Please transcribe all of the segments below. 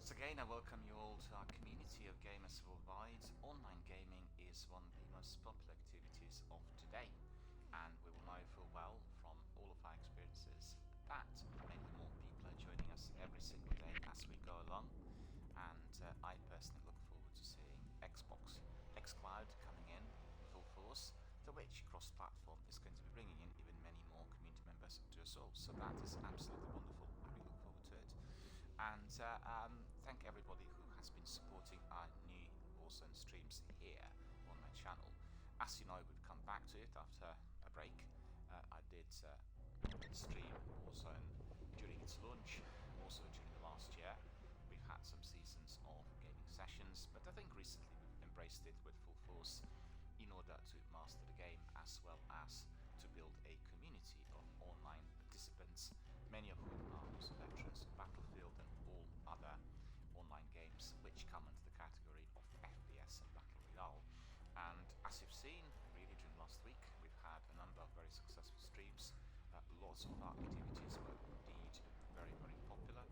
Once again, I welcome you all to our community of gamers worldwide. Online gaming is one of the most popular activities of today, and we will know full well from all of our experiences that many more people are joining us every single day as we go along. And I personally look forward to seeing Xbox xCloud coming in full force, to which cross-platform is going to be bringing in even many more community members to us all. So that is absolutely wonderful. I really look forward to it. And thank everybody who has been supporting our new Warzone streams here on my channel. As you know, we've come back to it after a break. I did stream Warzone during its launch, also during the last year. We've had some seasons of gaming sessions, but I think recently we've embraced it with full force in order to master the game as well as to build a community of online participants, many of whom are also veterans of Battlefield and all other online games which come into the category of FPS and Battle Royale. And as you've seen, really during last week, we've had a number of very successful streams. Lots of our activities were indeed very, very popular.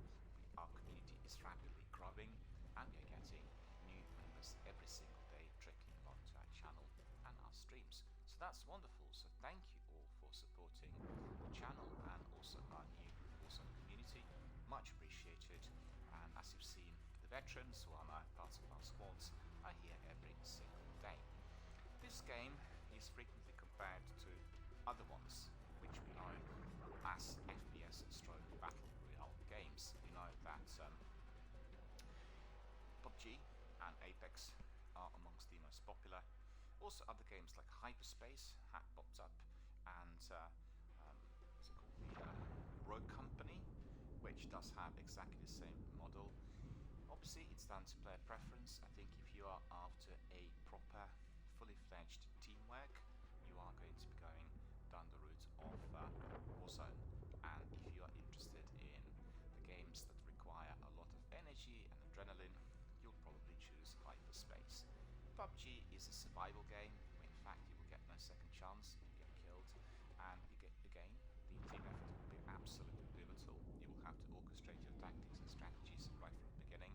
Our community is rapidly growing, and we are getting new members every single day trickling along to our channel and our streams. So that's wonderful. So thank you all for supporting the channel and also our new Warzone community. Much appreciated. And as you've seen, the veterans who are now parts of our squads are here every single day. This game is frequently compared to other ones which we know as FPS stroke Battle Royale games. You know that PUBG and Apex are amongst the most popular. Also other games like Hyperspace had popped up, and what's it called? The Rogue Company, which does have exactly the same model. Obviously it's down to player preference. I think if you are after a proper, fully fledged teamwork, you are going to be going down the route of Warzone. And if you are interested in the games that require a lot of energy and adrenaline, you'll probably choose Hyperspace. PUBG is a survival game. In fact, you will get no second chance if you get killed, and you get again the team effort will be absolutely pivotal. You will have to orchestrate your tactics and strategies right from the beginning.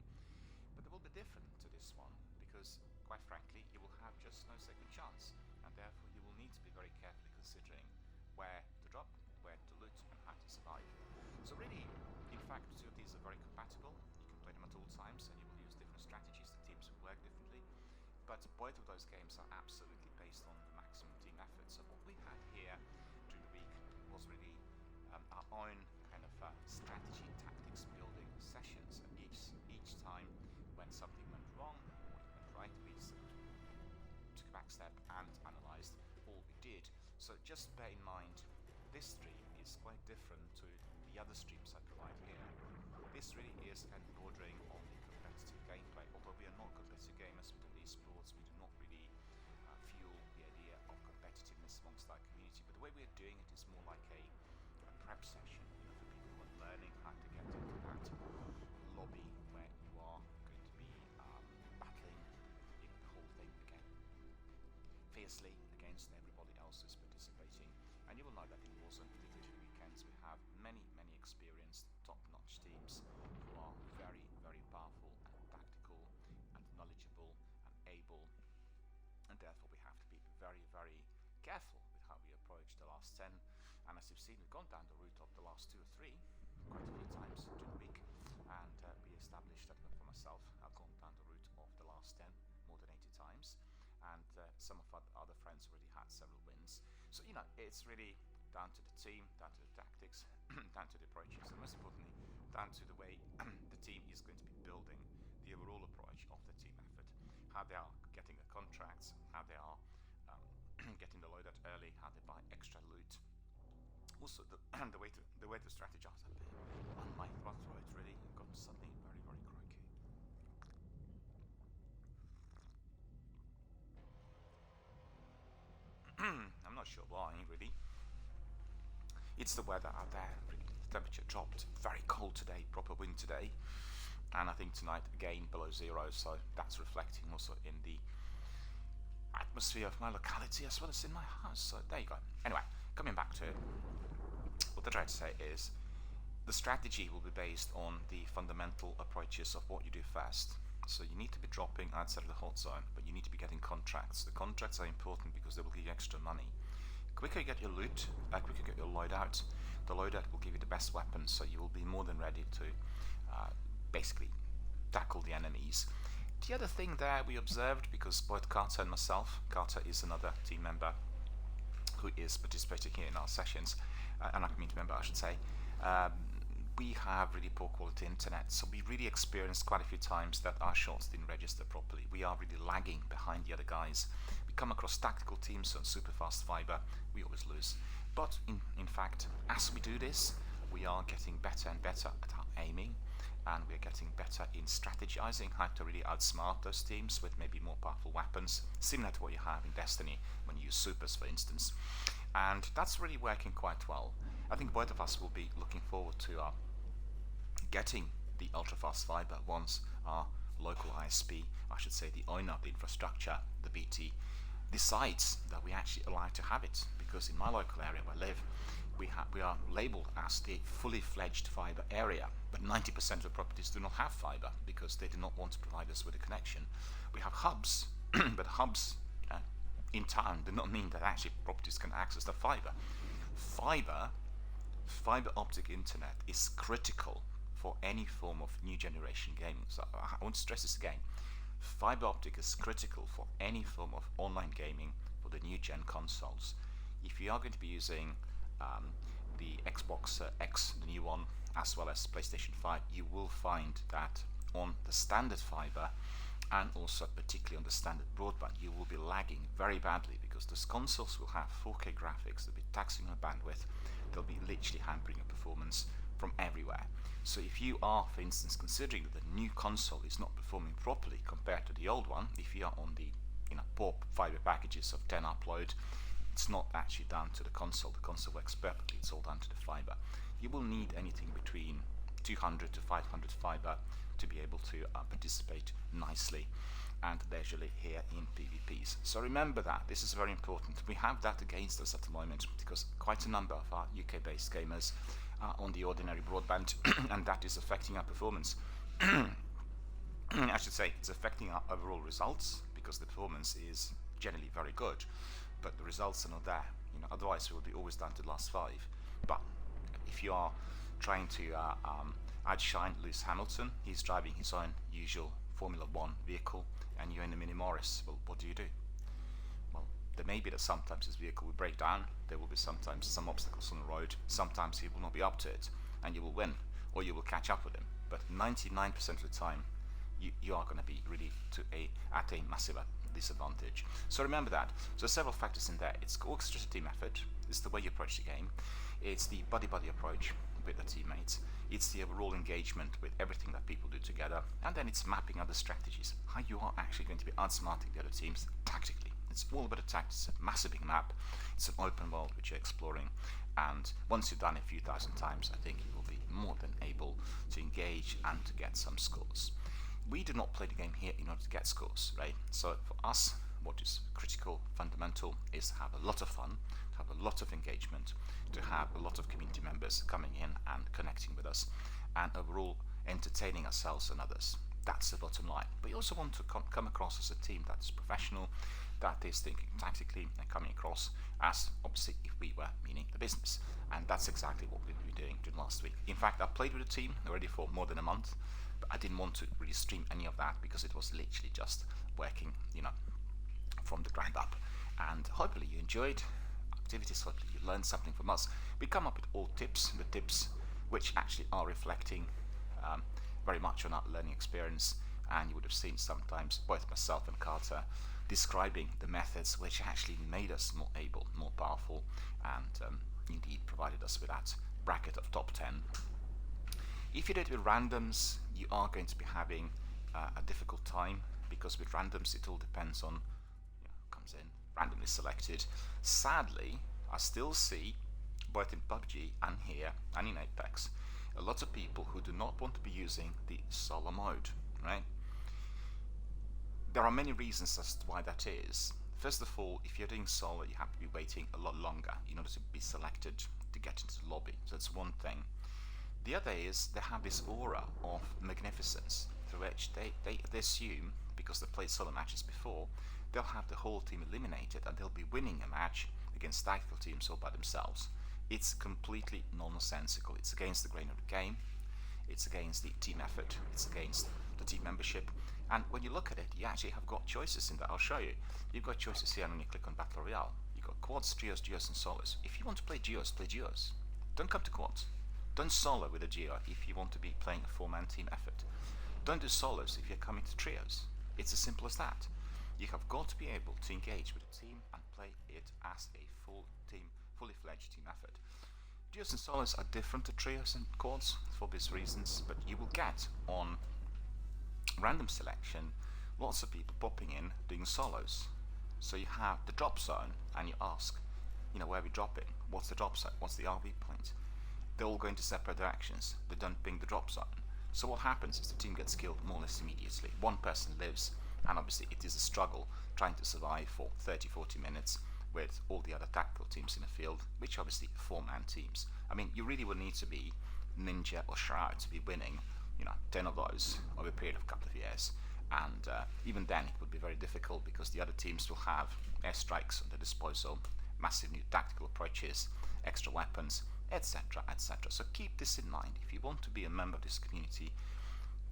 But it will be different to this one because, quite frankly, you will have just no second chance, and therefore you will need to be very carefully considering where to drop, where to loot, and how to survive. So really, in fact, two of these are very compatible. You can play them at all times, and you will use different strategies. The teams will work differently. But both of those games are absolutely based on the maximum team effort. So what we had here during the week was really our own kind of strategy, tactics building sessions. And each time when something went wrong or it went right, we took a back step and analysed all we did. So just bear in mind, this stream is quite different to the other streams I provide here. This really is kind of bordering on the competitive gameplay. Although we are not competitive gamers, we do esports, we do not really fuel the idea of competitiveness amongst our community. But the way we are doing it is more like a prep session, for people who are learning how to get into that lobby where you are going to be battling the whole thing again fiercely against everybody else who's participating. And you will know that in Warzone, particularly during weekends, we have many experienced top-notch teams who are very, very powerful and tactical and knowledgeable and able, and therefore we have to be very, very careful with how we approach the last 10. And as you've seen, we've gone down the route of the last 2 or 3 quite a few times during the week, and we established that for myself, I've gone down the route of the last 10 more than 80 times, and some of our other friends already had several wins. So it's really down to the team, down to the tactics, down to the approaches, and most importantly down to the way the team is going to be building the overall approach of the team effort, how they are getting the contracts, how they are getting the loadout early, how they buy extra loot. Also the way to strategize. On my throat really got suddenly very, very croaky. I'm not sure why, really. It's the weather out there. The temperature dropped. Very cold today, proper wind today. And I think tonight again below 0, so that's reflecting also in the atmosphere of my locality as well as in my house. So there you go. Anyway, coming back to it, what I try to say is The strategy will be based on the fundamental approaches of what you do first. So you need to be dropping outside of the hot zone, but you need to be getting contracts. The contracts are important because they will give you extra money. Quicker you get your loot, quicker you get your loadout. The loadout will give you the best weapons, so you will be more than ready to basically tackle the enemies. The other thing that we observed, because both Carter and myself, Carter is another team member who is participating here in our sessions, and a community member I should say, we have really poor quality internet, so we really experienced quite a few times that our shots didn't register properly. We are really lagging behind the other guys. We come across tactical teams on super fast fiber, we always lose. But in fact, as we do this, we are getting better and better at our aiming, and we are getting better in strategizing how to really outsmart those teams with maybe more powerful weapons, similar to what you have in Destiny when you use supers, for instance. And that's really working quite well. I think both of us will be looking forward to getting the ultra-fast fiber once our local ISP, I should say the owner of the infrastructure, the BT, decides that we actually allow to have it. Because in my local area where I live, we are labelled as the fully fledged fiber area, but 90% of the properties do not have fiber because they do not want to provide us with a connection. We have hubs, but hubs in town do not mean that actually properties can access the fiber. Fiber optic internet is critical for any form of new generation gaming. So I want to stress this again. Fiber optic is critical for any form of online gaming for the new gen consoles. If you are going to be using the Xbox X, the new one, as well as PlayStation 5, you will find that on the standard fiber and also particularly on the standard broadband, you will be lagging very badly because those consoles will have 4K graphics, they'll be taxing on bandwidth, they'll be literally hampering your performance from everywhere. So if you are, for instance, considering that the new console is not performing properly compared to the old one, if you are on the poor fiber packages of 10 upload, it's not actually down to the console works perfectly, it's all down to the fiber. You will need anything between 200 to 500 fiber to be able to participate nicely and leisurely here in PvPs. So remember that, this is very important. We have that against us at the moment because quite a number of our UK based gamers are on the ordinary broadband and that is affecting our performance. I should say it's affecting our overall results because the performance is generally very good, but the results are not there. Otherwise we will be always down to the last 5. But if you are trying to outshine Lewis Hamilton, he's driving his own usual Formula 1 vehicle, and you're in a Mini Morris, well, what do? Well, there may be that sometimes this vehicle will break down, there will be sometimes some obstacles on the road, sometimes he will not be up to it, and you will win, or you will catch up with him. But 99% of the time, you are going to be really at a massive disadvantage. So remember that. So several factors in there. It's orchestrated team effort, it's the way you approach the game, it's the buddy-buddy approach with the teammates, it's the overall engagement with everything that people do together, and then it's mapping out the strategies, how you are actually going to be outsmarting the other teams tactically. It's all about the tactics, it's a massive big map, it's an open world which you're exploring, and once you've done it a few thousand times, I think you will be more than able to engage and to get some scores. We do not play the game here in order to get scores, right? So for us, what is critical, fundamental, is to have a lot of fun, to have a lot of engagement, to have a lot of community members coming in and connecting with us, and overall entertaining ourselves and others. That's the bottom line. But we also want to come across as a team that is professional, that is thinking tactically and coming across as, obviously, if we were meaning the business. And that's exactly what we've been doing during last week. In fact, I played with the team already for more than a month, but I didn't want to really stream any of that because it was literally just working, from the ground up. And hopefully you enjoyed activities, hopefully you learned something from us. We come up with all tips, the tips which actually are reflecting very much on our learning experience, and you would have seen sometimes both myself and Carter describing the methods which actually made us more able, more powerful, and indeed provided us with that bracket of top 10. If you do it with randoms, you are going to be having a difficult time, because with randoms it all depends on who comes in, randomly selected. Sadly, I still see, both in PUBG and here and in Apex, a lot of people who do not want to be using the solo mode, right? There are many reasons as to why that is. First of all, if you're doing solo, you have to be waiting a lot longer in order to be selected to get into the lobby. So that's one thing. The other is they have this aura of magnificence through which they assume, because they've played solo matches before, they'll have the whole team eliminated and they'll be winning a match against tactical teams all by themselves. It's completely nonsensical. It's against the grain of the game. It's against the team effort. It's against the team membership. And when you look at it, you actually have got choices in that. I'll show you. You've got choices here when you click on Battle Royale. You've got quads, trios, duos, and solos. If you want to play duos, play duos. Don't come to quads. Don't solo with a duo if you want to be playing a four-man team effort. Don't do solos if you're coming to trios. It's as simple as that. You have got to be able to engage with a team and play it as a full team, fully fledged team effort. Duos and solos are different to trios and quads for obvious reasons, but you will get on random selection lots of people popping in doing solos. So you have the drop zone and you ask, where are we dropping? What's the drop zone? What's the RV point? They're all going to separate directions. They don't ping the drop zone. So what happens is the team gets killed more or less immediately. One person lives, and obviously it is a struggle trying to survive for 30-40 minutes with all the other tactical teams in the field, which are obviously four-man teams. I mean, you really would need to be Ninja or Shroud to be winning, 10 of those over a period of a couple of years. And even then, it would be very difficult because the other teams will have airstrikes at their disposal, massive new tactical approaches, extra weapons, etc., etc. So keep this in mind. If you want to be a member of this community,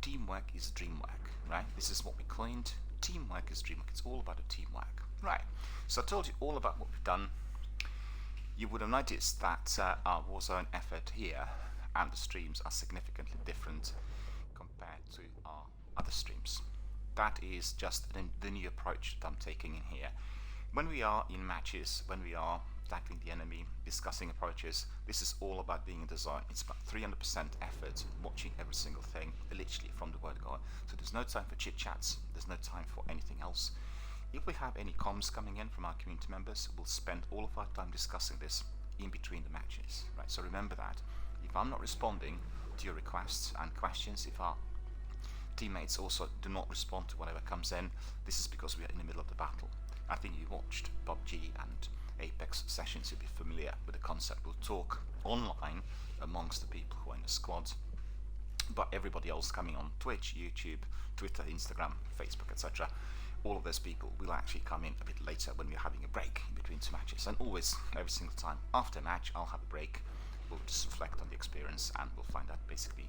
teamwork is dreamwork, right? This is what we coined. Teamwork is dreamwork. It's all about the teamwork, right? So I told you all about what we've done. You would have noticed that our Warzone effort here and the streams are significantly different compared to our other streams. That is just the new approach that I'm taking in here. When we are in matches, when we are tackling the enemy, discussing approaches, this is all about being in the zone. It's about 300% effort, watching every single thing, literally from the word go. So there's no time for chit chats, there's no time for anything else. If we have any comms coming in from our community members, we'll spend all of our time discussing this in between the matches, right? So remember that. If I'm not responding to your requests and questions, if our teammates also do not respond to whatever comes in, this is because we are in the middle of the battle. I think you watched PUBG and Apex sessions, you'll be familiar with the concept. We'll talk online amongst the people who are in the squad, but everybody else coming on Twitch, YouTube, Twitter, Instagram, Facebook, etc., all of those people will actually come in a bit later when we're having a break in between two matches. And always, every single time after a match, I'll have a break. We'll just reflect on the experience and we'll find out basically,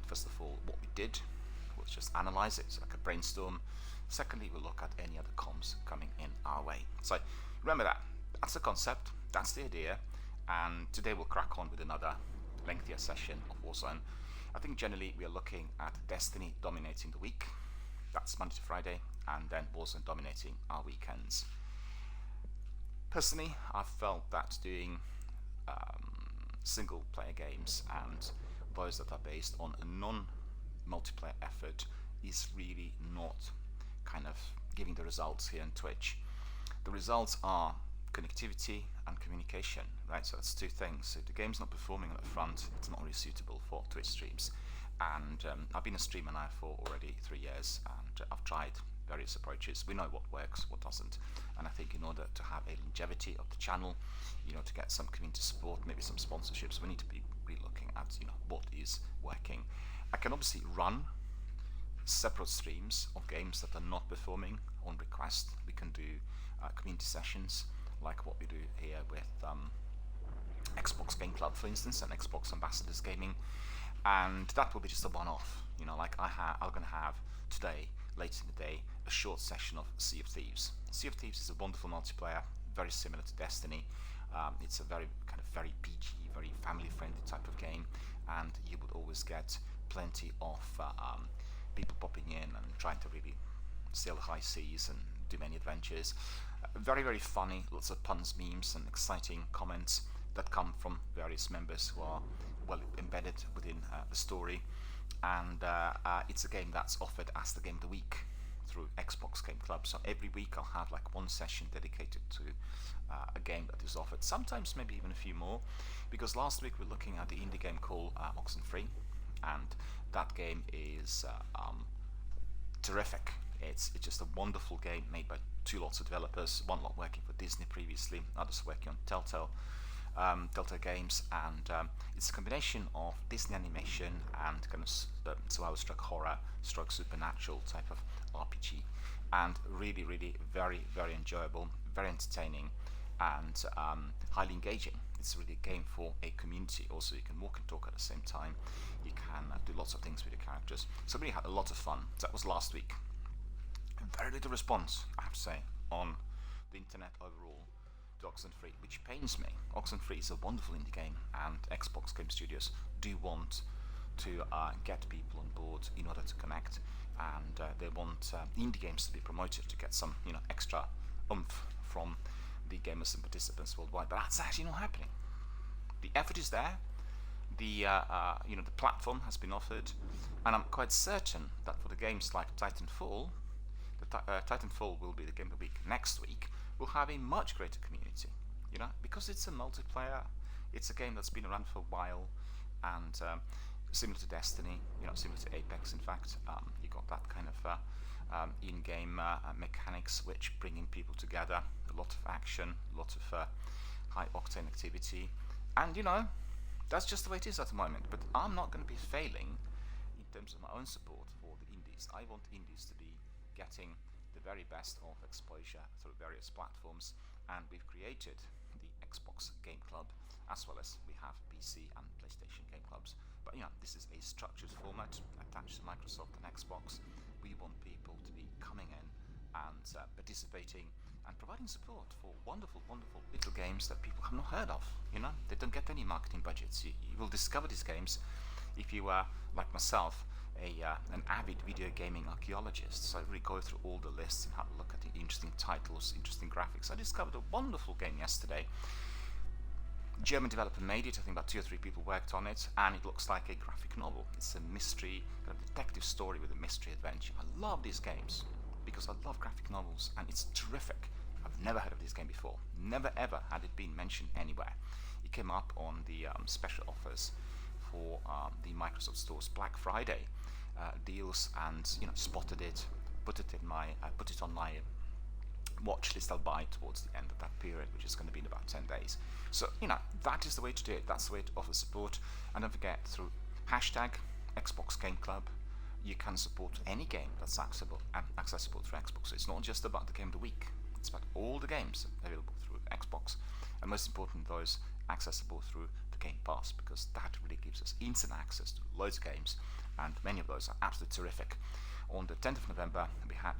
first of all, what we did. We'll just analyze it, so like a brainstorm. Secondly, we'll look at any other comms coming in our way. So remember that. That's the concept, that's the idea, and today we'll crack on with another lengthier session of Warzone. I think generally we are looking at Destiny dominating the week. That's Monday to Friday, and then Warzone dominating our weekends. Personally, I've felt that doing single player games and those that are based on a non-multiplayer effort is really not kind of giving the results here on Twitch. The results are connectivity and communication, right? So that's two things. So if the game's not performing on the front, it's not really suitable for Twitch streams. And I've been a streamer now for already 3 years, and I've tried various approaches. We know what works, what doesn't, and I think in order to have a longevity of the channel, to get some community support, maybe some sponsorships, we need to be re-looking at what is working. I can obviously run separate streams of games that are not performing on request. We can do community sessions like what we do here with Xbox Game Club, for instance, and Xbox Ambassadors Gaming, and that will be just a one-off. Like I'm going to have today, later in the day, a short session of Sea of Thieves. Sea of Thieves is a wonderful multiplayer, very similar to Destiny. It's a very PG, very family-friendly type of game, and you would always get plenty of people popping in and trying to really sail the high seas and do many adventures. Very, very funny, lots of puns, memes, and exciting comments that come from various members who are well embedded within the story. And it's a game that's offered as the game of the week through Xbox Game Club. So every week I'll have like one session dedicated to a game that is offered, sometimes maybe even a few more, because last week we're looking at the indie game called Oxenfree, and that game is terrific. It's just a wonderful game made by two lots of developers, one lot working for Disney previously, others working on Telltale. Delta Games, and it's a combination of Disney animation and kind of survival stroke horror stroke supernatural type of RPG, and really, really very enjoyable, very entertaining, and highly engaging. It's really a game for a community. Also, you can walk and talk at the same time. You can do lots of things with your characters. So we really had a lot of fun. So that was last week. Very little response, I have to say, on the internet overall to Oxenfree, which pains me. Oxenfree is a wonderful indie game, and Xbox Game Studios do want to get people on board in order to connect, and they want indie games to be promoted to get some extra oomph from the gamers and participants worldwide. But that's actually not happening. The effort is there. The the platform has been offered, and I'm quite certain that for the games like Titanfall, Titanfall will be the game of the week next week, will have a much greater community, because it's a multiplayer. It's a game that's been around for a while, and similar to Destiny, similar to Apex. In fact, you got that kind of in-game mechanics which bring in people together. A lot of action, a lot of high-octane activity, and that's just the way it is at the moment. But I'm not going to be failing in terms of my own support for the indies. I want indies to be getting the very best of exposure through various platforms, and we've created the Xbox Game Club, as well as we have PC and PlayStation Game Clubs. But this is a structured format attached to Microsoft and Xbox. We want people to be coming in and participating and providing support for wonderful little games that people have not heard of. They don't get any marketing budgets. You will discover these games if you are, like myself, an avid video gaming archaeologist. So I really go through all the lists and have a look at the interesting titles, interesting graphics. I discovered a wonderful game yesterday. German developer made it. I think about 2 or 3 people worked on it, and it looks like a graphic novel. It's a mystery, a detective story with a mystery adventure. I love these games because I love graphic novels, and it's terrific. I've never heard of this game before. Never ever had it been mentioned anywhere. It came up on the special offers for the Microsoft Store's Black Friday deals, and spotted it, put it on my watch list. I'll buy towards the end of that period, which is going to be in about 10 days. So that is the way to do it. That's the way to offer support. And don't forget, through hashtag Xbox Game Club, you can support any game that's accessible through Xbox. So it's not just about the game of the week. It's about all the games available through Xbox, and most important, those accessible through the Game Pass, because that really gives us instant access to loads of games, and many of those are absolutely terrific. On the 10th of November, we had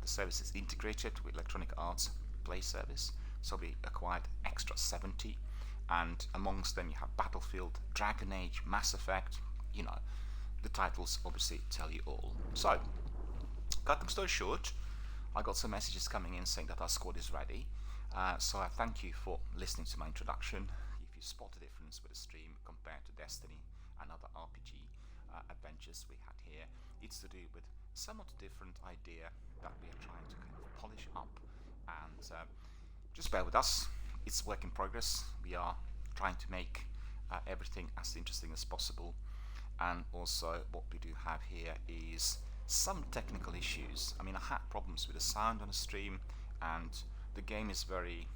the services integrated with Electronic Arts Play Service, so we acquired extra 70, and amongst them you have Battlefield, Dragon Age, Mass Effect. The titles obviously tell you all. So, cut the story short, I got some messages coming in saying that our squad is ready. So I thank you for listening to my introduction. If you spot a difference with the stream compared to Destiny and other RPG adventures we had here, it's to do with somewhat different idea that we are trying to kind of polish up, and just bear with us. It's work in progress. We are trying to make everything as interesting as possible, and also what we do have here is some technical issues. I had problems with the sound on the stream, and the game is very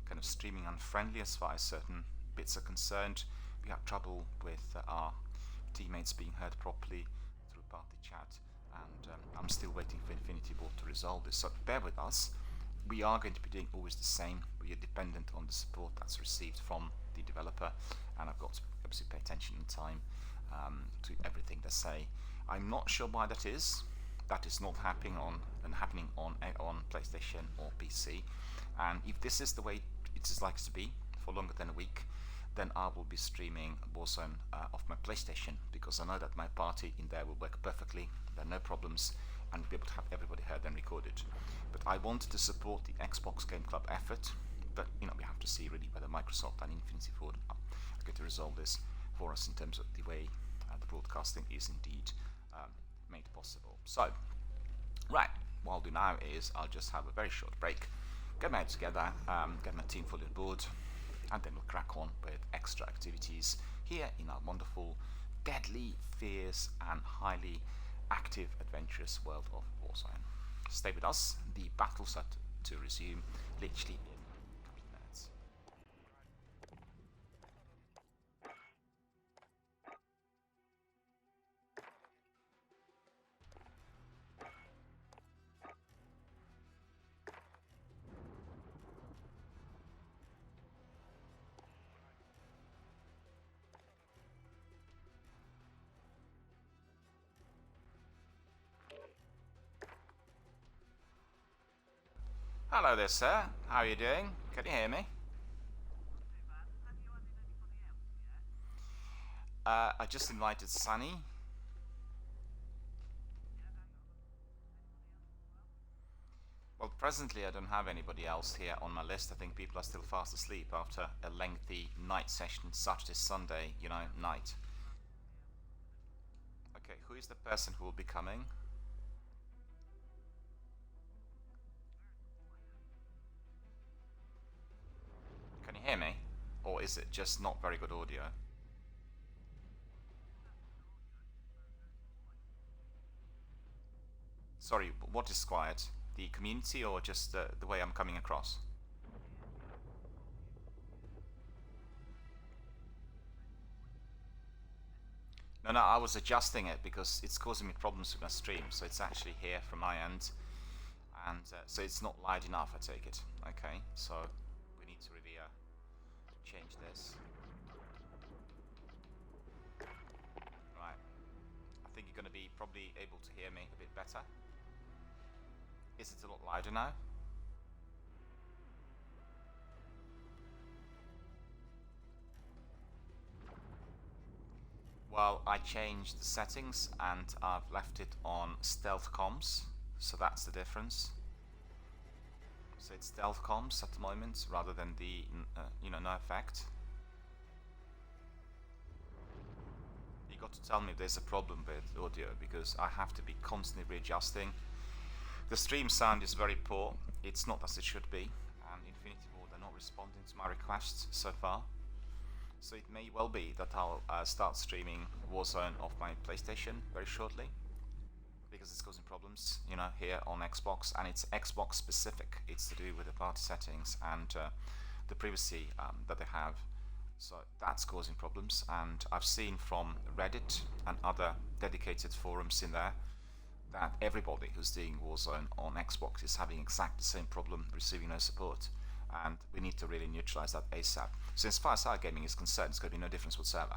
kind of streaming unfriendly as far as certain bits are concerned. We have trouble with our teammates being heard properly through party chat, and I'm still waiting for Infinity Ward to resolve this, so bear with us. We are going to be doing always the same. We are dependent on the support that's received from the developer, and I've got to obviously pay attention and time to everything they say. I'm not sure why that is. That is not happening on PlayStation or PC. And if this is the way it is likely to be for longer than a week, then I will be streaming Warzone off my PlayStation, because I know that my party in there will work perfectly. There are no problems, and we'll be able to have everybody heard and recorded. But I wanted to support the Xbox Game Club effort, but we have to see really whether Microsoft and Infinity Ward are going to resolve this for us in terms of the way the broadcasting is indeed made possible. So, right, what I'll do now is I'll just have a very short break, get my head together, get my team fully on board, and then we'll crack on with extra activities here in our wonderful, deadly, fierce, and highly active, adventurous world of Warzone. Stay with us. The battle's set to resume literally in a couple of minutes. Hello there, sir. How are you doing? Can you hear me? I just invited Sunny. Well, presently I don't have anybody else here on my list. I think people are still fast asleep after a lengthy night session, Saturday, Sunday, night. Okay, who is the person who will be coming? Can you hear me? Or is it just not very good audio? Sorry, what is quiet? The community or just the way I'm coming across? No, I was adjusting it because it's causing me problems with my stream. So it's actually here from my end, and so it's not loud enough. I take it. Okay, so we need to really change this. Right. I think you're going to be probably able to hear me a bit better. Is it a lot louder now? Well, I changed the settings and I've left it on stealth comms, so that's the difference. So it's stealth comms at the moment rather than the no effect. You got to tell me if there's a problem with audio because I have to be constantly readjusting. The stream sound is very poor. It's not as it should be, and Infinity Ward are not responding to my requests so far. So it may well be that I'll start streaming Warzone off my PlayStation very shortly because it's causing problems, here on Xbox, and it's Xbox specific. It's to do with the party settings and the privacy that they have. So that's causing problems, and I've seen from Reddit and other dedicated forums in there that everybody who's doing Warzone on Xbox is having exactly the same problem, receiving no support. And we need to really neutralize that ASAP. So as far as our gaming is concerned, it's going to be no difference whatsoever,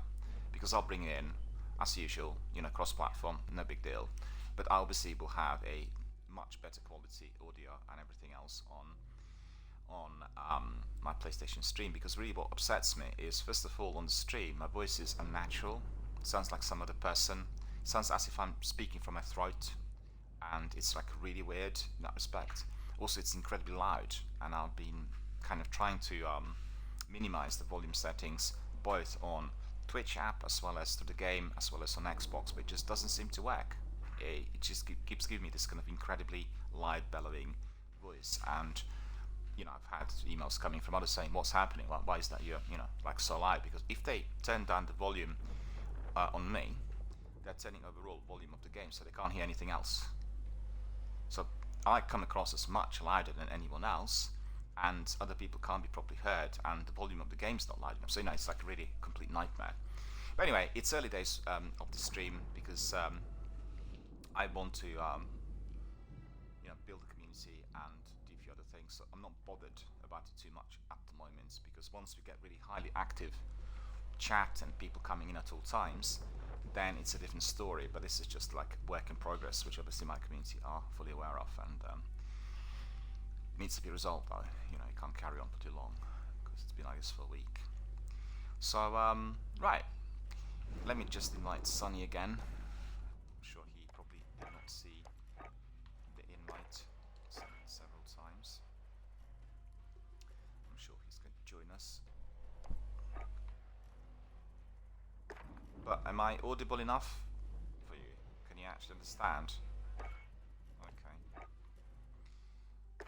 because I'll bring in, as usual, cross-platform, no big deal. But I obviously will have a much better quality audio and everything else on my PlayStation stream, because really what upsets me is, first of all, on the stream, my voice is unnatural. It sounds like some other person. It sounds as if I'm speaking from my throat, and it's like really weird in that respect. Also, it's incredibly loud, and I've been kind of trying to minimize the volume settings both on Twitch app as well as to the game as well as on Xbox, but it just doesn't seem to work. It just keeps giving me this kind of incredibly loud bellowing voice, and I've had emails coming from others saying, what's happening, why is that you're like so loud? Because if they turn down the volume on me, they're turning overall volume of the game, so they can't hear anything else. So I come across as much louder than anyone else, and other people can't be properly heard, and the volume of the game's not loud enough. So it's like a really complete nightmare. But anyway, it's early days of the stream because I want to build a community and do a few other things. So I'm not bothered about it too much at the moment, because once we get really highly active chat and people coming in at all times, then it's a different story. But this is just like work in progress, which obviously my community are fully aware of, and it needs to be resolved though. It can't carry on for too long because it's been like this for a week. So right, let me just invite Sunny again. I'm sure he probably did not see the invite several times. I'm sure he's going to join us. But am I audible enough for you? Can you actually understand? Okay.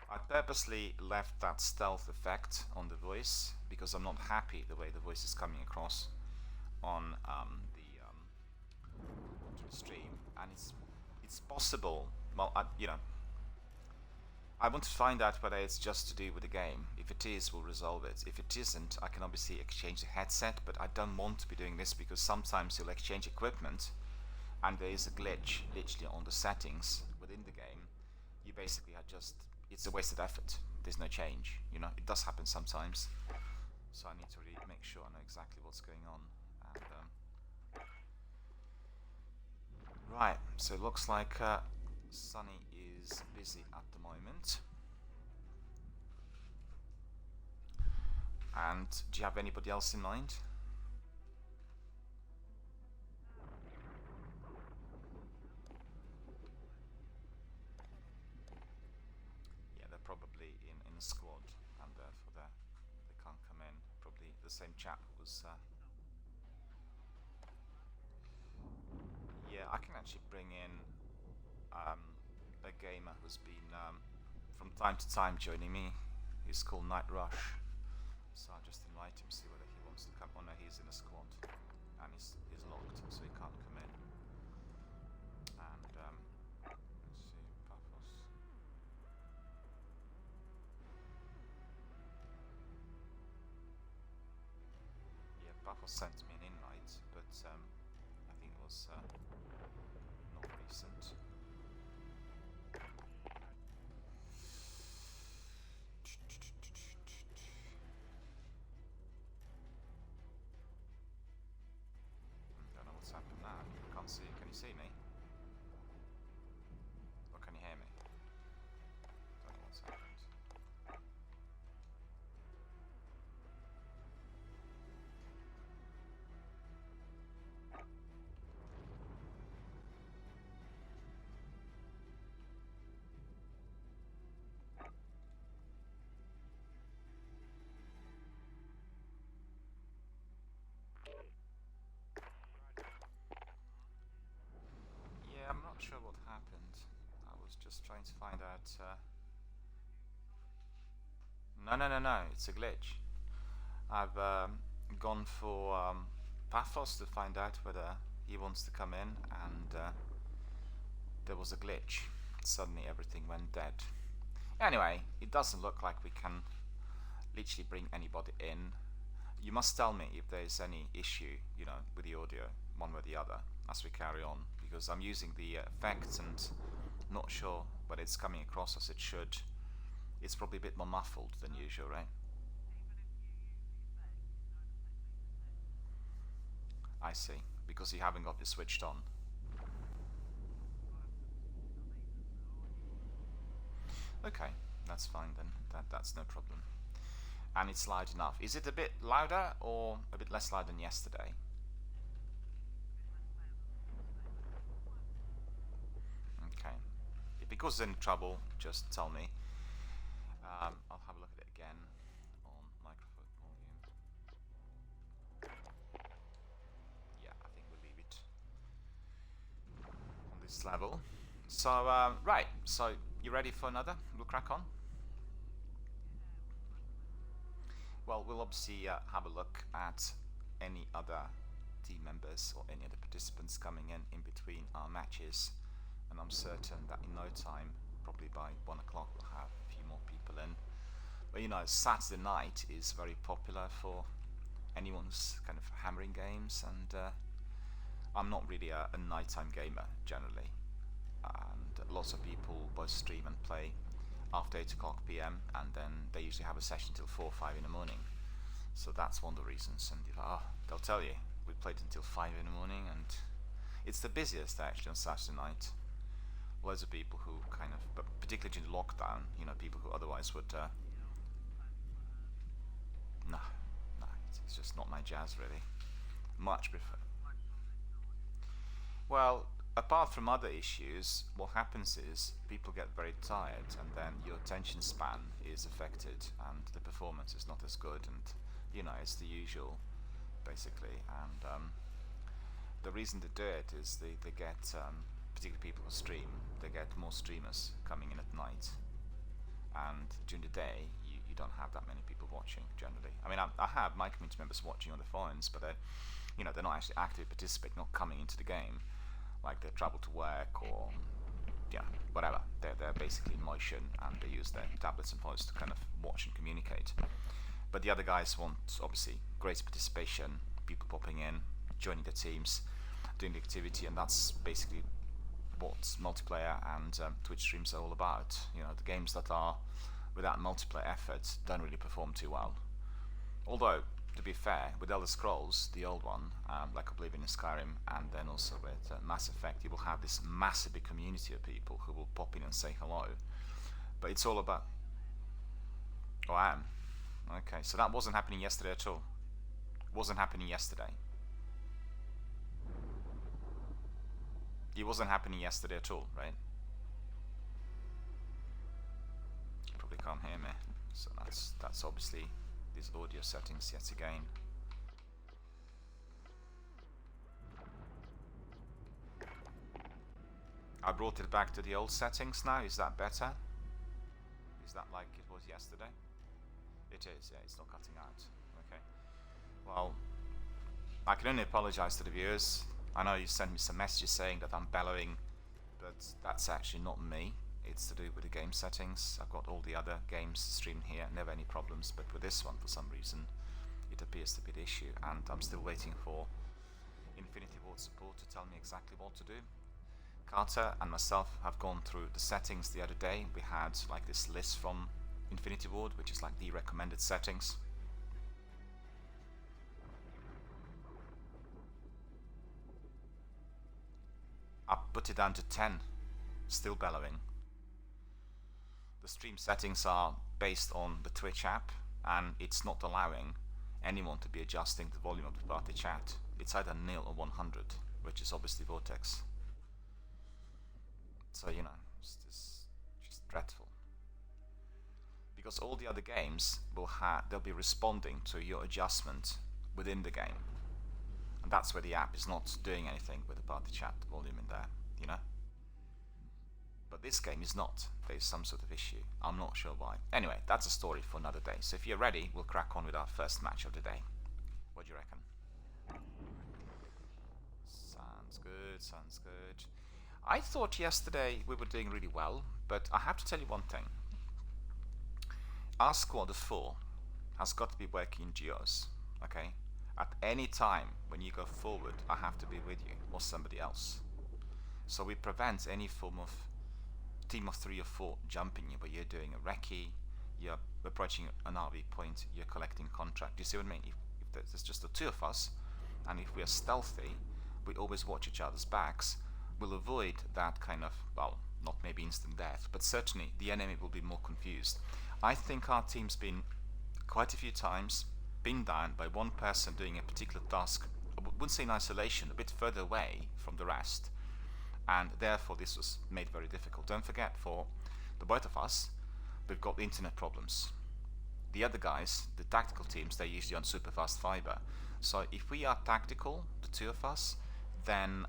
I purposely left that stealth effect on the voice because I'm not happy the way the voice is coming across on the stream, and it's possible. Well, I want to find out whether it's just to do with the game. If it is, we'll resolve it. If it isn't, I can obviously exchange the headset, but I don't want to be doing this because sometimes you'll exchange equipment and there is a glitch literally on the settings within the game. You basically are just, it's a wasted effort. There's no change, it does happen sometimes. So I need to really make sure I know exactly what's going on. And, right, so it looks like Sunny is busy at the moment. And do you have anybody else in mind? Yeah, they're probably in a squad, and therefore they can't come in. Probably the same chap was. Yeah, I can actually bring in a gamer who's been from time to time joining me. He's called Night Rush. So I'll just invite him, see whether he wants to come. Oh no, he's in a squad, and he's locked, so he can't come in. And let's see, Paphos. Yeah, Paphos sent me an invite, but I think it was not recent. Don't know what's happened now. I can't see. Can you see me? Or can you hear me? Don't know what's happened. Yeah, I'm not sure what happened. I was just trying to find out. No, it's a glitch. I've gone for Paphos to find out whether he wants to come in, and there was a glitch. Suddenly everything went dead. Anyway, it doesn't look like we can literally bring anybody in. You must tell me if there's any issue, with the audio, one way or the other, as we carry on, because I'm using the effects and not sure whether it's coming across as it should. It's probably a bit more muffled than usual, right? I see, because you haven't got it switched on. Okay, that's fine then. That's no problem. And it's loud enough. Is it a bit louder or a bit less loud than yesterday? Okay. If it goes in trouble, just tell me. I'll have a look at it again on microphone volume. Yeah, I think we'll leave it on this level. So, right, so you ready for another? We'll crack on. Well, we'll obviously have a look at any other team members or any other participants coming in between our matches, and I'm certain that in no time, probably by 1 o'clock, we'll have a few more people in. But Saturday night is very popular for anyone who's kind of hammering games, and I'm not really a nighttime gamer generally, and lots of people both stream and play after 8 o'clock p.m. and then they usually have a session till 4 or 5 in the morning. So that's one of the reasons. And they'll tell you, we played until 5 in the morning, and it's the busiest actually on Saturday night. Loads of people who kind of, but particularly during lockdown, people who otherwise would. No, it's just not my jazz really. Much prefer. Well, apart from other issues, what happens is people get very tired, and then your attention span is affected, and the performance is not as good, and it's the usual, basically. And the reason to do it is they get, particularly people who stream, they get more streamers coming in at night, and during the day you don't have that many people watching generally. I mean, I have my community members watching on the phones, but they're not actually actively participating, not coming into the game. Like they travel to work or whatever. They're basically in motion, and they use their tablets and phones to kind of watch and communicate. But the other guys want obviously greater participation, people popping in, joining the teams, doing the activity, and that's basically what multiplayer and Twitch streams are all about. The games that are without multiplayer effort don't really perform too well. Although, to be fair, with Elder Scrolls, the old one, like Oblivion and Skyrim, and then also with Mass Effect, you will have this massive big community of people who will pop in and say hello. But it's all about... Oh, I am. Okay, so that wasn't happening yesterday at all. Wasn't happening yesterday. It wasn't happening yesterday at all, right? You probably can't hear me. So that's obviously these audio settings yet again. I brought it back to the old settings now. Is that better? Is that like it was yesterday? It is, yeah, it's not cutting out. Okay. Well, I can only apologize to the viewers. I know you sent me some messages saying that I'm bellowing, but that's actually not me. It's to do with the game settings. I've got all the other games streamed here, never any problems, but with this one, for some reason, it appears to be the issue, and I'm still waiting for Infinity Ward support to tell me exactly what to do. Carter and myself have gone through the settings the other day. We had like this list from Infinity Ward, which is like the recommended settings. I put it down to 10, still bellowing. The stream settings are based on the Twitch app, and it's not allowing anyone to be adjusting the volume of the party chat. It's either 0 or 100, which is obviously Vortex. So, you know, it's just dreadful. Because all the other games they'll be responding to your adjustment within the game. And that's where the app is not doing anything with the party chat volume in there, you know? But this game is not. There's some sort of issue. I'm not sure why. Anyway, that's a story for another day. So if you're ready, we'll crack on with our first match of the day. What do you reckon? Sounds good, sounds good. I thought yesterday we were doing really well, but I have to tell you one thing. Our squad of 4 has got to be working in geos, okay? At any time when you go forward, I have to be with you or somebody else. So we prevent any form of team of 3 or 4 jumping you, but you're doing a recce, you're approaching an RV point, you're collecting contract. Do you see what I mean? If there's just the 2 of us, and if we are stealthy, we always watch each other's backs, we'll avoid that kind of, well, not maybe instant death, but certainly the enemy will be more confused. I think our team's been quite a few times pinned down by one person doing a particular task, I wouldn't say in isolation, a bit further away from the rest, and therefore this was made very difficult. Don't forget, for the both of us, we've got internet problems. The other guys, the tactical teams, they're usually on super fast fiber. So if we are tactical, the 2 of us, then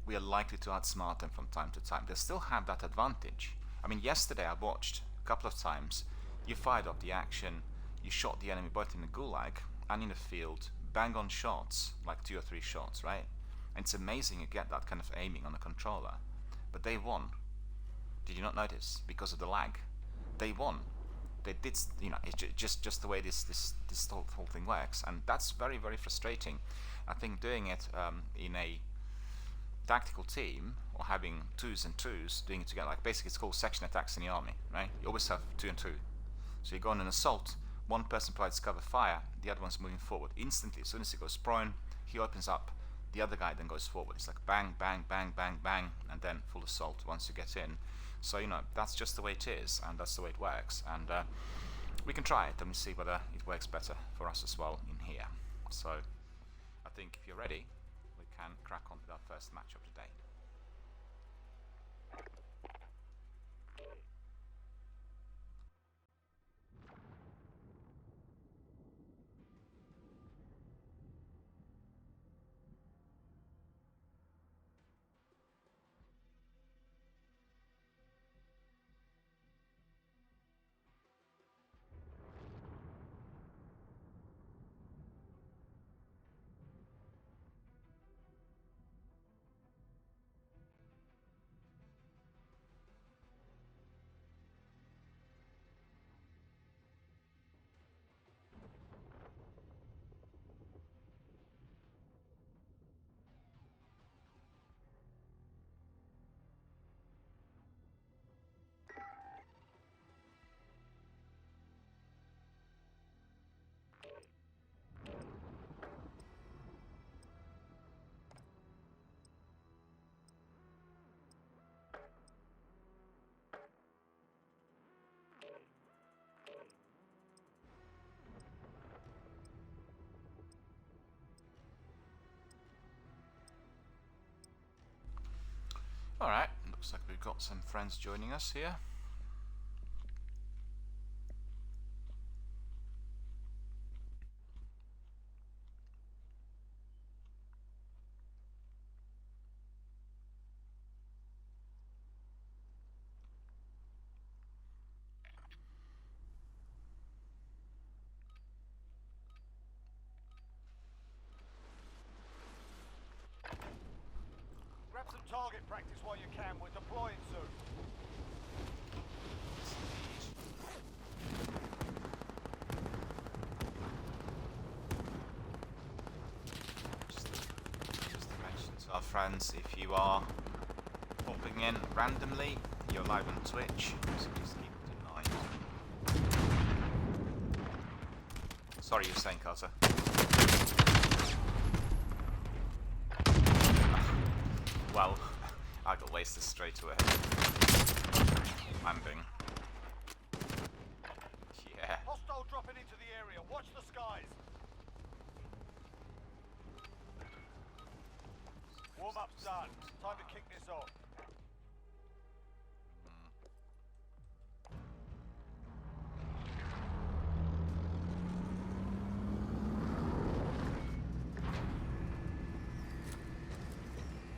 we are likely to outsmart them from time to time. They still have that advantage. I mean, yesterday I watched a couple of times, you fired up the action, you shot the enemy both in the gulag and in the field, bang on shots, like 2 or 3 shots, right? And it's amazing you get that kind of aiming on a controller. But they won. Did you not notice? Because of the lag. They won. They did, you know, it's just the way this whole thing works. And that's very, very frustrating. I think doing it in a tactical team, or having 2s and 2s doing it together, like basically it's called section attacks in the army, right? You always have 2 and 2. So you go on an assault, one person provides cover fire, the other one's moving forward. Instantly, as soon as he goes prone, he opens up, the other guy then goes forward. It's like bang, bang, bang, bang, bang, and then full assault once you get in. So, you know, that's just the way it is, and that's the way it works. And we can try it and see whether it works better for us as well in here. So I think if you're ready, we can crack on with our first match of the day. Alright, looks like we've got some friends joining us here. Grab some target practice while you can. We're deploying soon. Just to mention to our friends, if you are popping in randomly, you're live on Twitch, so just keep it in mind. Sorry, you were saying, Carter. Well, I got wasted straight away. Landing. Yeah. Hostile dropping into the area. Watch the skies. Warm-up's done. Time to kick this off.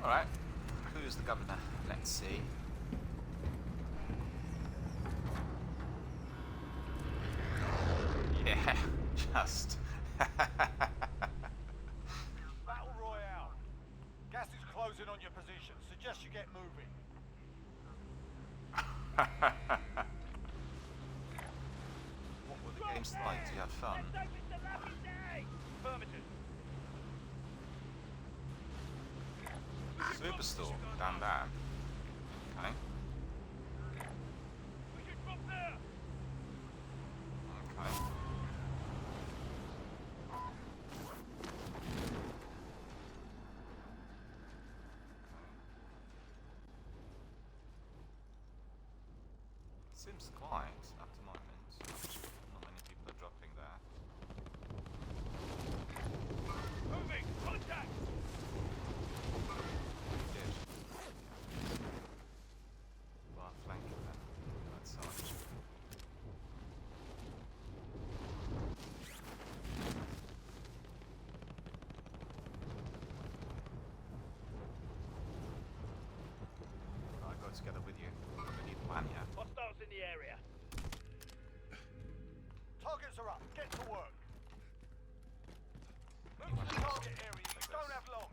Alright. Who's the governor? Let's see. Yeah, just. Battle Royale. Gas is closing on your position. Suggest you get moving. What were the games like? Did you have fun? Affirmative. Superstore, down there. Okay. Okay. Seems quiet at the moment. Not many people are dropping there. Moving. Contact. Good. Well, flanking them. That side. I'll go together with you. We need a plan here. Hostiles in the area. Targets are up. Get to work. Move to the target area. You don't have long.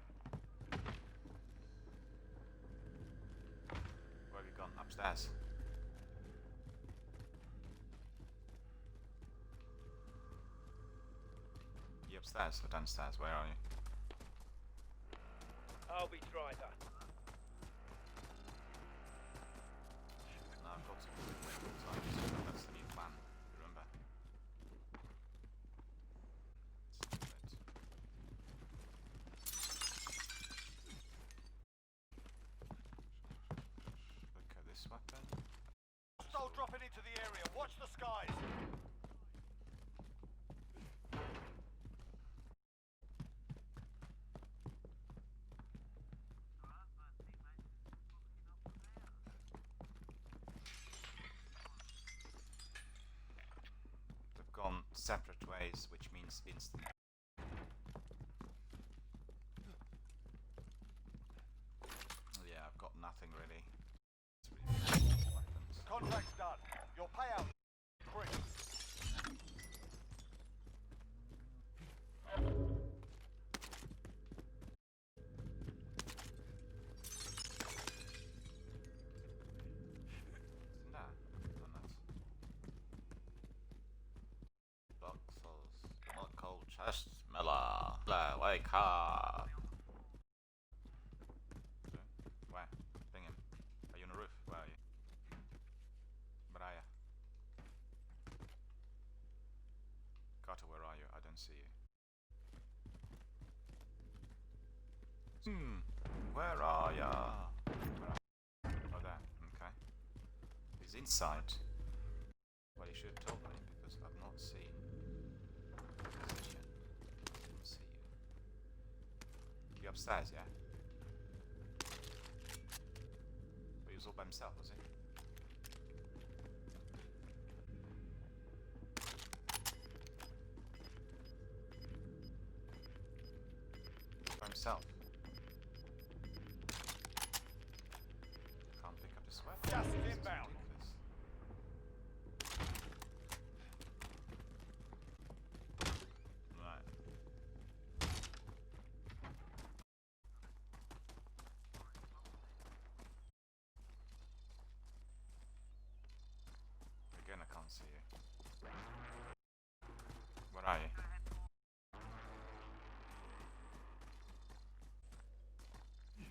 Where have you gone? Upstairs. You upstairs or downstairs? Where are you? I'll be driver. No, I've got to go with me all times. That's the new plan. Remember? Let's do it. Look at this weapon. Hostile dropping into the area. Watch the skies. They've gone separate ways, which means instant. Yeah, I've got nothing really. It's really weapons. Contract's done. Your payout increased. Isn't that? Done that. Boxels. Not cold chest. Miller. Wake up. Where? Ping him. Are you on the roof? Where are you? Brian. Carter, where are you? I don't see you. Where are ya? Oh, there. Okay. He's inside. Well, you should have told me because I've not seen position. Didn't see you. You upstairs, yeah? himself, was he? By himself. Can't pick up his weapon. Gas is This is inbound. ridiculous. Right. Again, I can't see you. Where are you?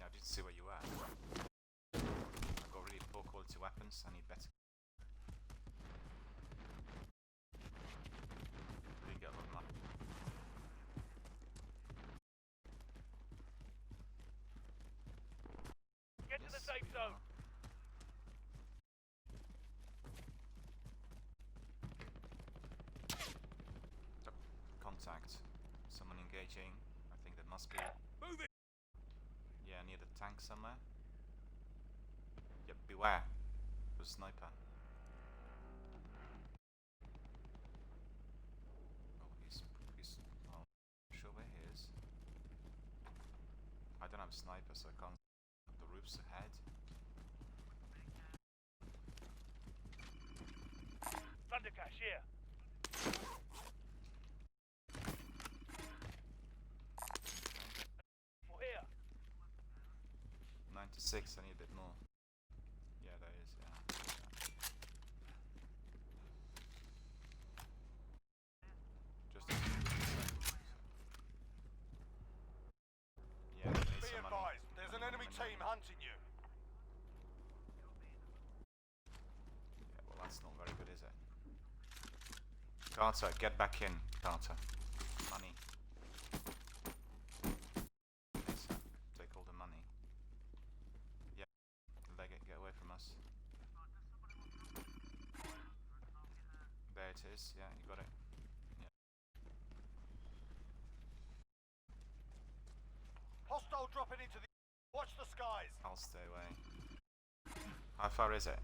I didn't see where you were. I've got really poor quality weapons. I need better. Didn't get a lot of money. Get to the safe zone. Contact. Someone engaging. I think there must be. Move it. Yeah, near the tank somewhere. Yep, beware. There's a sniper. Oh, he's oh, not sure where he is. I don't have a sniper, so I can't. The roof's ahead. Thundercash here. For here. 96, I need a bit more. Yeah, there is, yeah. Just yeah, we need Be some money. advised, there's an enemy team hunting you. Yeah, well, that's not very good, is it? Carter, get back in, Carter. Money. Yes, sir. Take all the money. Yeah, leg it, get away from us. There it is, yeah, you got it. Yeah. Hostile dropping into the... Watch the skies. I'll stay away. How far is it?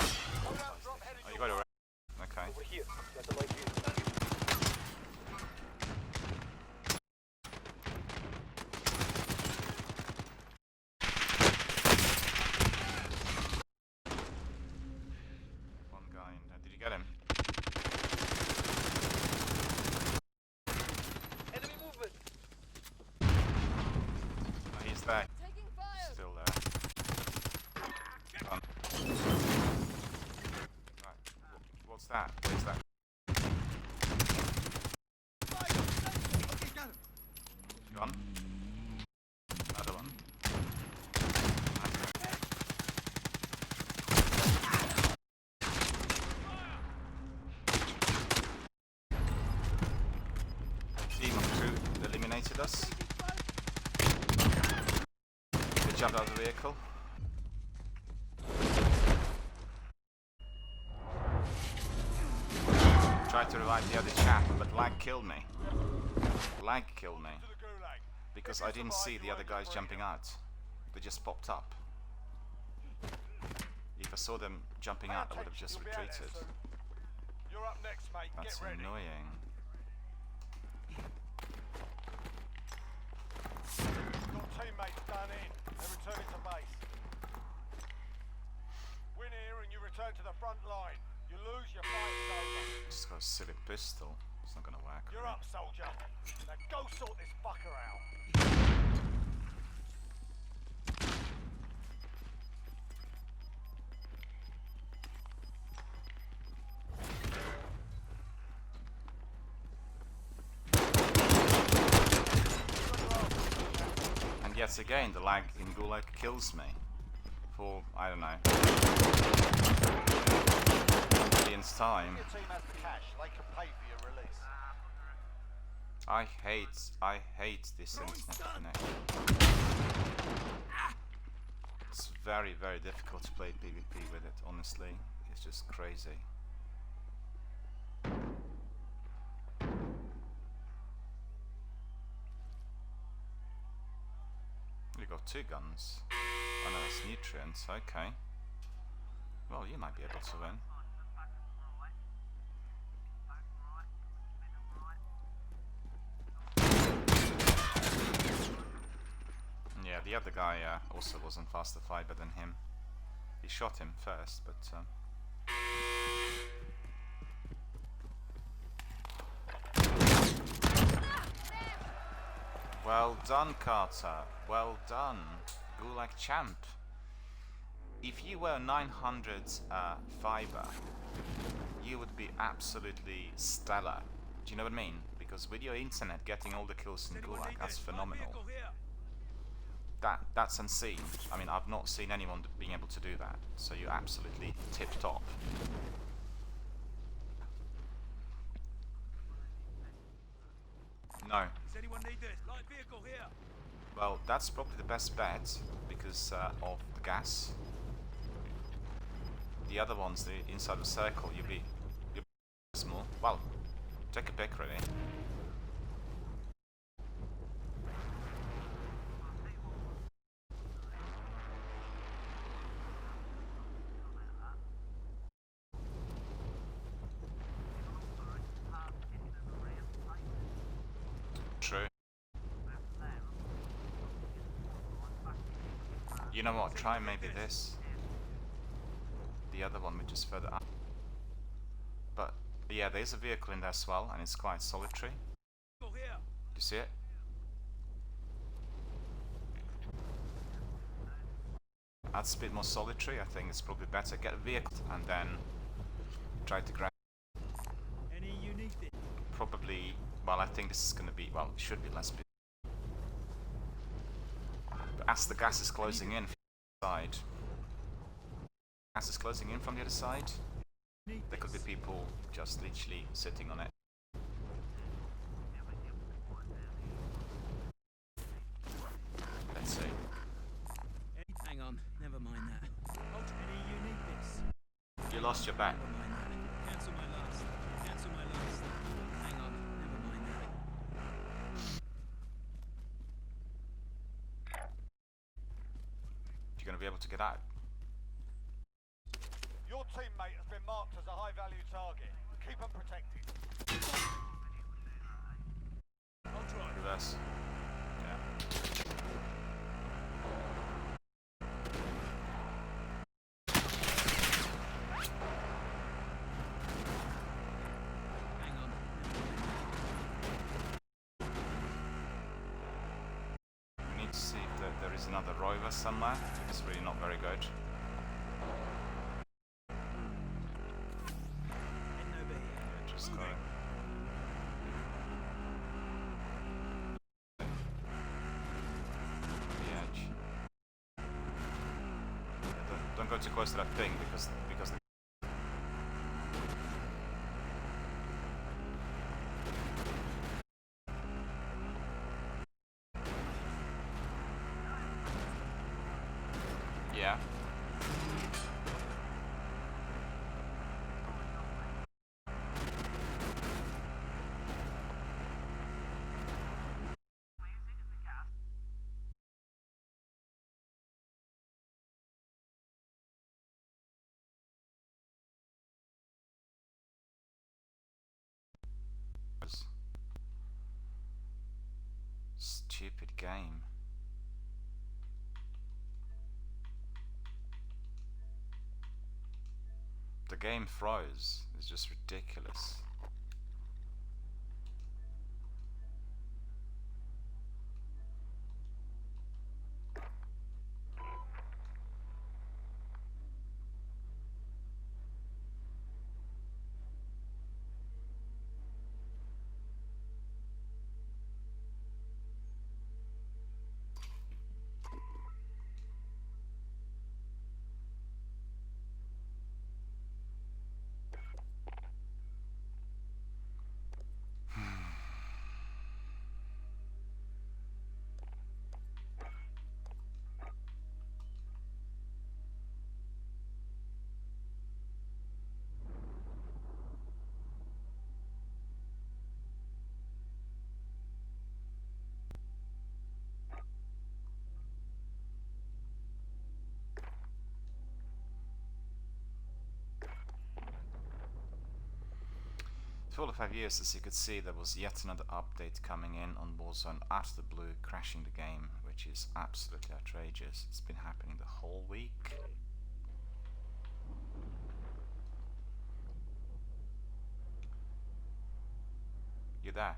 Loadout drop heading Oh, you your got it way. right. Okay. Over here. That's a light view. One guy in there. Did you get him? Enemy movement. Oh, he's there. Taking fire! Still there. Done. Right. What's that? Where's that? Gone. Another one. Team of two eliminated us. They jumped out of the vehicle. Tried to revive the other chap, but lag killed me. Lag killed me. To the gulag. Because I didn't see the other guys jumping out. They just popped up. If I saw them jumping out, I would have just You'll be out there retreated. soon. You're up next, mate. That's Get ready. annoying. Your teammates done in. They're returning to base. Win here and you return to the front line. You lose, your fight is over. Just got a silly pistol. It's not gonna work. You're up, soldier. Now go sort this fucker out. And yet again, the lag in Gulag kills me. For, I don't know, millionth time. Your team has the cash. They can pay for your release. I hate this internet connection. It's very, very difficult to play PvP with it, honestly. It's just crazy. You got two guns. Oh no, it's nutrients, okay. Well, you might be able to win. Yeah, the other guy also wasn't faster fiber than him. He shot him first, but well done, Carter. Well done. Gulag champ. If you were 900 fiber, you would be absolutely stellar. Do you know what I mean? Because with your internet getting all the kills in Gulag, that's phenomenal. That's unseen. I mean, I've not seen anyone being able to do that. So you're absolutely tip top. No. Does anyone need this? Light vehicle here. Well, that's probably the best bet because of the gas. The other ones, the inside the circle, you'll be small. Well, take a pick, really. True. You know what? Try maybe this. The other one, which is further up. But yeah, there's a vehicle in there as well, and it's quite solitary. Do you see it? That's a bit more solitary. I think it's probably better get a vehicle and then try to grab. Any unique thing? Probably. Well, I think this is going to be. Well, it should be less. But as the gas is closing in from the other side, gas is closing in from the other side. There could be people just literally sitting on it. Let's see. Hang on, never mind that. Any uniqueness? You lost your back. Never mind that. Cancel my last. Cancel my last. Hang on, never mind that. You're going to be able to get out. Your teammate has been marked as a high-value target. Keep them protected. I'll try. Reverse. Yeah. Hang on. We need to see if there is another rover somewhere. It's really not very good. Heading over here. Yeah, just go. The edge. Yeah, don't go too close to that thing because yeah. Stupid game. The game froze. It's just ridiculous. For all of 5 years, as you could see, there was yet another update coming in on Warzone out of the blue, crashing the game, which is absolutely outrageous. It's been happening the whole week. You there?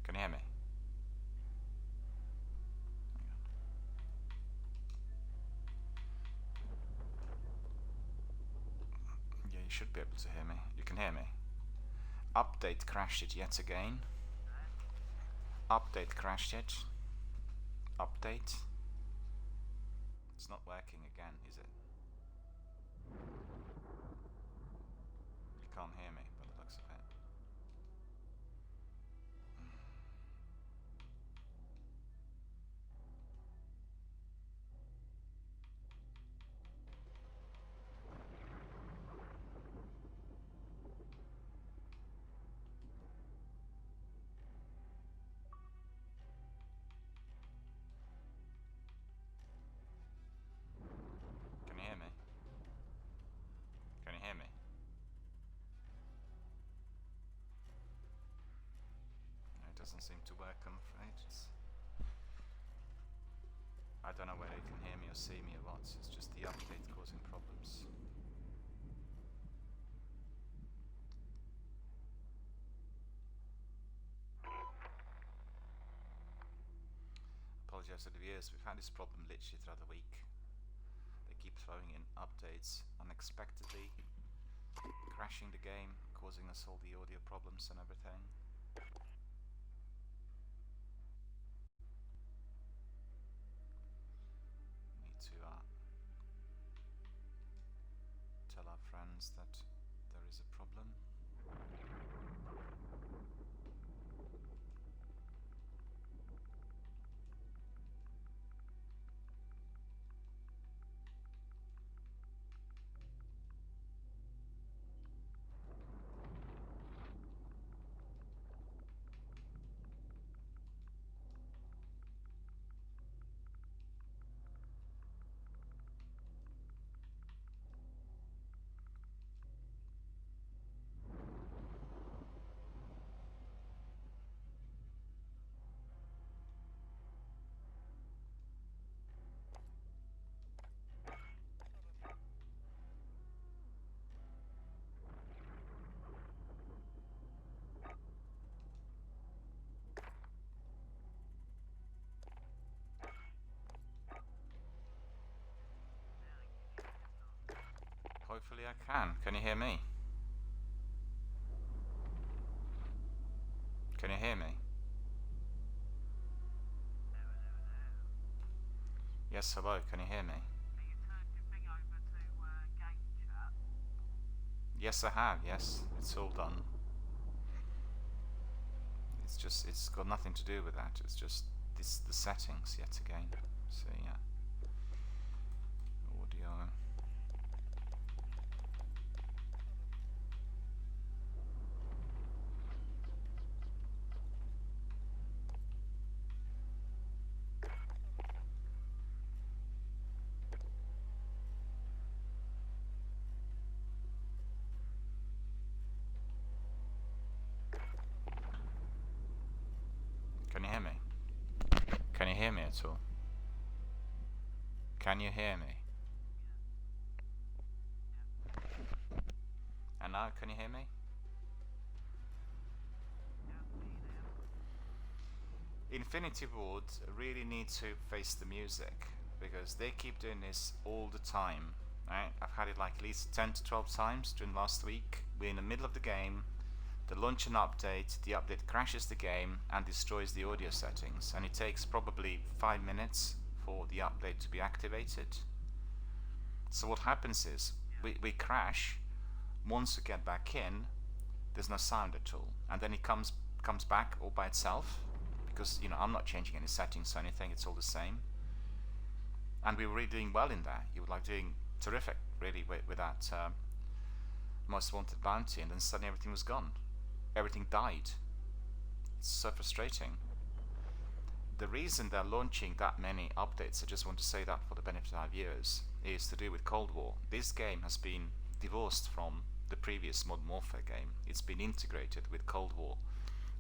Can you hear me? Yeah, you should be able to hear me. You can hear me. Update crashed it yet again. Update crashed it. Update. It's not working again, is it? You can't hear me by the looks of it. Can you hear me? Can you hear me? No, it doesn't seem to work, I'm afraid. I don't know whether you can hear me or see me or what. It's just the update causing problems. Apologize to the viewers, we've had this problem literally throughout the week. They keep throwing in updates unexpectedly, crashing the game, causing us all the audio problems and everything. Need to tell our friends that there is a problem. Hopefully I can. Can you hear me? Can you hear me? Yes, hello, can you hear me? Yes, I have, yes. It's all done. It's got nothing to do with that. It's just the settings yet again. So yeah. Audio. Can you hear me? Can you hear me at all? Can you hear me? And now, can you hear me? Infinity Ward really need to face the music, because they keep doing this all the time. Right? I've had it like at least 10 to 12 times during last week. We're in the middle of the game. They launch an update, the update crashes the game and destroys the audio settings, and it takes probably 5 minutes for the update to be activated. So what happens is, we crash, once we get back in, there's no sound at all, and then it comes back all by itself, because I'm not changing any settings or anything, it's all the same. And we were really doing well in there. You were like doing terrific, really, with that Most Wanted bounty, and then suddenly everything was gone. Everything died. It's so frustrating. The reason they're launching that many updates, I just want to say that for the benefit of our viewers, is to do with Cold War. This game has been divorced from the previous Modern Warfare game. It's been integrated with Cold War,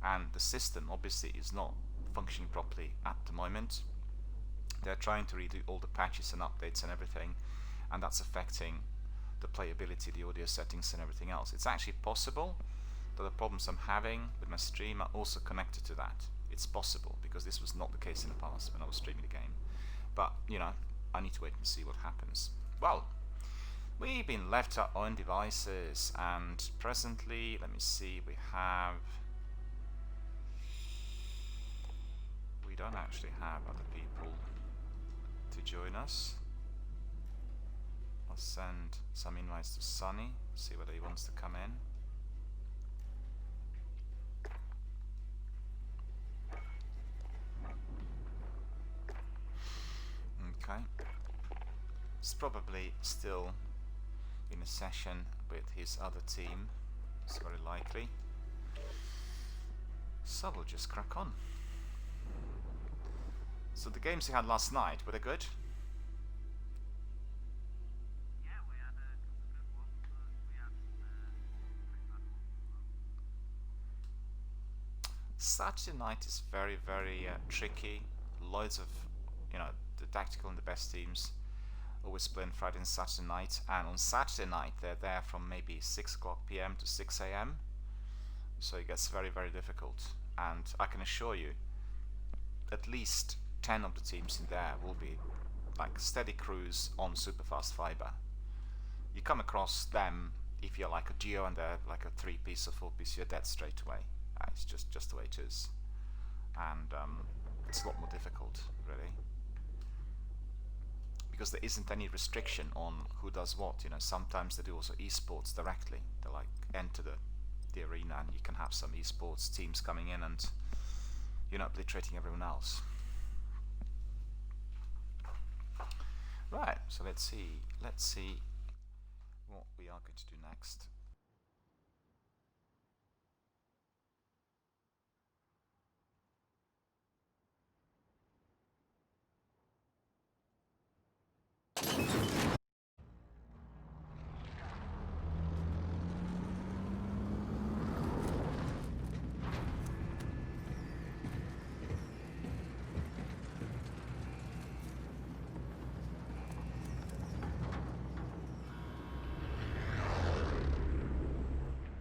and the system obviously is not functioning properly at the moment. They're trying to redo all the patches and updates and everything, and that's affecting the playability, the audio settings and everything else. It's actually possible that the problems I'm having with my stream are also connected to that. It's possible, because this was not the case in the past when I was streaming the game. But, you know, I need to wait and see what happens. Well, we've been left to our own devices, and presently, let me see, we don't actually have other people to join us. I'll send some invites to Sunny, see whether he wants to come in. Okay. He's probably still in a session with his other team. It's very likely. So we'll just crack on. So the games we had last night, were they good? Yeah, we had a couple of good ones. We had Saturday night is very, very tricky. Loads of, you know, the tactical and the best teams always play on Friday and Saturday night, and on Saturday night they're there from maybe 6 o'clock p.m. to 6 a.m. So it gets very, very difficult, and I can assure you at least 10 of the teams in there will be like steady crews on super fast fiber. You come across them if you're like a duo and they're like a 3-piece or 4-piece, you're dead straight away. It's just the way it is, and it's a lot more difficult, really, because there isn't any restriction on who does what. You know, sometimes they do also esports directly. They like enter the arena, and you can have some esports teams coming in and, you know, obliterating everyone else. Right, so let's see what we are going to do next.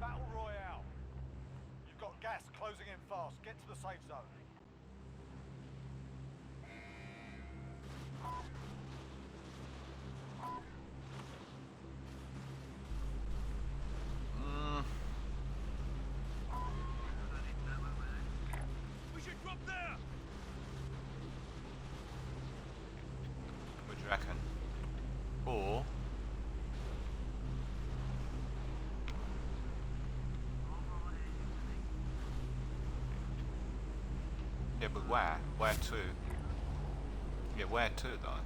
Battle Royale. You've got gas closing in fast. Get to the safe zone. We should drop there! What do you reckon? Or yeah, but where? Where to? Yeah, where to though?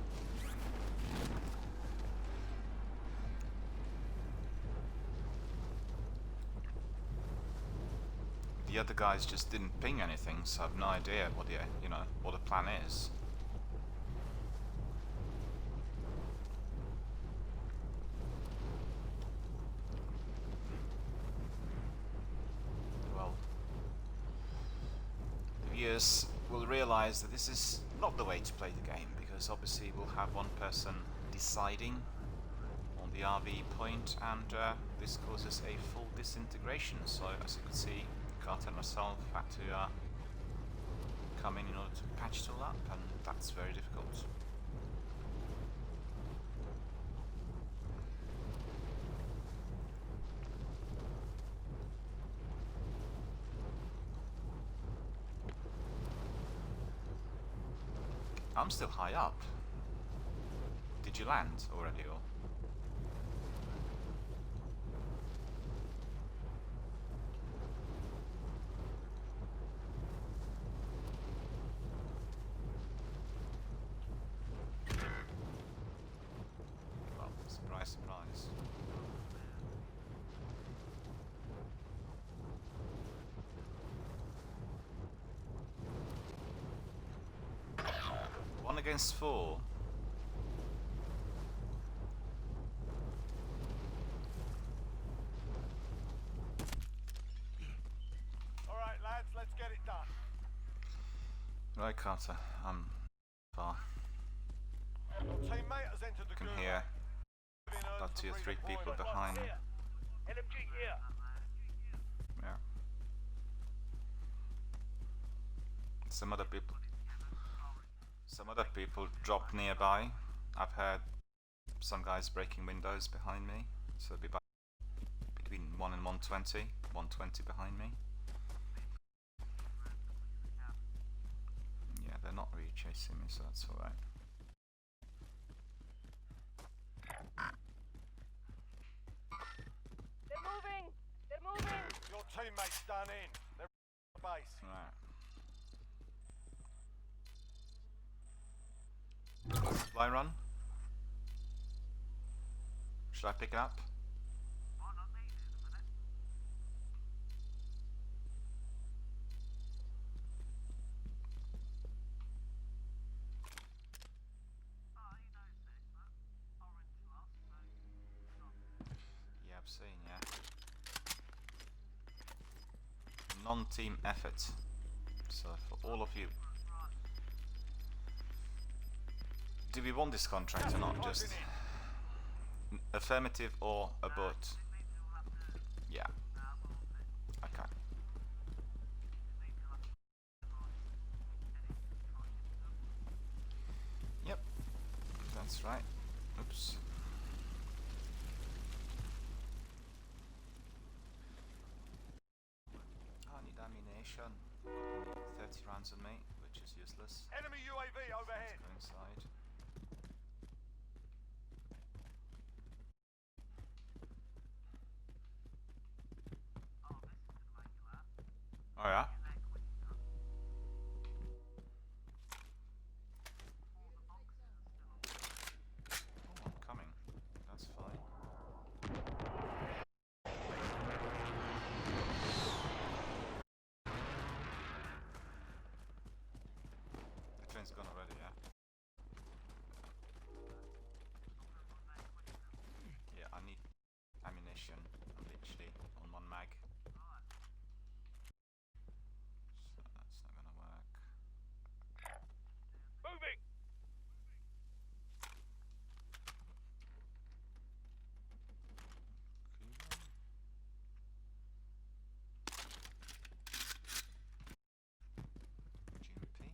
The other guys just didn't ping anything, so I have no idea what the plan is. Well, the viewers will realize that this is not the way to play the game, because obviously we'll have one person deciding on the RV point, and this causes a full disintegration. So as you can see, Carter and myself had to come in order to patch it all up, and that's very difficult. I'm still high up. Did you land already, or? Well, surprise, surprise. One against 4. Carter. I'm far. Your teammate has entered the I can gulag. hear Within earth about for 2 or 3 people redeployment. behind me. LMG here. Yeah. Some other people dropped nearby. I've heard some guys breaking windows behind me, so it'll be between 1 and 120. 120 behind me. Yeah, they're not really chasing me, so that's alright. They're moving! They're moving! Your teammate's done in. They're at the base. Right. Supply run? Should I pick it up? Yeah, I've seen, yeah. Non-team effort. So for all of you. Do we want this contract or not? Just affirmative or abort? Yeah. Okay. Yep. That's right. Oops. I need ammunition. Got 30 rounds on me, which is useless. Enemy UAV overhead. Let's go inside. Oh yeah? Oh, I'm coming. That's fine. The train's gone already, yeah? Yeah, I need ammunition. I'm literally on 1 mag. So that's not gonna work. Moving. GMP.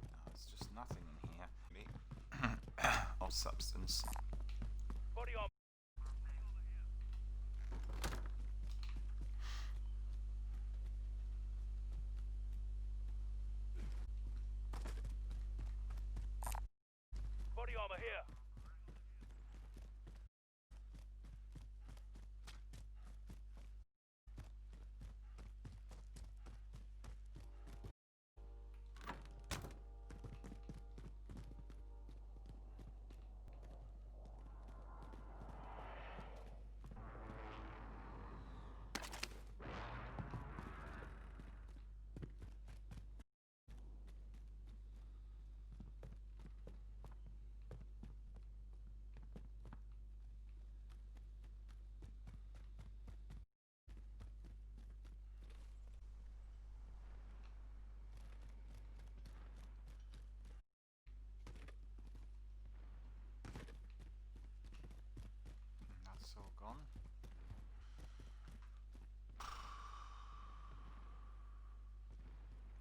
No, it's just nothing in here. Of substance. Body on. Body armor here. That's all gone.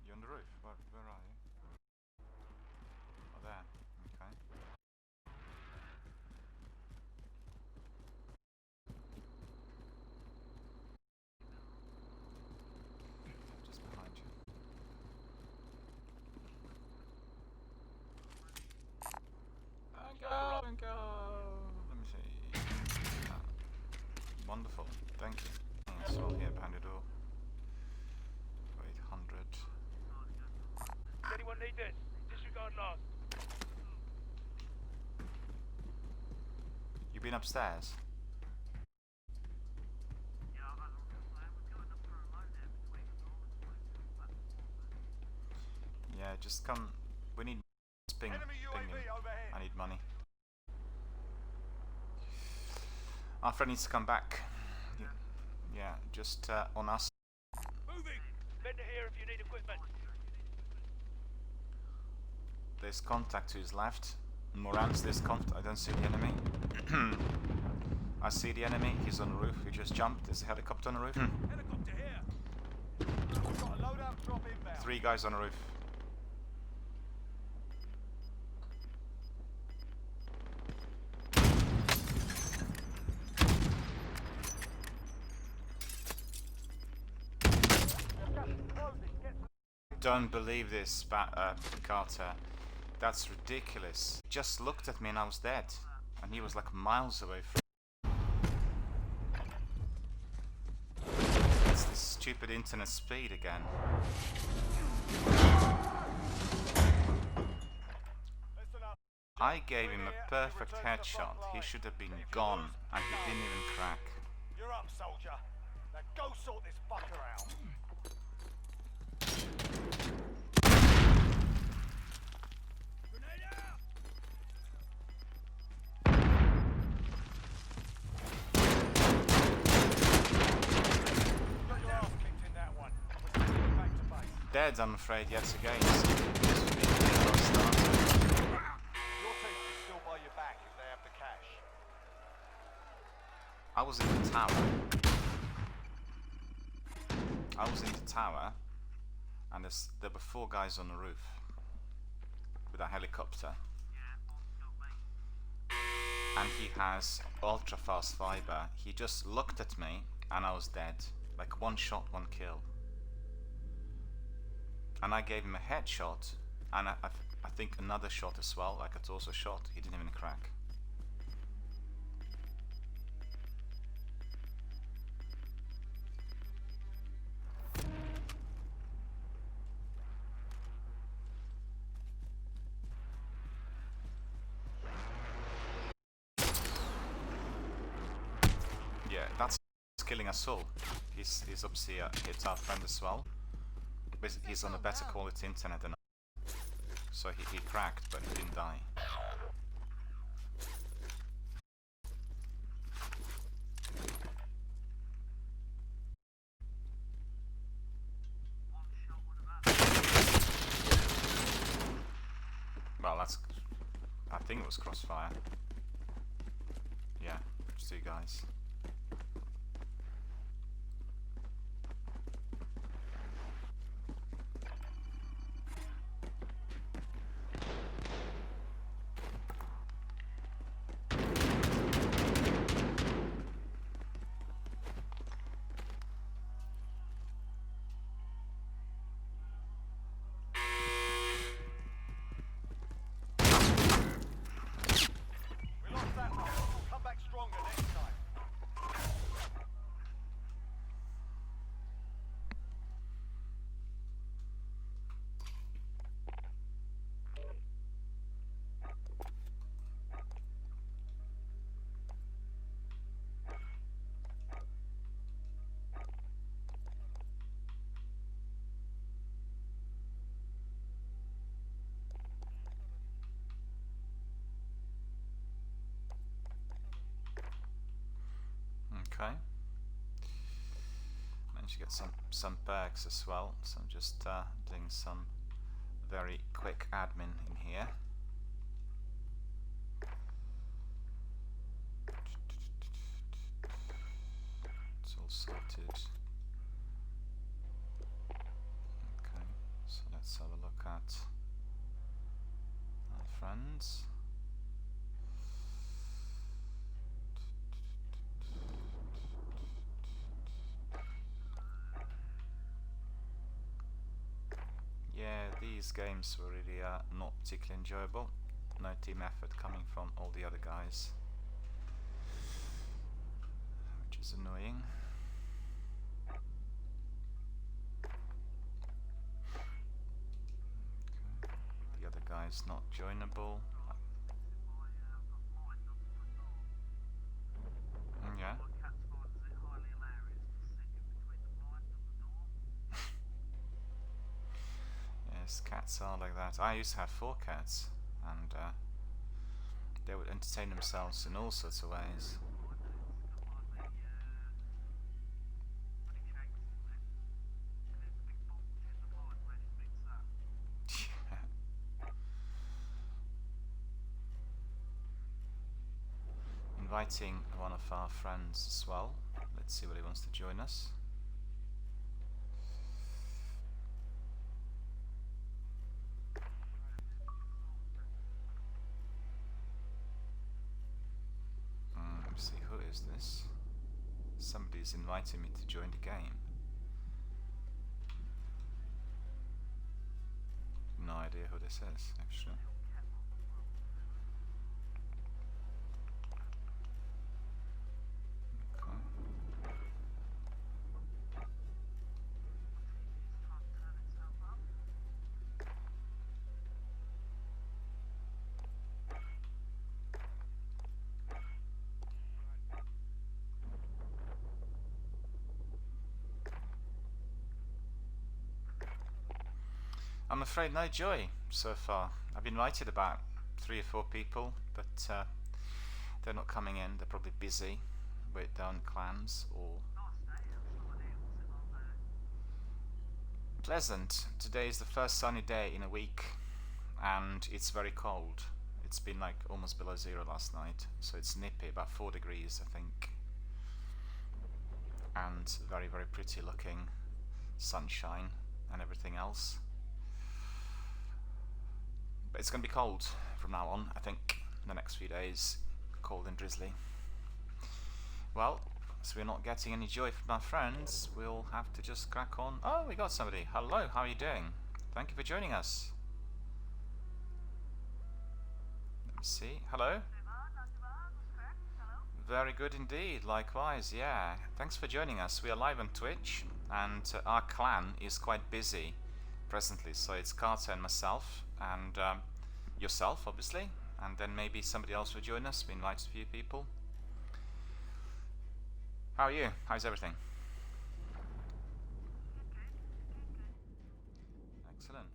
You on the roof? Where are you? Oh, there. Okay. Just behind you. And go! Let me see. Ah, wonderful. Thank you. It's all here behind the door. 800. Does anyone need this? Disregard last. You been upstairs? Yeah, just come. We need ping Enemy him. UAV overhead. I need money. Our friend needs to come back. Yeah, just on us. Moving. Vendor here if you need equipment. There's contact to his left. Moran's this contact. I don't see the enemy. I see the enemy. He's on the roof. He just jumped. There's a helicopter on the roof. Helicopter here. We've got a loadout drop inbound. 3 guys on the roof. Don't believe this, Carter. That's ridiculous. He just looked at me and I was dead. And he was like miles away from... It's this stupid internet speed again. Listen up. I gave him a perfect headshot. He should have been gone. And he didn't even crack. You're up, soldier. Now go sort this fucker out. Grenade out! Got your ass kicked in that one. We're taking it back to base. Dead, I'm afraid, yet again. This has been the last starter. Your team can still buy you back if they have the cash. I was in the tower. And there were 4 guys on the roof with a helicopter. And he has ultra fast fiber. He just looked at me and I was dead. Like 1 shot, 1 kill. And I gave him a headshot and I think another shot as well, like a torso shot. He didn't even crack. Yeah, that's killing us all. He's obviously hit our friend as well. But he's on a better quality internet than us. So he cracked, but he didn't die. Well, I think it was crossfire. Yeah, just 2 guys. We lost that one. We'll come back stronger next time. Okay. Managed to get some perks as well, so I'm just doing some very quick admin in here. It's all sorted. Okay, so let's have a look at our friends. Yeah, these games were really not particularly enjoyable. No team effort coming from all the other guys, which is annoying. Okay. The other guy's not joinable. Yeah. Yes, cats are like that. I used to have 4 cats. and they would entertain themselves in all sorts of ways. Inviting one of our friends as well. Let's see what he wants to join us. Let me see, who is this? Somebody's inviting me to join the game. No idea who this is, actually. I'm afraid no joy so far. I've invited about 3 or 4 people, but they're not coming in. They're probably busy with their own clans or... Pleasant. Today is the first sunny day in a week, and it's very cold. It's been like almost below 0 last night, so it's nippy, about 4 degrees I think. And very, very pretty looking sunshine and everything else. But it's going to be cold from now on, I think, in the next few days. Cold and drizzly. Well, so we're not getting any joy from our friends, we'll have to just crack on. Oh, we got somebody. Hello, how are you doing? Thank you for joining us. Let me see. Hello? Very good indeed, likewise, yeah. Thanks for joining us. We are live on Twitch, and our clan is quite busy presently, so it's Carter and myself, and yourself, obviously, and then maybe somebody else will join us. We invited a few people. How are you? How's everything? Excellent.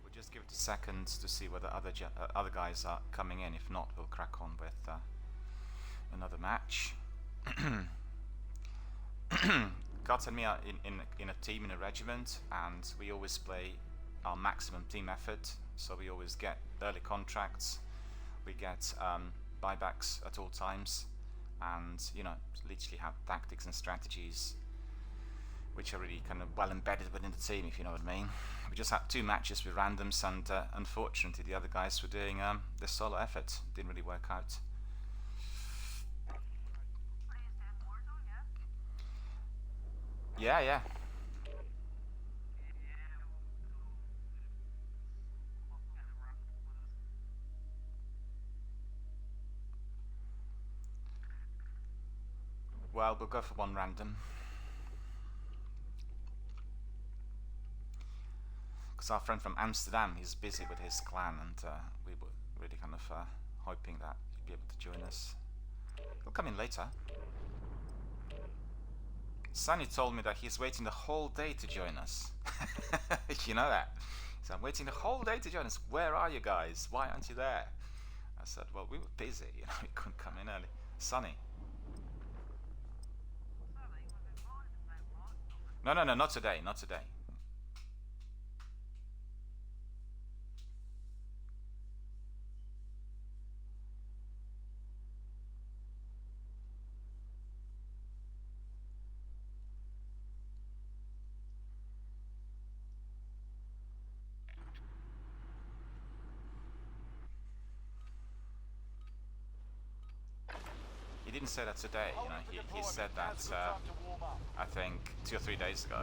We'll just give it a second to see whether other guys are coming in. If not, we'll crack on with another match. Carter and me are in a team, in a regiment, and we always play our maximum team effort. So we always get early contracts, we get buybacks at all times, and you know, literally have tactics and strategies which are really kind of well embedded within the team, if you know what I mean. We just had 2 matches with randoms, and unfortunately the other guys were doing the solo effort. Didn't really work out. Yeah. Well, we'll go for one random. Because our friend from Amsterdam, he's busy with his clan, and we were really kind of hoping that he'd be able to join us. He'll come in later. Sunny told me that he's waiting the whole day to join us. You know that? He said, I'm waiting the whole day to join us. Where are you guys? Why aren't you there? I said, well, we were busy, you know, we couldn't come in early. Sunny. No, not today, not today. He didn't say that today, you know, he said that, I think, 2 or 3 days ago.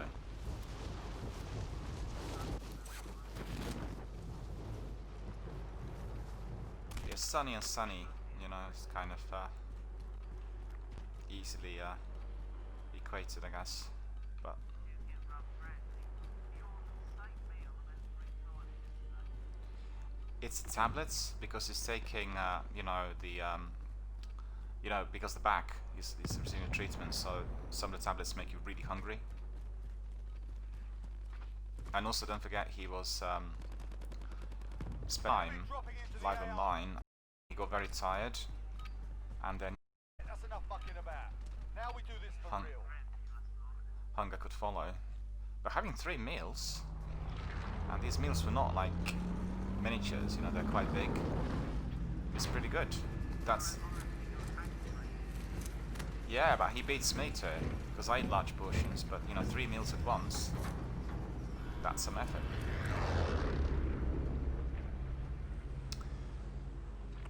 Yeah, Sunny and Sunny, you know, it's kind of easily equated, I guess, but... It's the tablets, because it's taking, you know, the... you know, because the back is receiving a treatment, so some of the tablets make you really hungry. And also don't forget he was spent time Dropping into the live AO. online. He got very tired, and then That's enough fucking about. Now we do this for Hung. real. hunger could follow. But having 3 meals, and these meals were not like miniatures, you know, they're quite big. It's pretty good. That's... Yeah, but he beats me to it, because I eat large portions, but you know, 3 meals at once, that's some effort.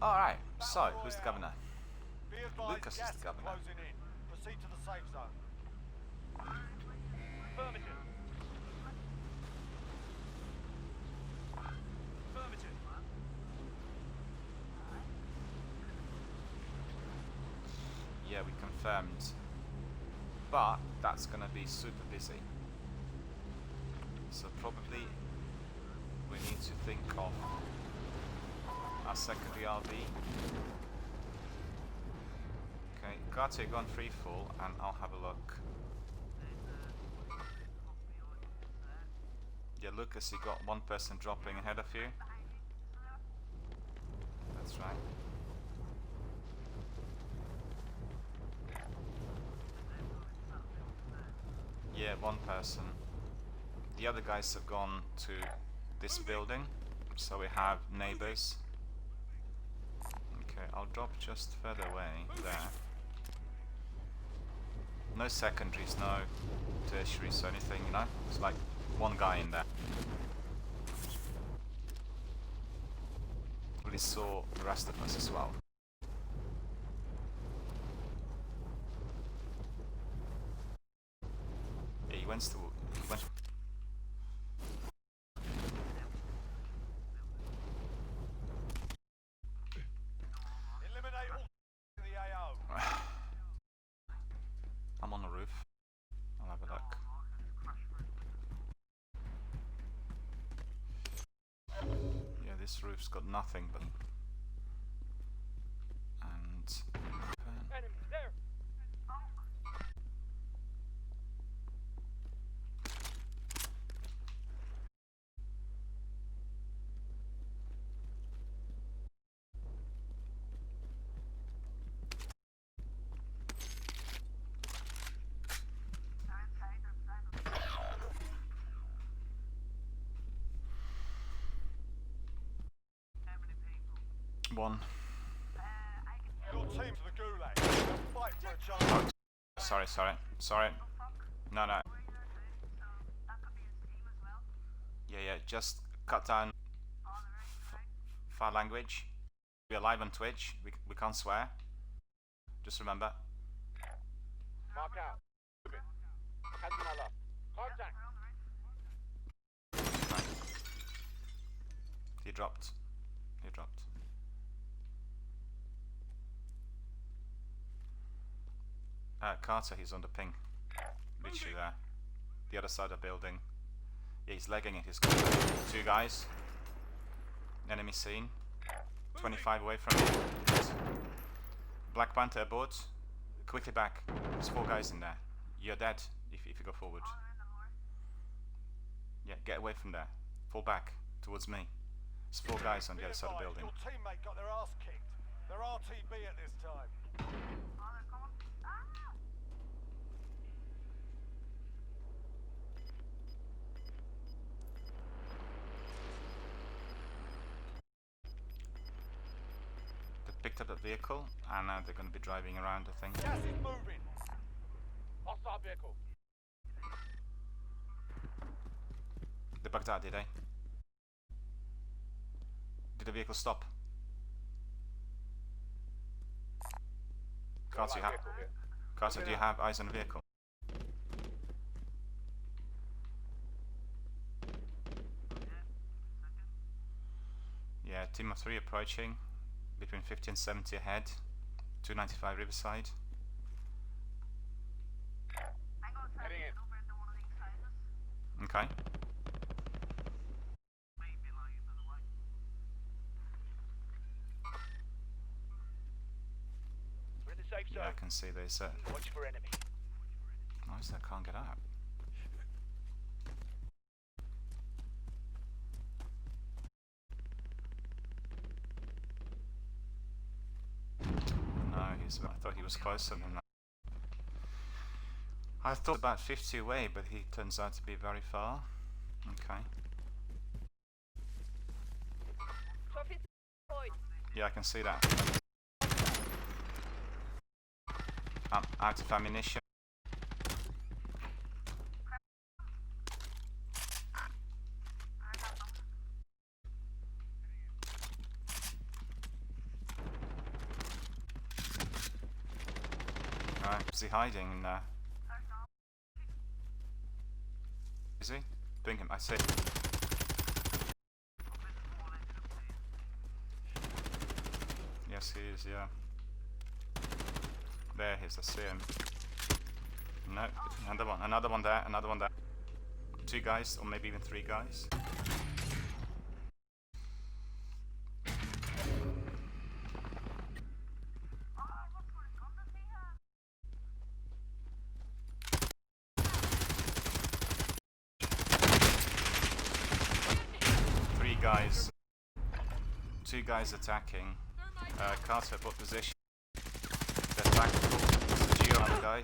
Alright, so, who's the governor? Be advised, Lucas is gas the governor. closing in. Proceed to the safe zone. Affirmative. Affirmative. Yeah, we confirmed. But that's gonna be super busy. So probably we need to think of our secondary RV. Okay, Gato, go on free fall and I'll have a look. Yeah, Lucas, you got 1 person dropping ahead of you. That's right. Yeah, 1 person. The other guys have gone to this building, so we have neighbors. Okay, I'll drop just further away there. No secondaries, no tertiaries or anything, you know? It's like 1 guy in there. We saw the rest of us as well. Yeah, he went to... Eliminate all in the AO. I'm on the roof. I'll have a look. Yeah, this roof's got nothing but... And... Enemy there. One. Your team to the gulag. Fight for a chance. Oh, sorry. No. Yeah, just cut down foul language. We're live on Twitch. We can't swear. Just remember. Mark out. Moving. Hands on my left. Contact. He dropped. Carter, he's on the ping. Literally there. The other side of the building. Yeah, he's legging it. He's got 2 guys. Enemy seen. 25 away from him. Black Panther aboard. Quickly back. There's 4 guys in there. You're dead if you go forward. Yeah, get away from there. Fall back towards me. There's 4 guys on the other side of the building. Your teammate got their ass kicked. They're RTB at this time. They picked up the vehicle and they're going to be driving around, I think. Gas is moving. Hostile vehicle. They bugged out, did they? Did the vehicle stop? Carter, do you have eyes on the vehicle? Yeah, team of 3 approaching. Between 50 and 70 ahead. 295 Riverside. Heading in. Okay. We're in the safe Yeah, zone. I can see there's a... Watch for enemy. Nice, I can't get out. was closer than that. I thought about 50 away, but he turns out to be very far. Okay. Trophy deployed. Yeah, I can see that. I'm out of ammunition. Alright, is he hiding in there? Is he? Bring him, I see. Yes, he is, yeah. There he is, I see him. No, another one there, another one there. 2 guys, or maybe even 3 guys. Guys, 2 guys attacking. Carter, what position? They're tactical. It's a Geo guy.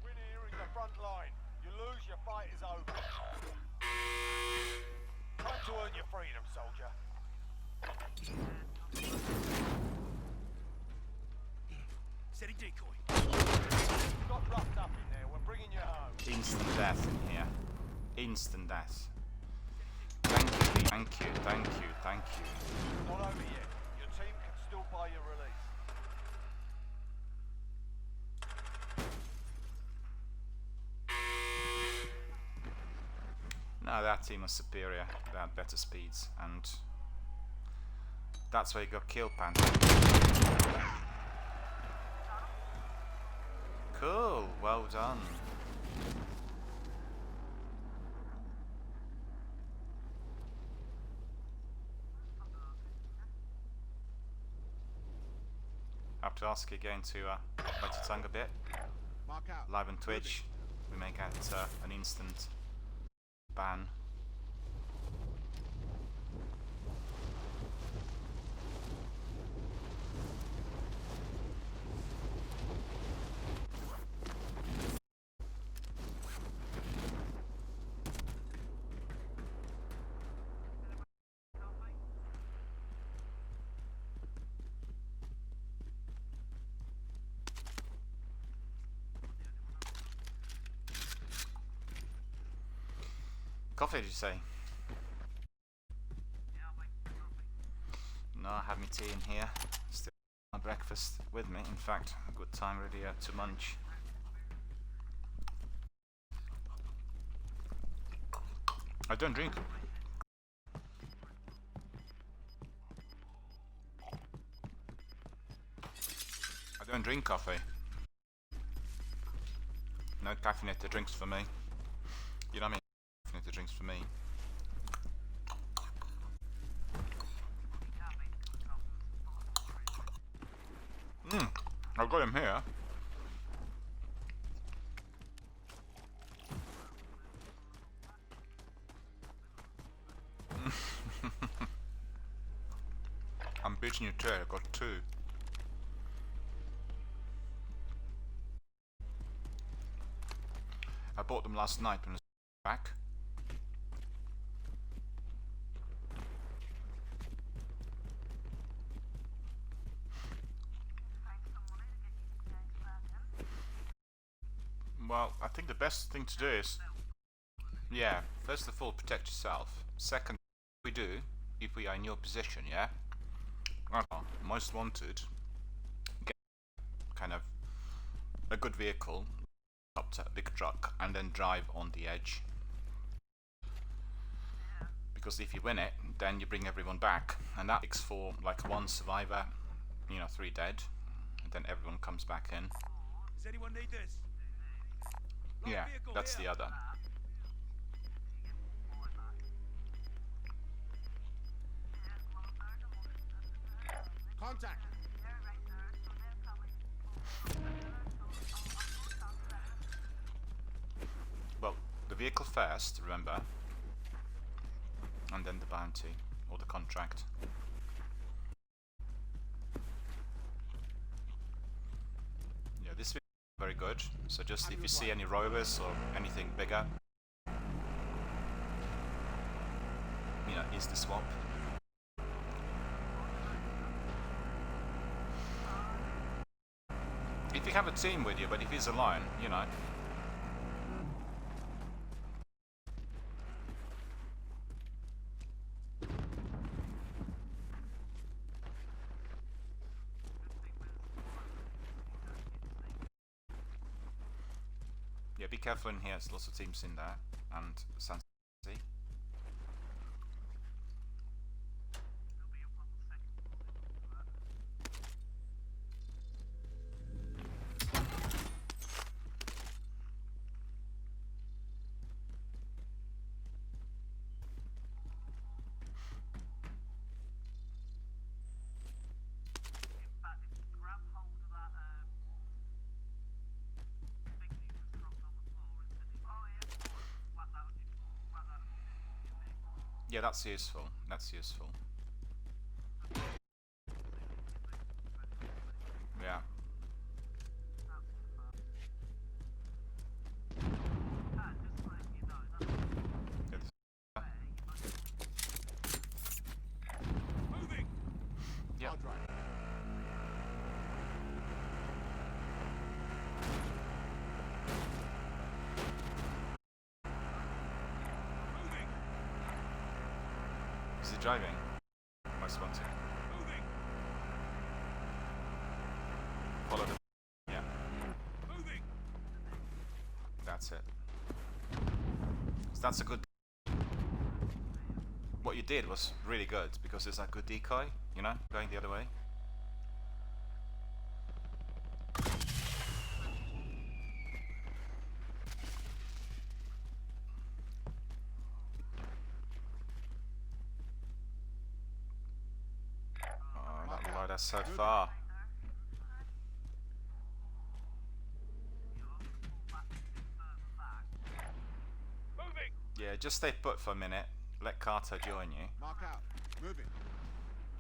Win here is the front line. You lose, your fight is over. Time to earn your freedom, soldier. Setting decoy. You got roughed up in there. We're bringing you home. Instant death in here. Instant death. Thank you, thank you, thank you, thank you. Not over yet. Your team can still buy your release. No, that team was superior. They had better speeds, and that's where you got killed, Panther. Cool, well done. Have to ask you again to bite your tongue a bit. Live on Twitch, we may get an instant ban. Coffee, did you say? No, I have my tea in here. Still my breakfast with me. In fact, a good time really to munch. I don't drink. I don't drink coffee. No caffeinated drinks for me. You know what I mean? The drinks for me. I've got him here. I'm beating you to it, I got 2. I bought them last night when I was back. Well, I think the best thing to do is, yeah, first of all, protect yourself. Second, we do, if we are in your position, yeah? Most wanted, get kind of a good vehicle, up to a big truck, and then drive on the edge. Because if you win it, then you bring everyone back, and that makes for like 1 survivor, you know, 3 dead, and then everyone comes back in. Does anyone need this? Yeah, that's the other. Contact. Well, the vehicle first, remember, and then the bounty or the contract. very good. So just if you see any rovers or anything bigger, you know, is the swap. If you have a team with you, but if he's alone, you know. Yeah, be careful in here, there's lots of teams in there, and San. Yeah, that's useful. That's useful. Yeah. Moving! Yeah. Hard right. Moving! Is he driving? Most wanted. Moving! Follow the. Yeah. Moving! That's it. So that's a good. What you did was really good because it's a good decoy, you know, going the other way. Oh, that load us so far. Moving! Yeah, just stay put for a minute. Let Carter join you. Mark out. Moving.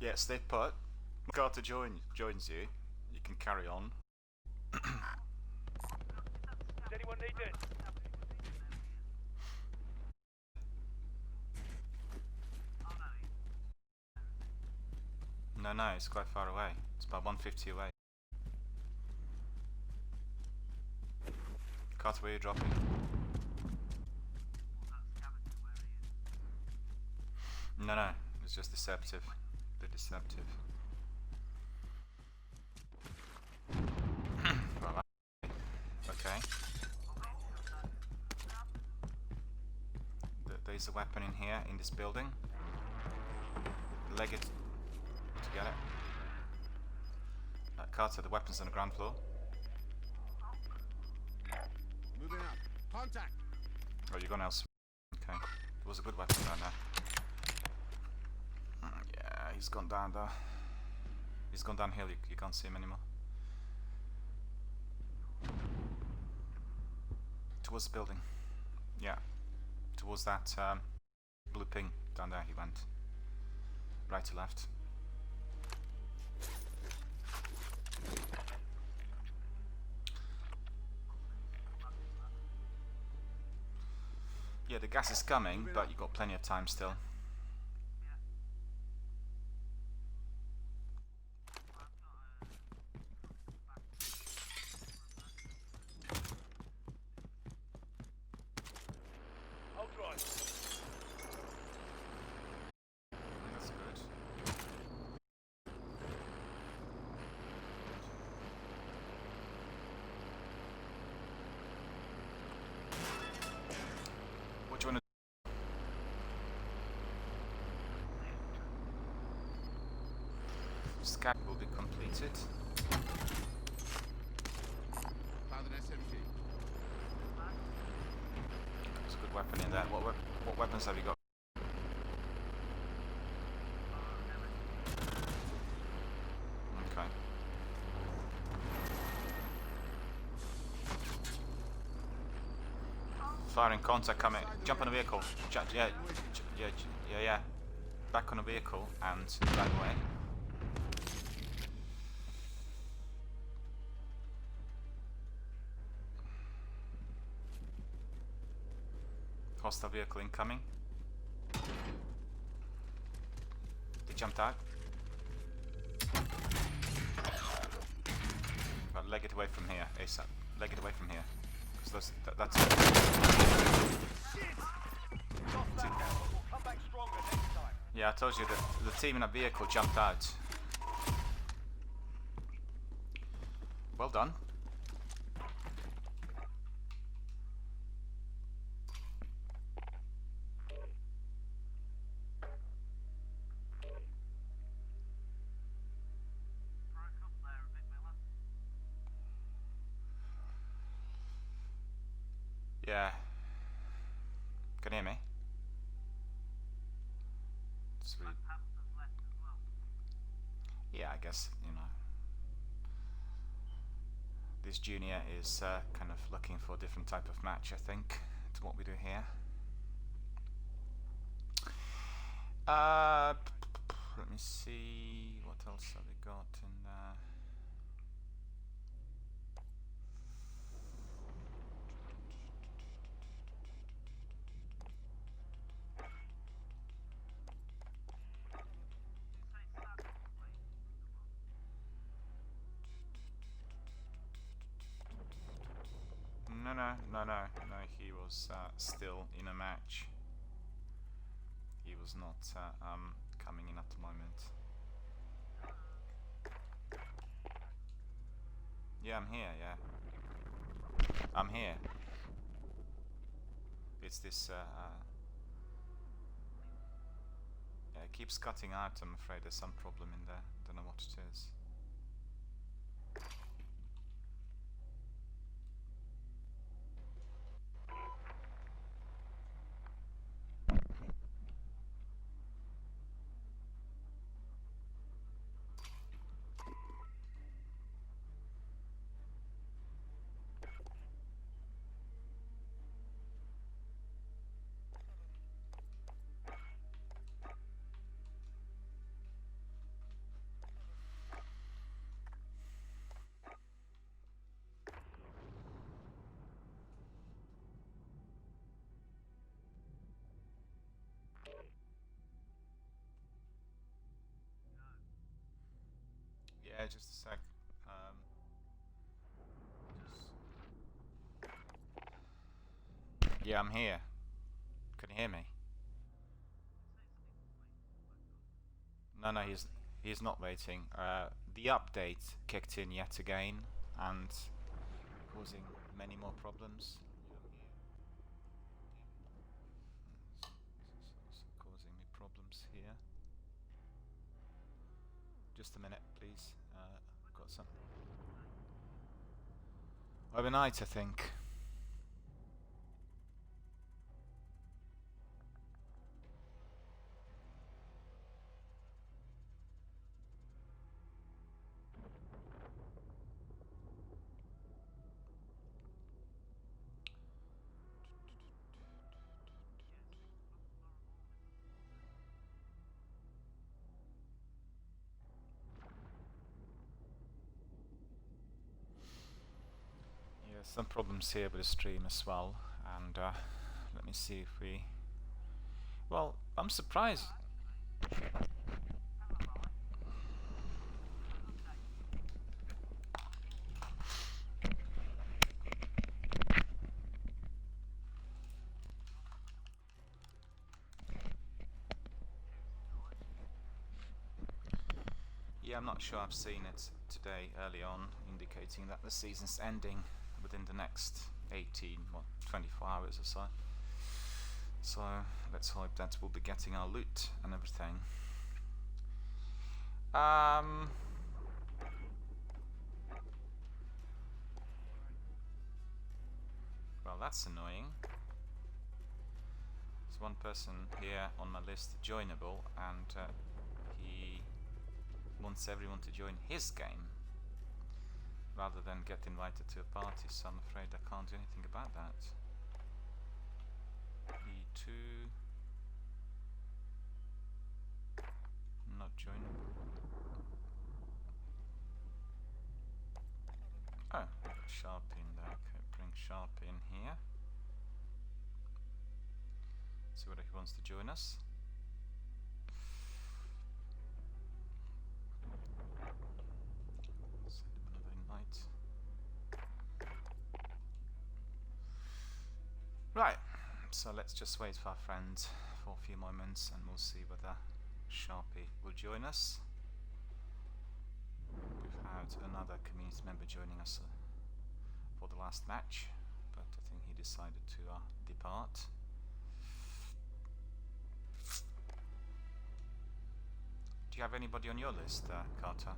Yeah, stay put. Carter joins you. You can carry on. Does anyone need this? No, it's quite far away. It's about 150 away. Carter, where are you dropping? No, it's just deceptive. They're deceptive. Well, okay. There's a weapon in here, in this building. Leg it to get it. Carter, the weapon's on the ground floor. Moving up. Contact! Oh, you're gone elsewhere. Okay. There was a good weapon down there. Yeah, he's gone down there. He's gone downhill, you can't see him anymore. Towards the building. Yeah. Towards that blue ping down there he went. Right to left. Yeah, the gas is coming, but you've got plenty of time still. Hold right. That's good. What do you want to do? Scan will be completed. Found an SMG. There's a good weapon in there. What weapons have you got? Okay. Firing contact coming. Jump on a vehicle. Yeah. Back on a vehicle and drive away. Hostile vehicle incoming. They jumped out. Right, leg it away from here, ASAP. Leg it away from here. Because that's... Lost that down, but we'll come back stronger next time. Yeah, I told you that the team in that vehicle jumped out. Well done. Broke up there a bit, Miller. Yeah. Can you hear me? It's really... Black Panther's left as well. Yeah, I guess, you know. This junior is kind of looking for a different type of match, I think, to what we do here. Let me see, what else have we got in there? Did you say Sam was playing? No, he was still in a match. He was not coming in at the moment. Yeah, I'm here, yeah. I'm here. It's this, yeah, it keeps cutting out, I'm afraid there's some problem in there. Don't know what it is. Yeah, just a sec. Yeah, I'm here. Can you hear me? No, he's not waiting. The update kicked in yet again and causing many more problems. It's causing me problems here. Just a minute, please. Got some. Overnight, I think. Some problems here with the stream as well, and let me see if we... Well, I'm surprised. Yeah, I'm not sure I've seen it today early on, indicating that the season's ending within the next 18, what, 24 hours or so. So let's hope that we'll be getting our loot and everything. Well, that's annoying. There's one person here on my list joinable, and he wants everyone to join his game rather than get invited to a party, so I'm afraid I can't do anything about that. E2 not joinable. Oh, we've got Sharp in there. Okay, bring Sharp in here. See whether he wants to join us. Send him another invite. Right, so let's just wait for our friend for a few moments and we'll see whether Sharpie will join us. We've had another community member joining us for the last match, but I think he decided to depart. Do you have anybody on your list, Carter?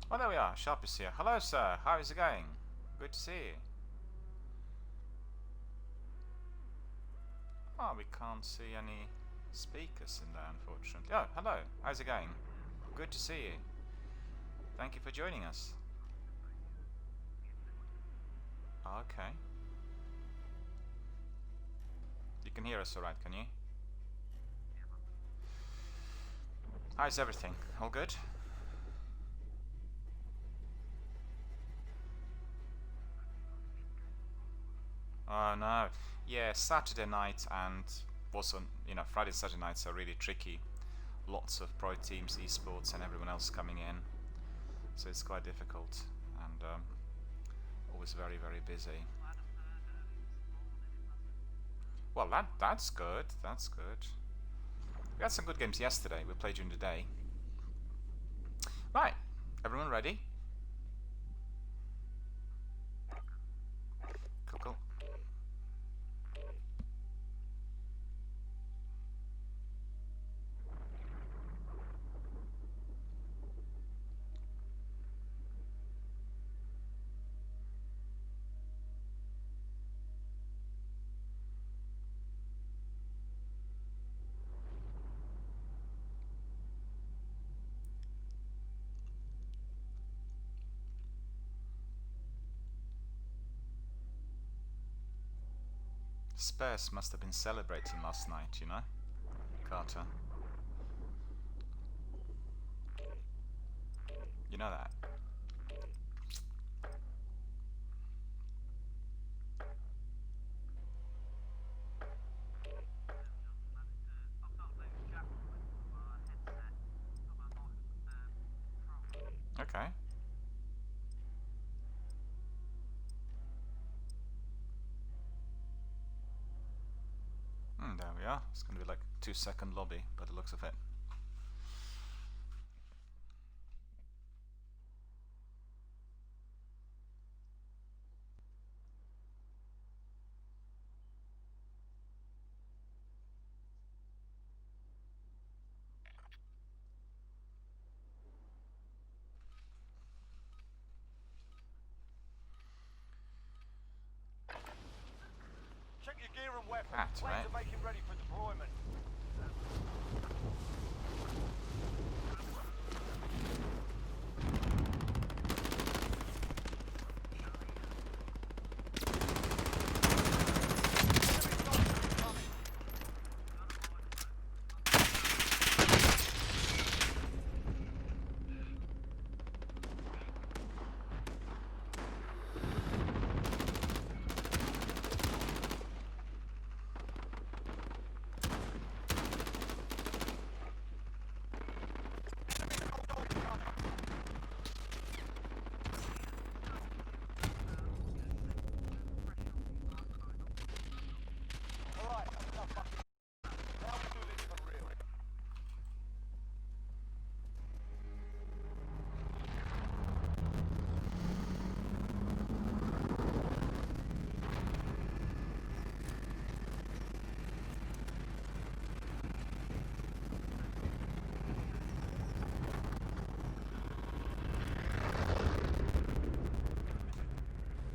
Oh, there we are. Sharp is here. Hello, sir. How is it going? Good to see you. Oh, we can't see any speakers in there, unfortunately. Oh, hello. How's it going? Good to see you. Thank you for joining us. Okay. You can hear us alright, can you? How's everything? All good? Oh no. Yeah, Saturday night and also, Friday and Saturday nights are really tricky. Lots of pro teams, esports and everyone else coming in. So it's quite difficult and always very, very busy. Well, that's good. That's good. We had some good games yesterday. We played during the day. Right. Everyone ready? Cool, cool. Spurs must have been celebrating last night, Carter. You know that? Okay. There we are. It's going to be like a 2-second lobby by the looks of it. Check your gear and weapons. That's Plan right. to make him ready for deployment. Alright, enough fucking. Now we do this for real.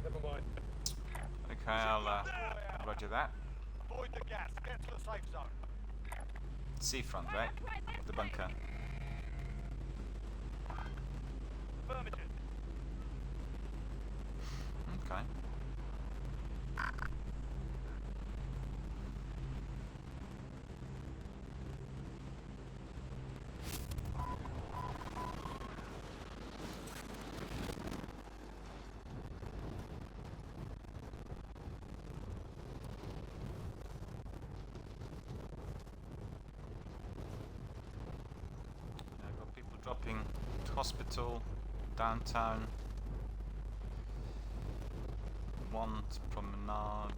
Never mind. Okay, I'll roger that. Avoid the gas. Get to the safe zone. Seafront, right? The bunker. Affirmative. Okay. camping, hospital, downtown, want promenade.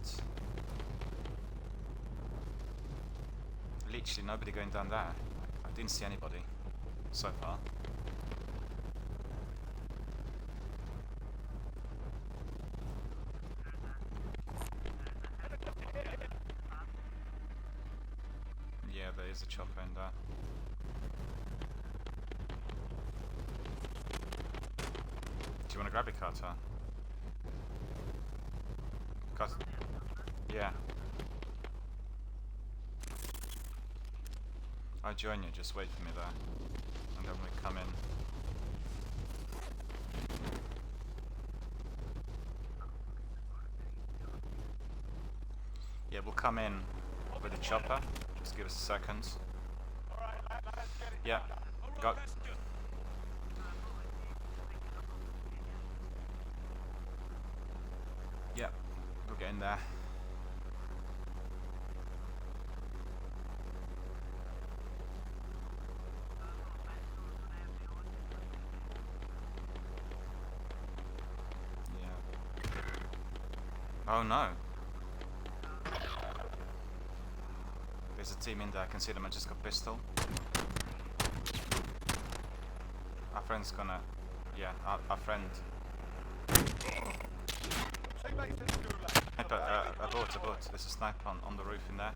Literally nobody going down there. I didn't see anybody so far. Yeah, there is a chopper in there. Do you want to grab your Carter? Carter? Yeah. I'll join you, just wait for me there. And then we come in. Yeah, we'll come in with the chopper. Just give us a second. Yeah, go. Yeah, we'll get in there. Oh no. There's a team in there, I can see them, I just got pistol. Our friend's gonna... yeah, our friend. Teammates in the gulag. Abort, there's a sniper on the roof in there.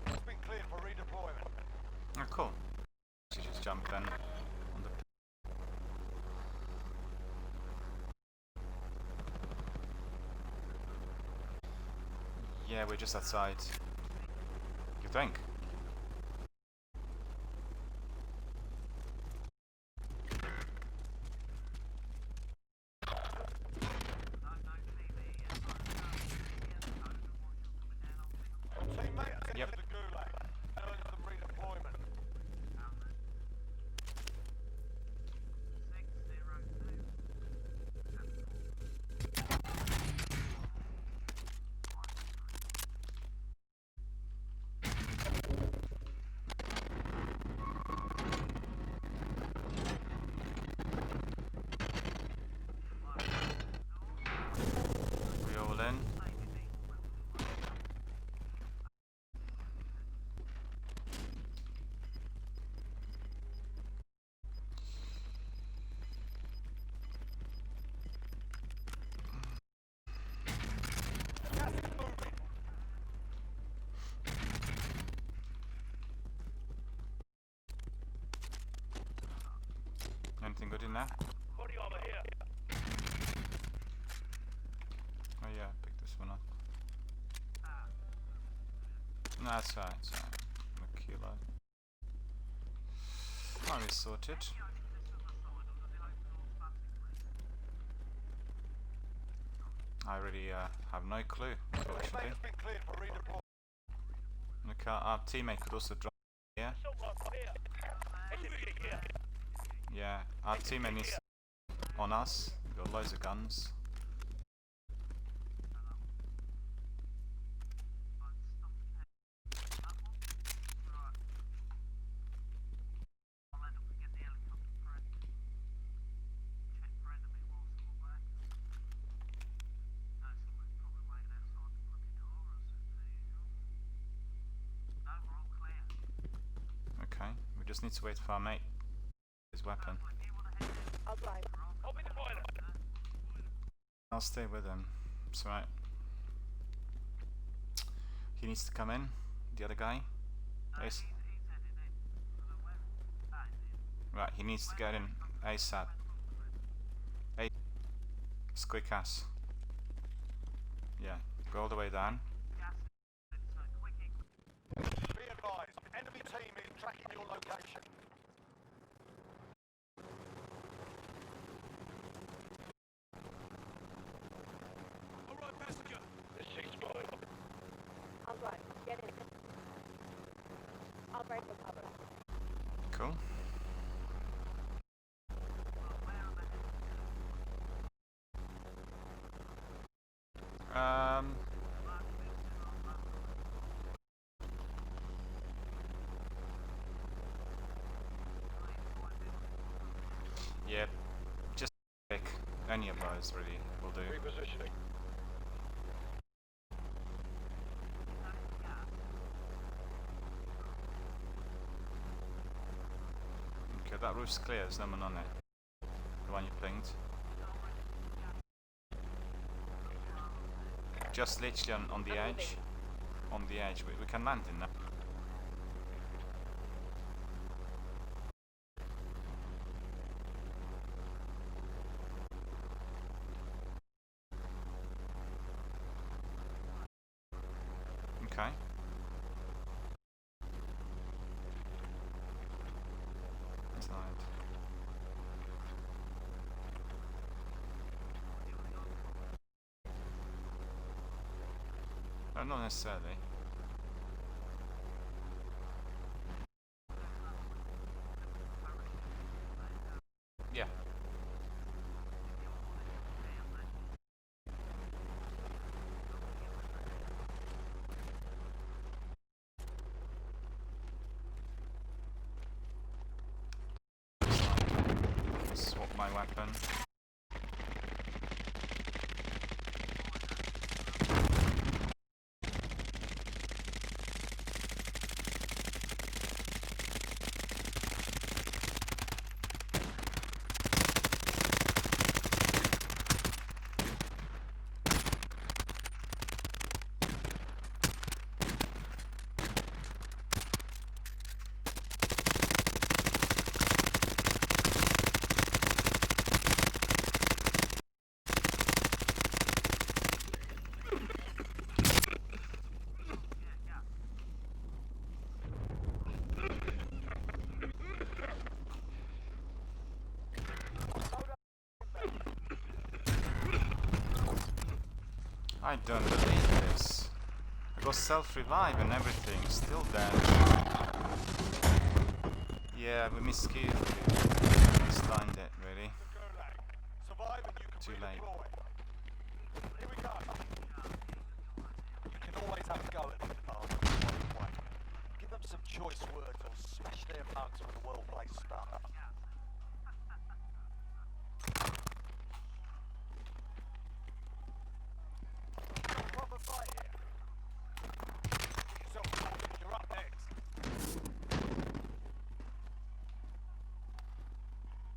It's been cleared for redeployment. Oh cool. She just jumped in on the... Yeah, we're just outside. You think? Teammates Yep. into the gulag. Earn some redeployment. We all in? Gas is moving. Anything good in there? Body armor here. Oh yeah, pick this one up. No, it's alright, it's alright. A kilo. Finally sorted. I really have no clue, unfortunately. Teammates been cleared for redeployment. Look, our teammate could also drop here. Yeah, our teammate needs on us. We've got loads of guns. Okay, we just need to wait for our mate. His weapon. I'll drive. I'll stay with him. It's alright. He needs to come in. The other guy. Ace. Right, he needs to get in ASAP. It's quick ass. Yeah, go all the way down. Be advised, enemy team is tracking your location. Alright, passenger. I'll drive. Get in. I'll break the cover. Cool. Yeah, just pick any of those really will do. Repositioning. Okay, that roof's clear, there's no one on it. The one you pinged. Just literally on the edge. On the edge, we can land in there. Okay. Inside. No, not necessarily. Yeah. Swap my weapon. I don't believe this. I got self-revive and everything, still dead. Yeah, we miscued. Mislined it, really. Survive and you can Too late. redeploy. Here we go. You can always have a go at these bastards. Give them some choice words or smash their mugs with a well-placed stuff. Proper fight here. Get yourself sorted, you're up next.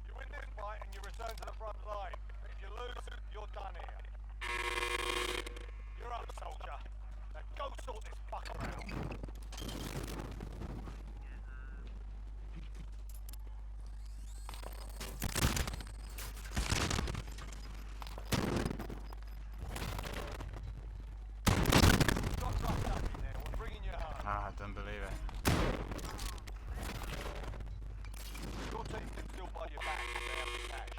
You win this fight and you return to the front line. But if you lose, you're done here. You're up, soldier. Now go sort this fucker out. Got roughed up in there. We're bringing you home. Ah, I don't believe it. Your team can still buy you back if they have the cash.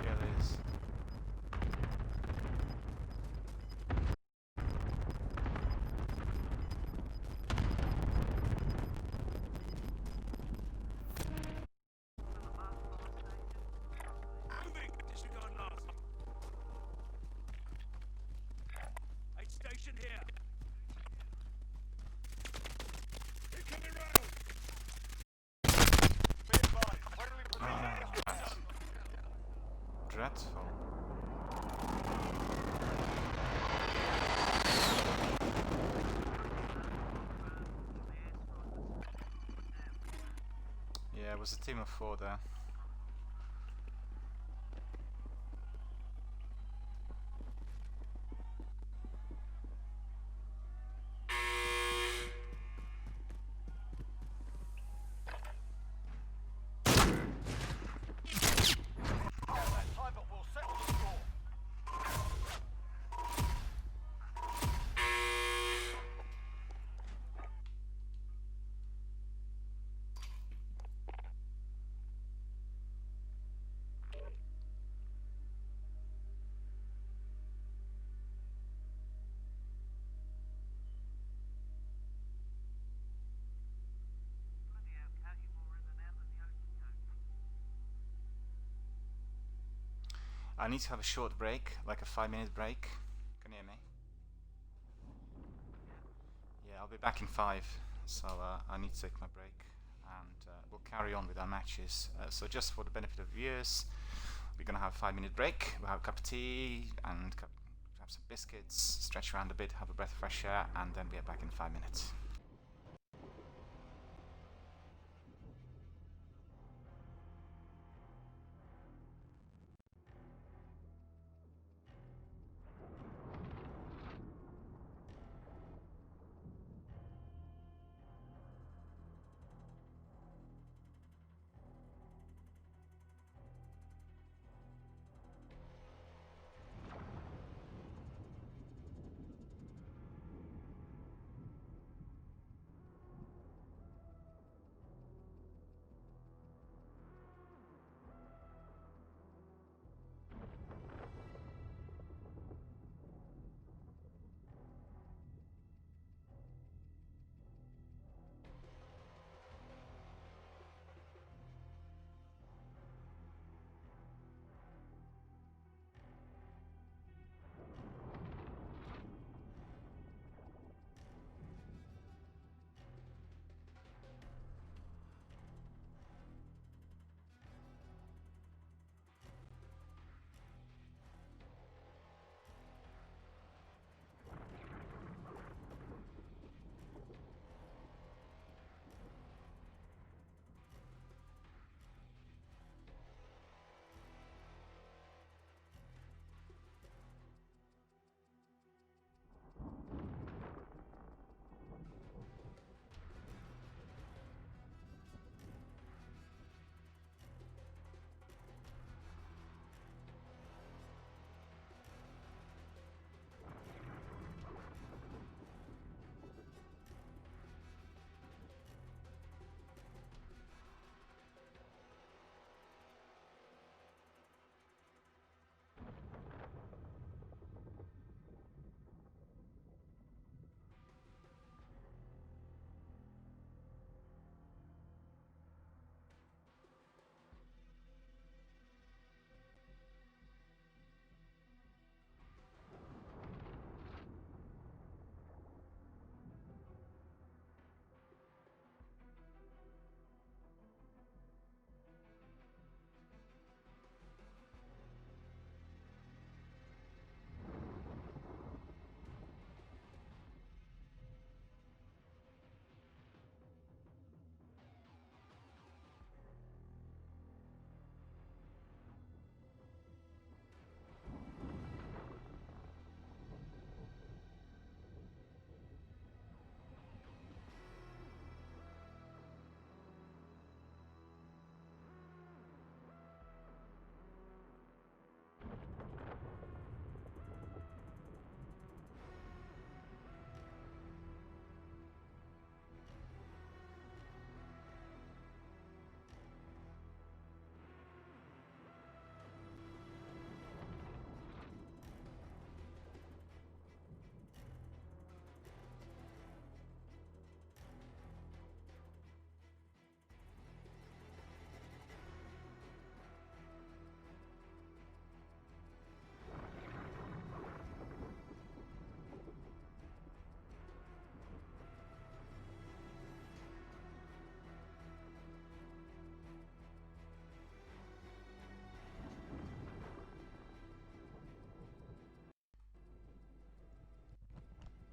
Yeah, it is. Moving! Disregard last. Aid station here. Incoming round! Be advised, friendly precision That's dreadful. Yeah, it was a team of 4 there. time, but we'll settle the score. I need to have a short break, like a 5-minute break. Can you hear me? Yeah, I'll be back in 5, so I need to take my break, and we'll carry on with our matches. So just for the benefit of viewers, we're going to have a 5-minute break. We'll have a cup of tea and have some biscuits, stretch around a bit, have a breath of fresh air, and then we're back in 5 minutes.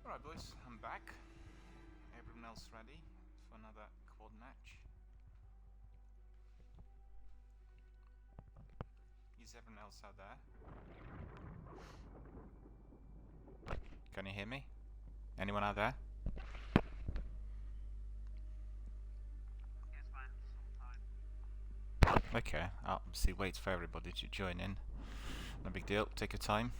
Alright boys, I'm back. Everyone else ready for another COD match? Is everyone else out there? Can you hear me? Anyone out there? Yes, fine. Some time. Okay, I'll obviously wait for everybody to join in. No big deal, take your time.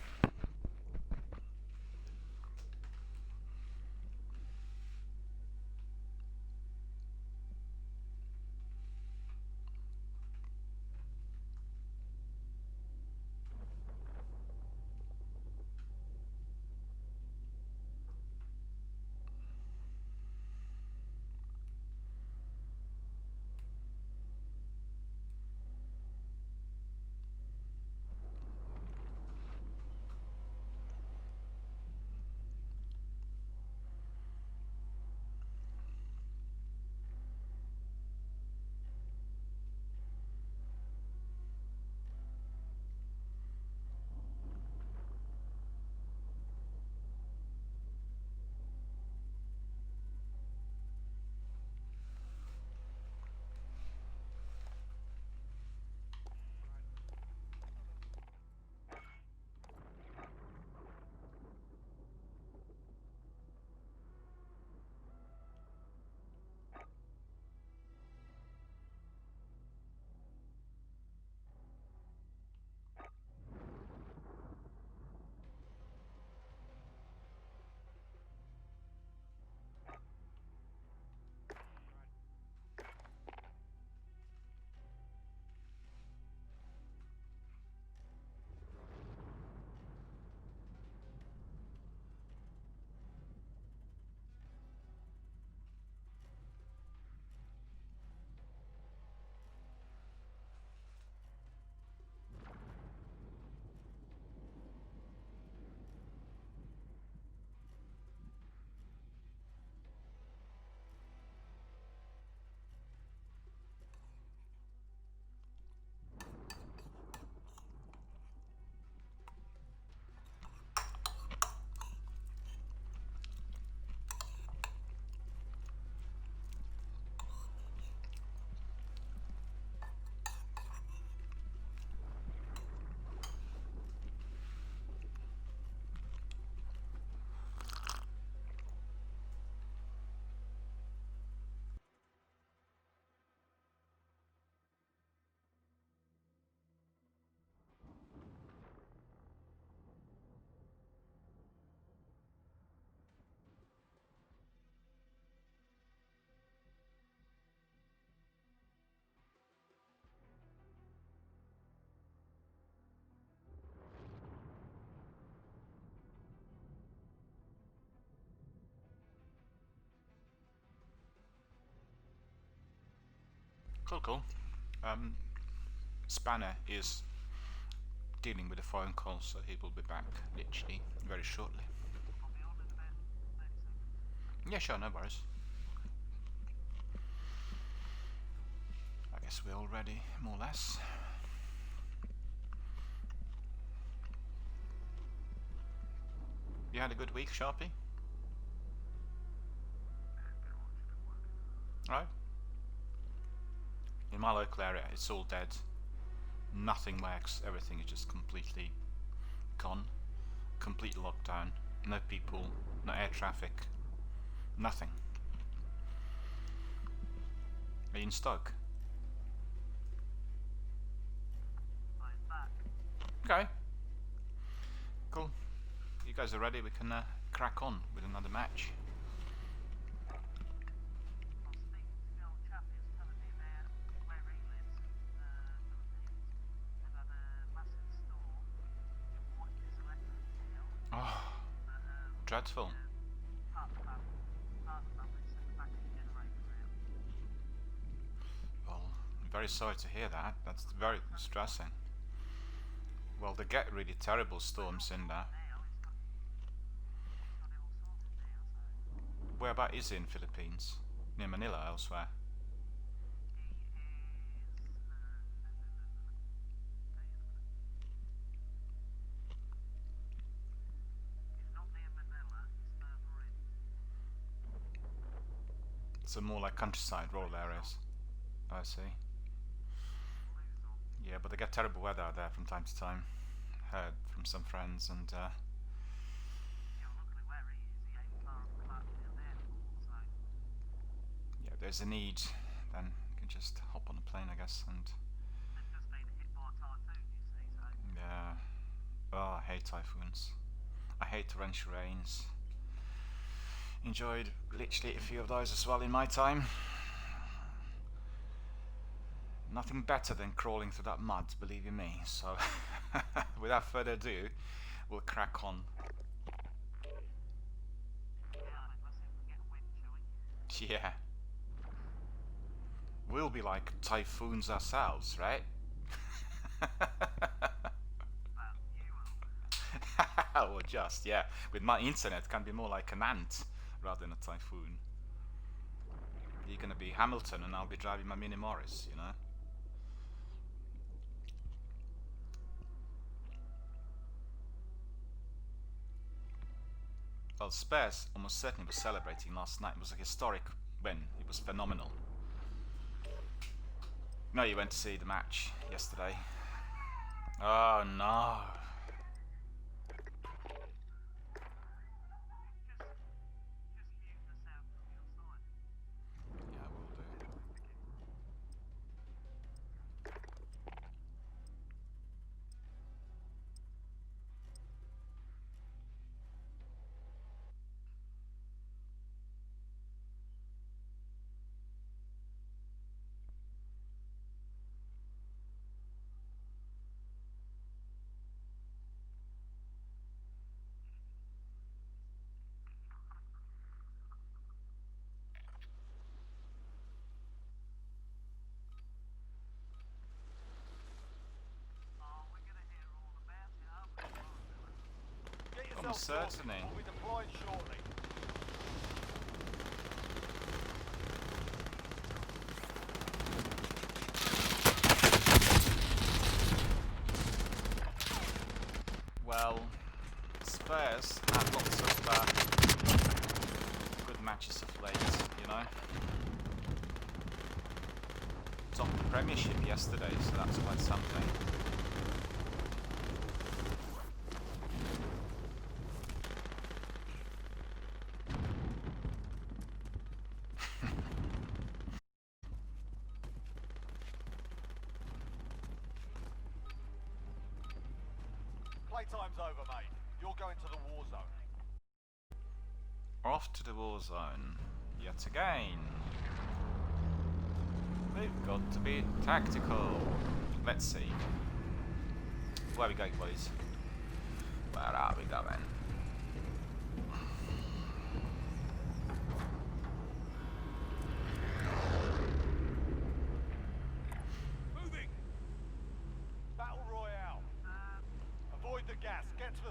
Cool, cool. Spanner is dealing with a phone call, so he will be back literally very shortly. I'll be on in about 30 seconds. Yeah, sure, no worries. I guess we're all ready, more or less. You had a good week, Sharpie? Right. In my local area, it's all dead. Nothing works. Everything is just completely gone. Complete lockdown. No people, no air traffic. Nothing. Are you in Stoke? I'm back. Okay. Cool. You guys are ready? We can crack on with another match. I was speaking to the old chap who's telling me about where he lives in the Philippines. They've had a massive storm. It wiped his electric out. Oh, But, dreadful. part of the family sent the backup generator out. Well, I'm very sorry to hear that. That's very distressing. Well, they get really terrible storms in there. Now he's got it all sorted now, so Whereabout is he in Philippines? Near Manila, elsewhere? he is he's not near Manila, he's further in. So more like countryside, rural areas. I see. Yeah, but they get terrible weather out there from time to time. Heard from some friends, and Yeah, luckily where he is, he ain't far from Clarkfield Airport, so yeah, if there's a need, then you can just hop on a plane, I guess. And they've just been hit by a typhoon, you see, so yeah, oh, I hate typhoons. I hate torrential rains. Enjoyed literally a few of those as well in my time. Nothing better than crawling through that mud, believe you me. So, without further ado, we'll crack on. yeah, unless we can get a wind chilling. Yeah. We'll be like typhoons ourselves, right? Well, you will. Or just, yeah. With my internet, it can be more like an ant rather than a typhoon. You're gonna be Hamilton and I'll be driving my Mini Morris, you know? Well, Spurs almost certainly was celebrating last night. It was a historic win. It was phenomenal. No, you went to see the match yesterday. Oh no. Just mute the sound from your side. Yeah, will do. Oh, we're gonna hear all about it, aren't we? Get yourself Almost sorted. certainly. We'll be deploying shortly. Well, Spurs had lots of good matches of late, you know. Top of the Premiership yesterday, so that's quite something. Playtime's over, mate. You're going to the war zone. Off to the war zone yet again. We've got to be tactical. Let's see. Where are we going, boys? Where are we going?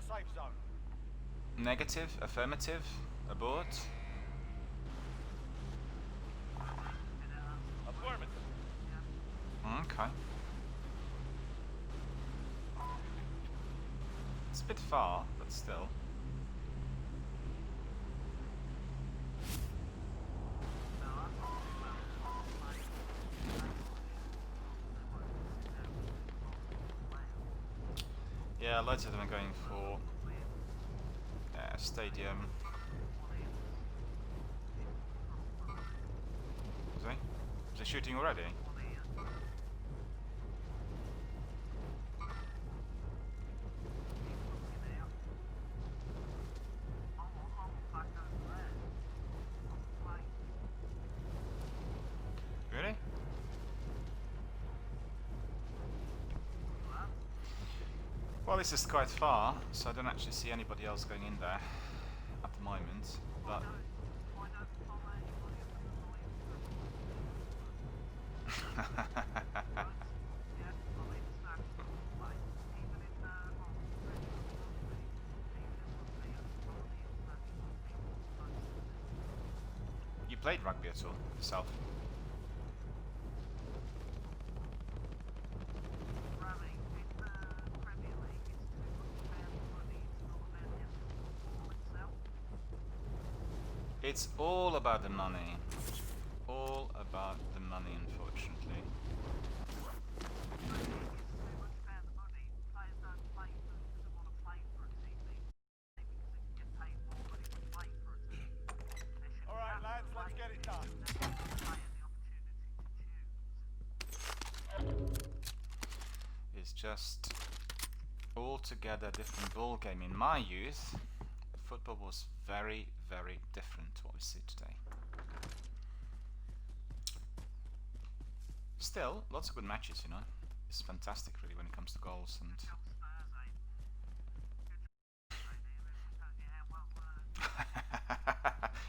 safe zone. Negative, affirmative, abort. Affirmative. Okay. It's a bit far, but still. Yeah, loads of them are going for stadium. Is he? Is he shooting already? Really? Well, this is quite far, so I don't actually see anybody else going in there at the moment. But you played rugby at all yourself? It's all about the money. All about the money, unfortunately. Alright lads, let's get it done. It's just altogether different ball game. In my youth, football was very, very different to what we see today. Still, lots of good matches, you know. It's fantastic, really, when it comes to goals and.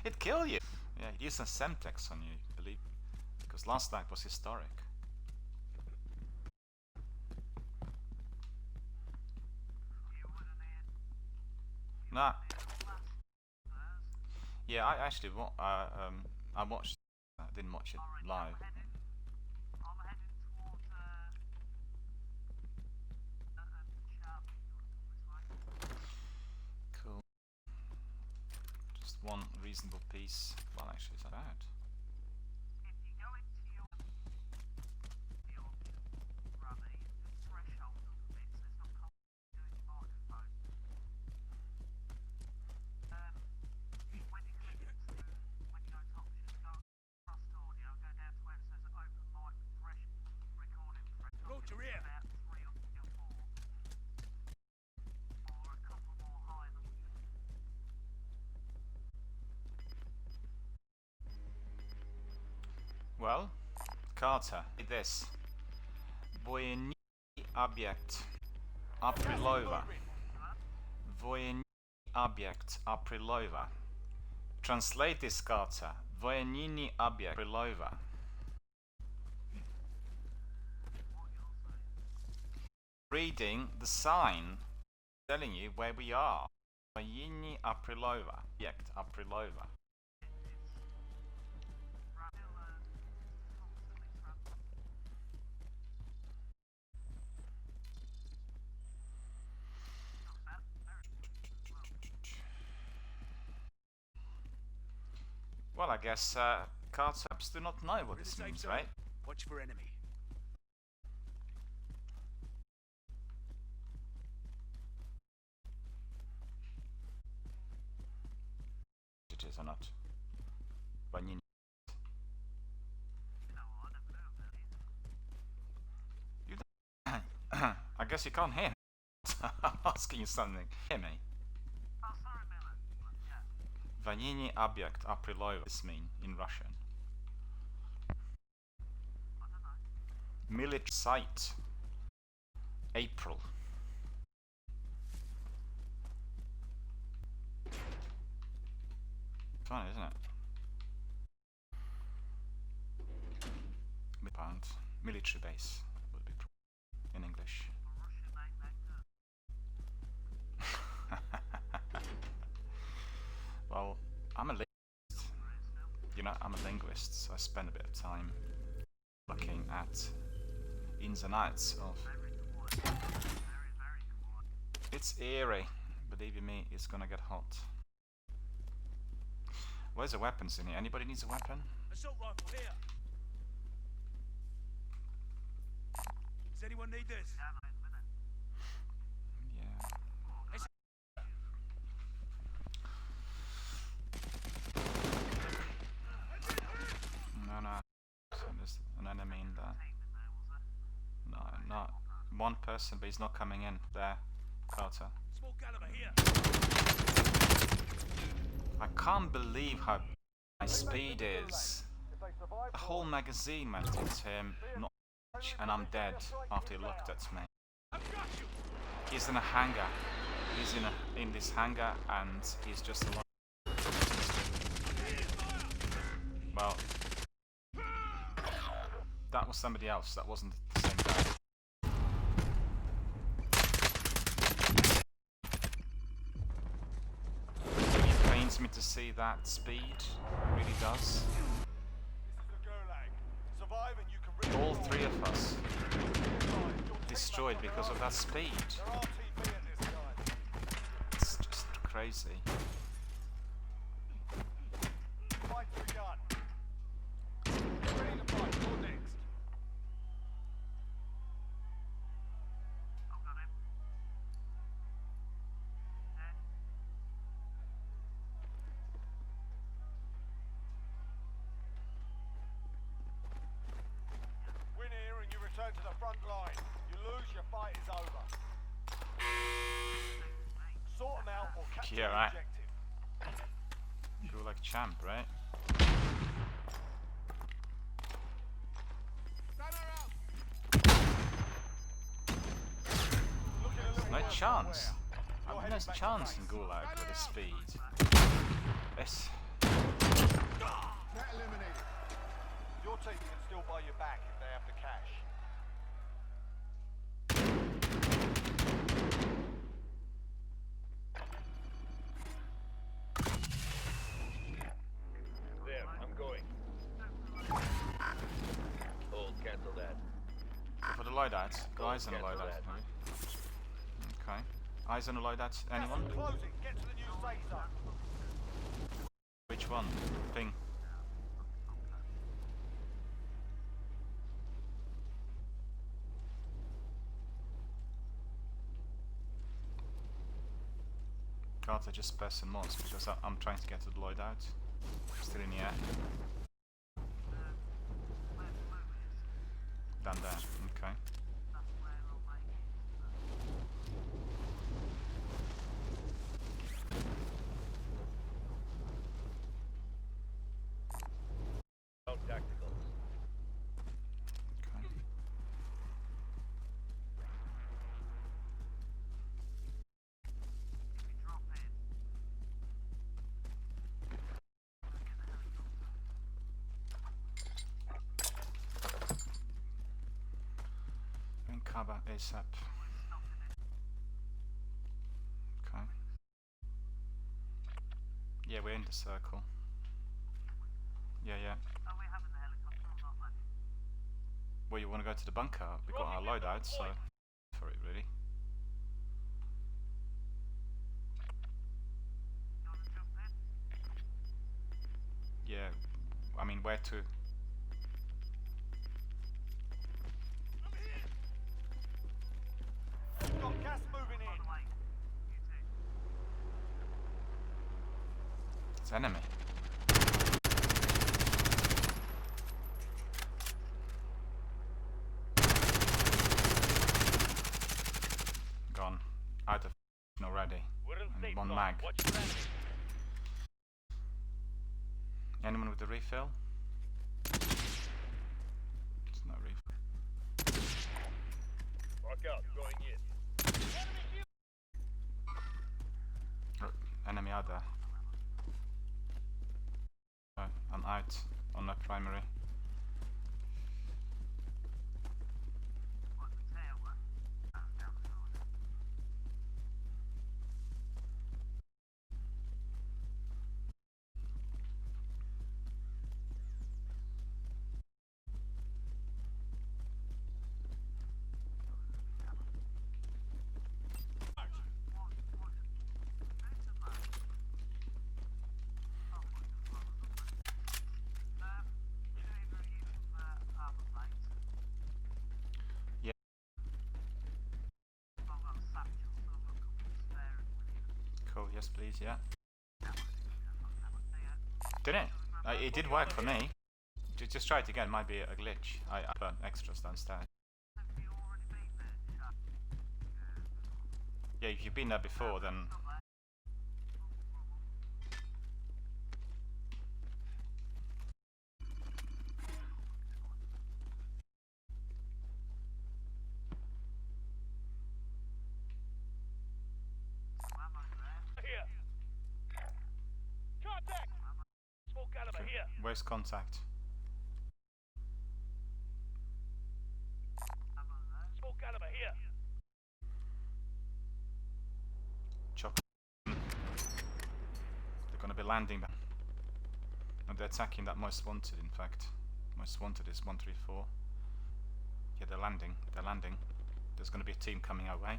It'd kill you. Yeah, it used a Semtex on you, I believe, because last night was historic. Nah. Yeah, I actually I watched. I didn't watch it live. Cool. Just one reasonable piece. Well, actually, it's not bad. Roger here. Well, Carter, this. Vojeniki objekt Aprilova. Vojeniki objekt Aprilova. Translate this, Carter. Vojenini objekt Aprilova. Reading the sign telling you where we are. Vojenini Aprilova. Objekt Aprilova. Well, I guess Carter do not know what this means, right? Watch for enemy. It is or not. Vojenini. You don't I guess you can't hear me. I'm asking you something. Hear me. Vojenini objekt Aprilova. This mean in Russian? Military site. April. Funny, isn't it? Pound. Military base would be in English. linguist, so I spend a bit of time looking at ins and outs of. It's eerie, believe you me, it's gonna get hot. Where's the weapons in here? Anybody needs a weapon? Assault rifle here. Does anyone need this? Yeah. No. So there's an enemy in there. No, not one person, but he's not coming in. There, Carter. Small caliber here. I can't believe how my speed is. The whole magazine went into him, not much, and I'm dead after he looked at me. He's in a hangar. He's in this hangar, and he's just alone. Well, that was somebody else. That wasn't the same guy. It pains me to see that speed. It really does. This is the Gulag. Survive and you can All three of us destroyed because of that speed. There are TV at this time. It's just crazy. Fight begun. Get ready to fight. You're next. I've got him. Dead. Win here and you return to the front line. You lose, your fight is over. Sort them out or capture Yeah, the right. objective. You're like champ, right? Looking a little No worse chance. than I You're mean, heading there's back to chance base. in Gulag with his speed. This. Your team can still buy you back if they have the cash. There, I'm going. Hold, cancel that. For the loadout. Eyes on the Cancel loadout. that. maybe. Okay. Eyes on the loadout. Anyone? Close it. Get to the new safe zone. Which one? Ping. Carter just pressing mods because I'm trying to get to the loadout. Still in the air. Where blue is, Down there. Okay. that's where I'll make it. Down tacticals. Okay. We drop in. We'll get the helicopter. In cover ASAP. We're stopping it. Okay. Yeah, we're in the circle. Yeah. Are we having the helicopter or not then? Well, you want to go to the bunker? We got our loadout, so for it really. You want to jump in? Yeah. I mean, where to? Got gas moving By in. the way, you two. It's enemy. Gone. Out of already. We're in And safe one zone. mag. Watch your enemy. Anyone with the refill? It's no refill. Mark out, going in. Enemy out there. I'm out on that primary. What, the tower? That's down the road. Cool, yes please, yeah. Did it? It did work for me. Just try it again, might be a glitch. I put extras downstairs. Yeah, if you've been there before, then... Here. Contact! Small caliber here. Where's contact? Small caliber here. Chop. They're gonna be landing. And they're attacking that most wanted, in fact. Most wanted is 134. Yeah, they're landing. They're landing. There's gonna be a team coming our way.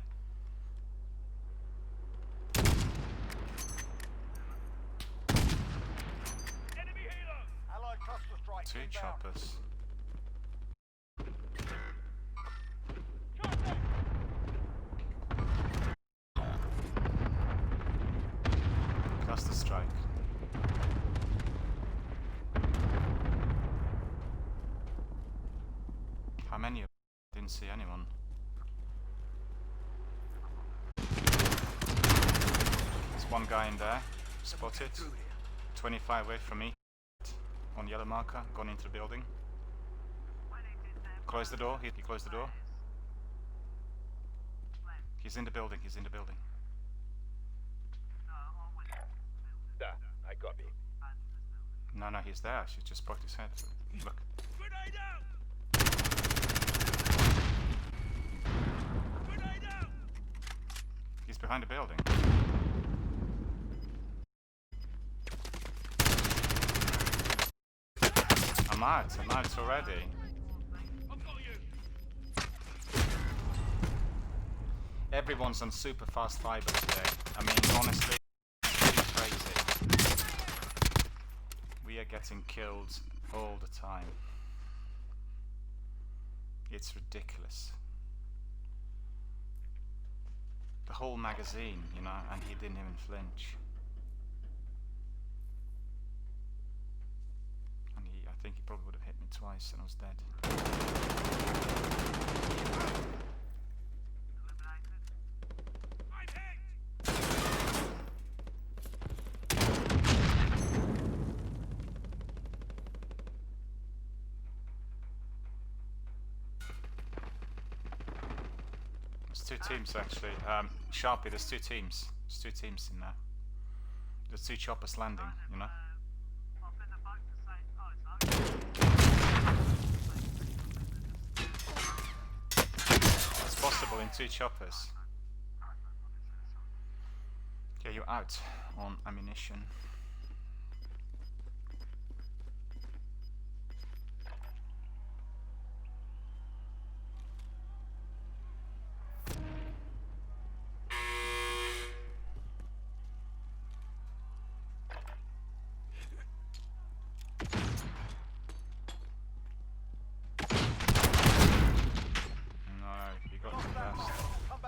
Enemy helo. Allied cluster strike. Two inbound. choppers. Contact! Cluster strike. How many of them? Didn't see anyone. There's one guy in there. Spotted. 25 away from me. On yellow marker. Gone into the building. Close the door. He closed the door. He's in the building. He's in the building. Da, I copy. No, no, he's there. She just poked his head. Look. Grenade out! Grenade out! He's behind the building. I'm out already. I've got you! Everyone's on super fast fiber today. I mean, honestly, it's really crazy. We are getting killed all the time. It's ridiculous. The whole magazine, you know, and he didn't even flinch. And I think he probably would have hit me twice and I was dead. I'm hit! There's two teams actually. Sharpie, there's two teams. There's two teams in there. There's two choppers landing, you know. It's possible in two choppers. Okay, you're out on ammunition.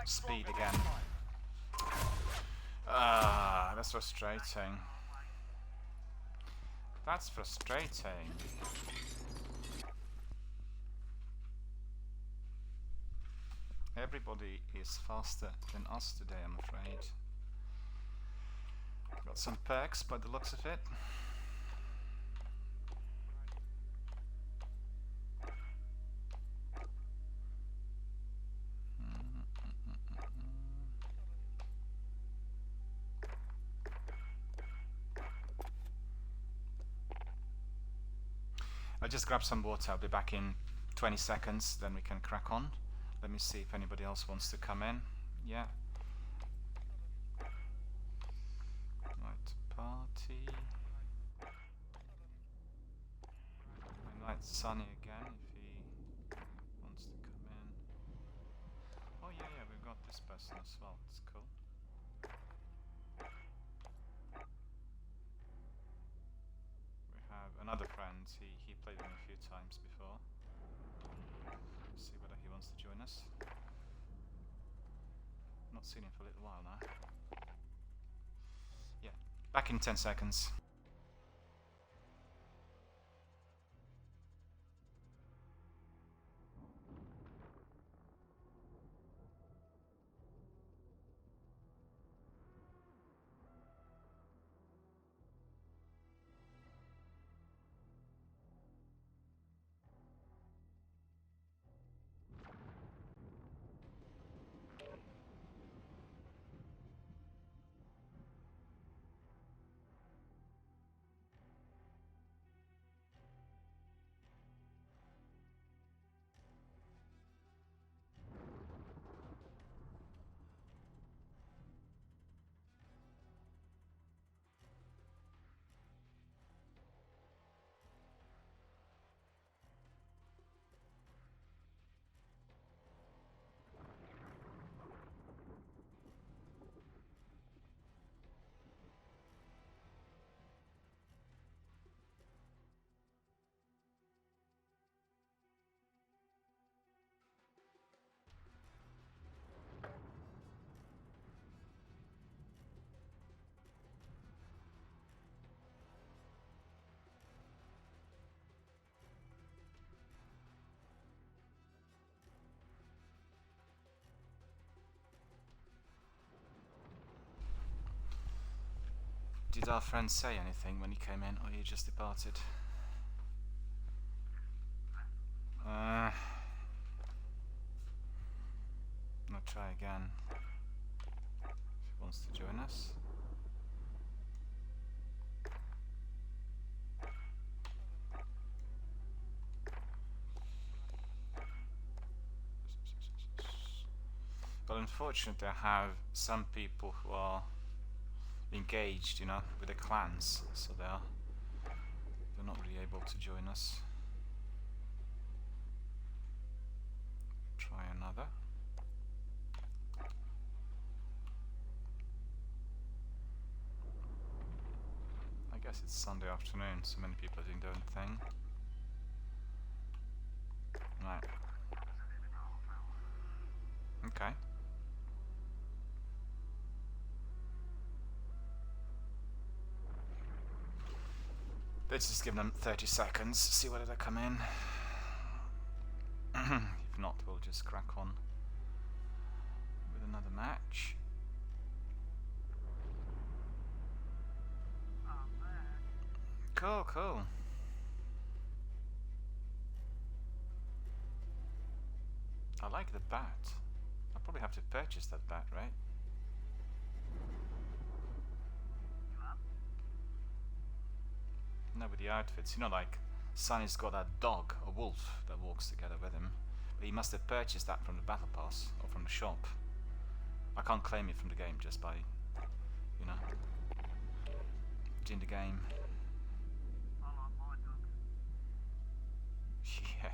Speed again. Ah, that's frustrating. That's frustrating. Everybody is faster than us today, I'm afraid. Got some perks by the looks of it. I'll just grab some water. I'll be back in 20 seconds, then we can crack on. Let me see if anybody else wants to come in. Yeah. Right, party. I invite Sunny again if he wants to come in. Oh yeah, yeah, we've got this person as well. It's cool. We have another friend. He played him a few times before. Let's see whether he wants to join us. Not seen him for a little while now. back in 10 seconds. Did our friend say anything when he came in, or he just departed? I'll try again. If he wants to join us. But unfortunately, I have some people who are engaged, you know, with the clans, so they're not really able to join us. Try another. I guess it's Sunday afternoon, so many people are doing their own thing. Right. Okay. Let's just give them 30 seconds, see whether they come in. If not, we'll just crack on with another match. Cool, cool. I like the bat. I'll probably have to purchase that bat, right? No, with the outfits, you know, like Sonny's got that dog, a wolf, that walks together with him. But he must have purchased that from the battle pass or from the shop. I can't claim it from the game just by, you know, in the game. Yeah.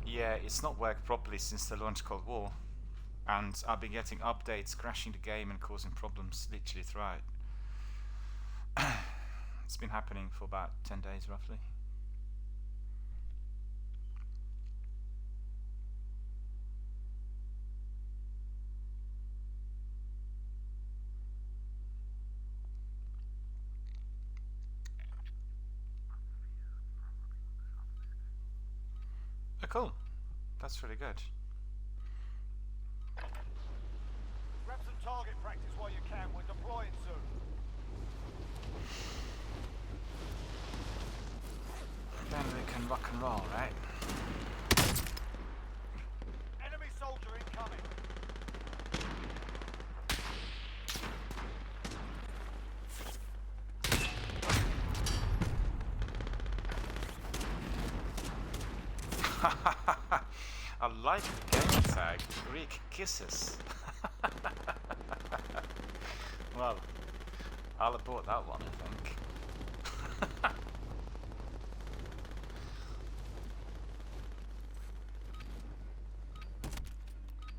Yeah, it's not worked properly since the launch Cold War, and I've been getting updates crashing the game and causing problems literally throughout. It's been happening for about 10 days roughly. Oh, cool. That's really good. Grab some target practice while you can. We're deploying soon. Then we can rock and roll, right? Enemy soldier incoming. I like the game tag, Greek kisses. Well, I'll have bought that one, I think.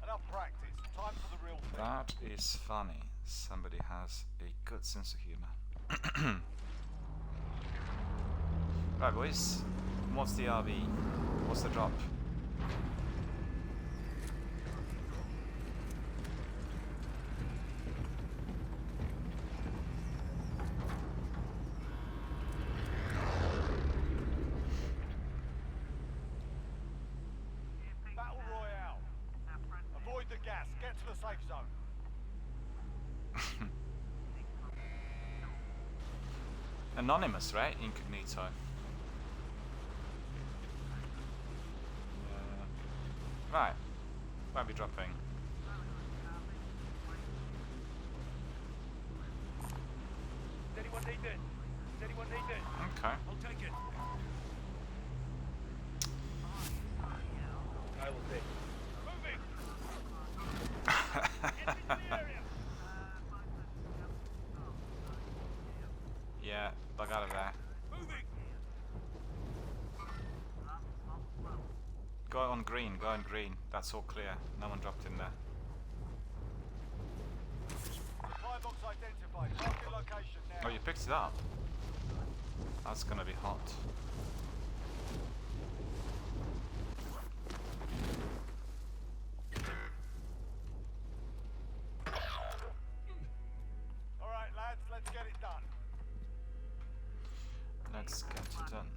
Enough practice. Time for the real thing. That is funny. Somebody has a good sense of humour. Right, boys. What's the RV? What's the drop? Battle Royale. Avoid the gas. Get to the safe zone. Anonymous, right? Incognito. Right. Where are we dropping? Does anyone need it? Does anyone need it? Okay. I'll take it. I will take. Moving! Enemies in the area! Yeah, bug out of there. Moving! Go on green, go on green. That's all clear. No one dropped in there. Firebox identified. Mark your location now. Oh, you picked it up? That's gonna be hot. Alright, lads, let's get it done. Let's get it done.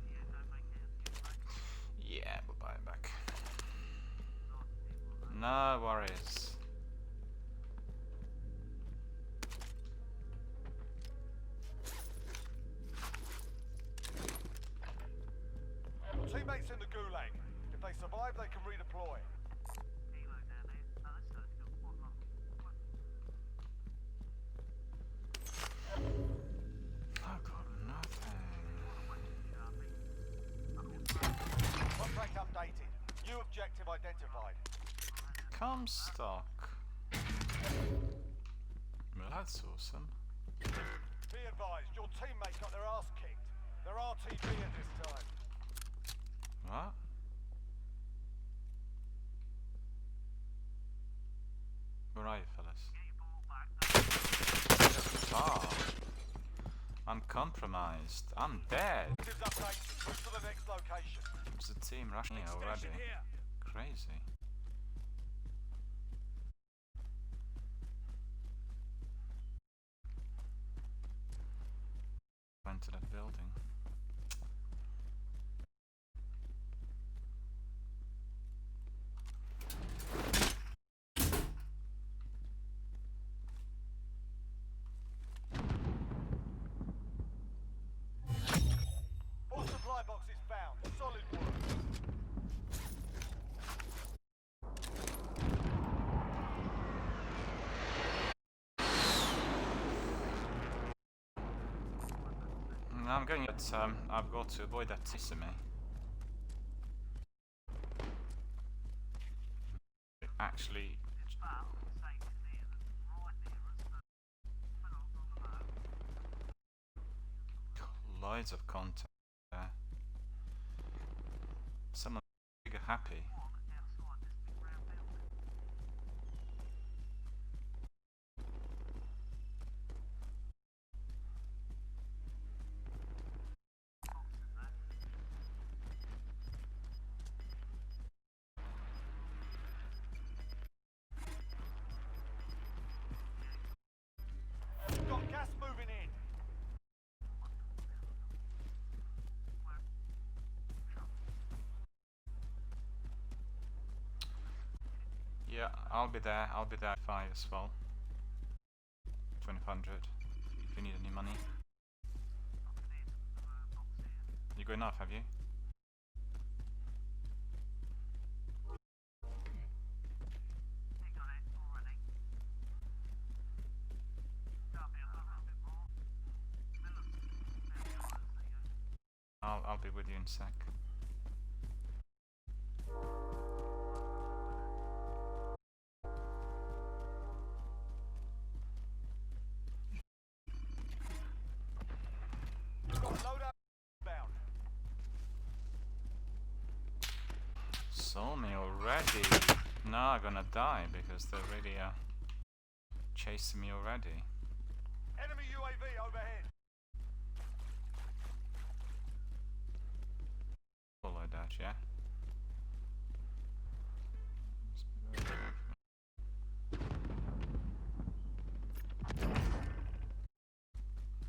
Yeah, we'll buy it back. No worries. Your teammates in the gulag. If they survive, they can redeploy. I got nothing. Contract updated. New objective identified. Comstock. Well, that's awesome. Be advised, your teammate got their ass kicked. They're RTB at this time. What? Where are you, fellas? Ah, I'm compromised. I'm dead. Objectives updated. Move to the next location. There's a team rushing me already. Station here. Crazy. Went to that building. All supply boxes found. Solid work. No, I'm going at, I've got to avoid that chasing me. Actually, loads of content there. Someone bigger happy. Got gas moving in. Yeah, I'll be there. I'll be there at 5 as well. 2500 if you need any money. You got enough, have you? I'll be with you in a sec. saw me already. Now I'm gonna die because they're really chasing me already. Enemy UAV overhead. Follow that, yeah.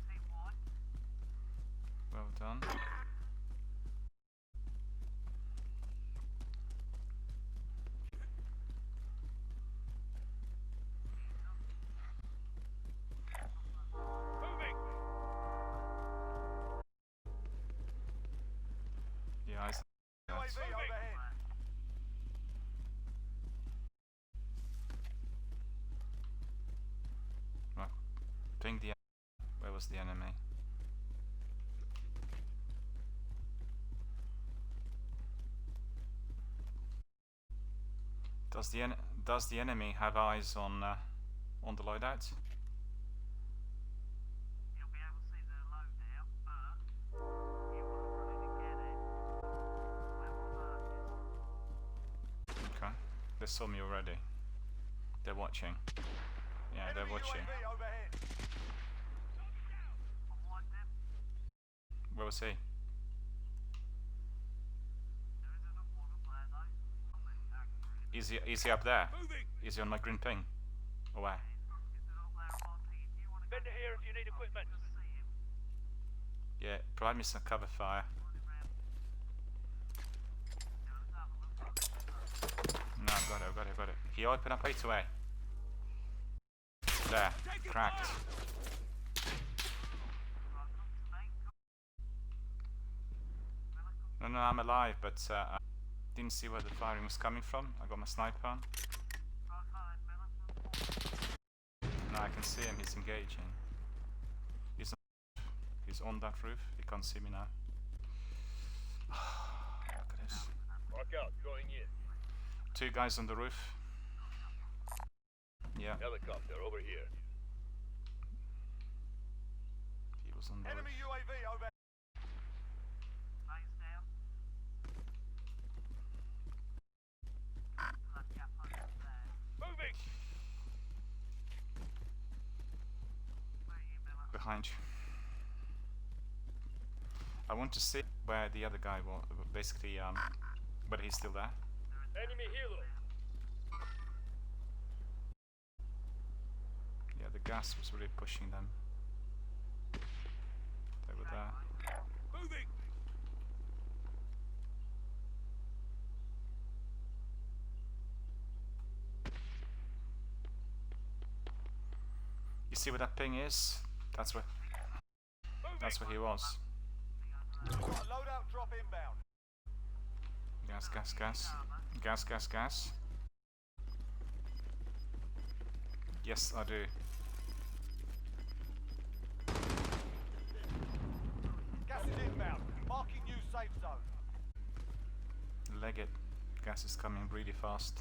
Team one. Well done. Moving. Yeah, I see that. UAV overhead. Right. Ping the. Where was the enemy? Does the enemy have eyes on the loadout? You'll be able to see the loadout, but you want to run in and get it. Where the mark is. Okay. They saw me already. They're watching. Yeah, they're Enemy watching. UAV overhead. On one dip, Where was he? there is another one up there though. Not very accurate. Is he up there? Moving. Is he on my green ping? Or where? Is it up there on RT? If you want to go Vendor here if you need equipment. just see him Yeah, provide me some cover fire. running around. Yeah, let's have a look. No, I've got it. He opened up A2A. There, cracked. Right, come to me. Come. No, I'm alive, but I didn't see where the firing was coming from. I got my sniper on. Right behind Miller. No, I can see him. He's engaging. He's on that roof. He can't see me now. Look at this. Mark out, going in. 2 guys on the roof. Yeah, Helicopter over here. he was on the roof. Enemy UAV overhead. Base down. That gap over there. Moving. Where are you, Miller? Behind you. I want to see where the other guy was. Basically, but he's still there. Enemy helo. Yeah, the gas was really pushing them. They were there. Moving. You see where that ping is? That's where he was. Got a loadout drop inbound. Gas. Gas. Yes, I do. Gas is inbound. Marking new safe zone. Leg it. Gas is coming really fast.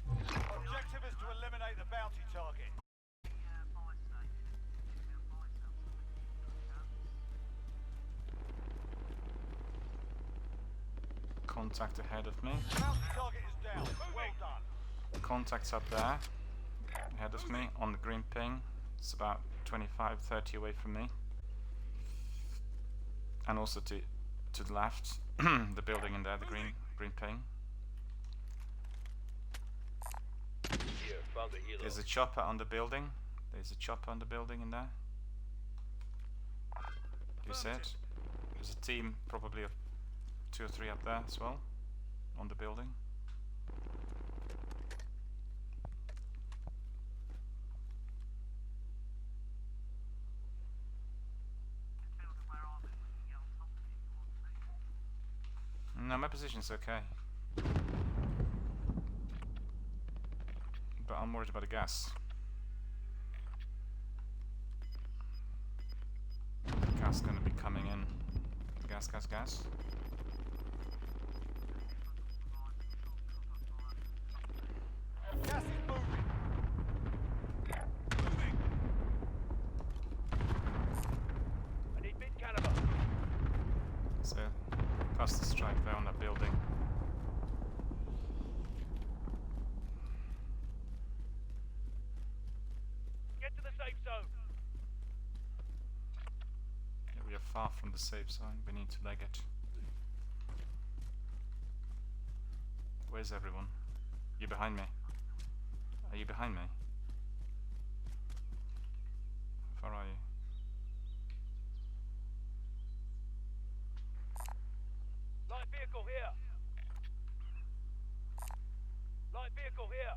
Objective is to eliminate the bounty target. Buy station. We'll buy something. Contact ahead of me. Bounty target is down. Well done. Contact's up there. Ahead of me on the green ping. It's about 25-30 away from me. And also to the left, the building in there, the green ping. Here, found the helo. There's a chopper on the building. There's a chopper on the building in there. You see it? There's a team, probably of 2 or 3 up there as well, on the building. Building where I'm in, we can get on top of it if you want to. No, my position's okay. But I'm worried about the gas. Gas gonna be coming in. Gas. Gas is moving. far from the safe zone. We need to leg it. Where's everyone? You behind me? Are you behind me? How far are you? Light vehicle here. Light vehicle here.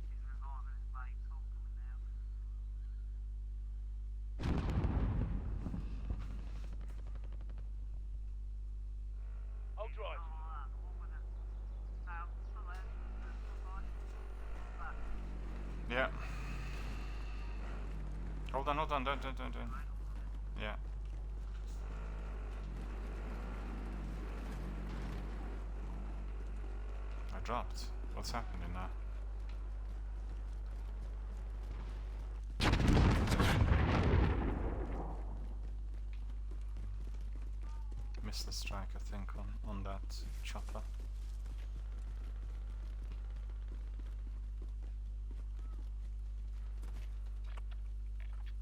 He's reviving his mates, all coming down. I'll drive. The one with the thousands still there. Back. Yeah. Hold on, don't. Yeah. I dropped. What's happening now? Missed the strike, I think, on that chopper.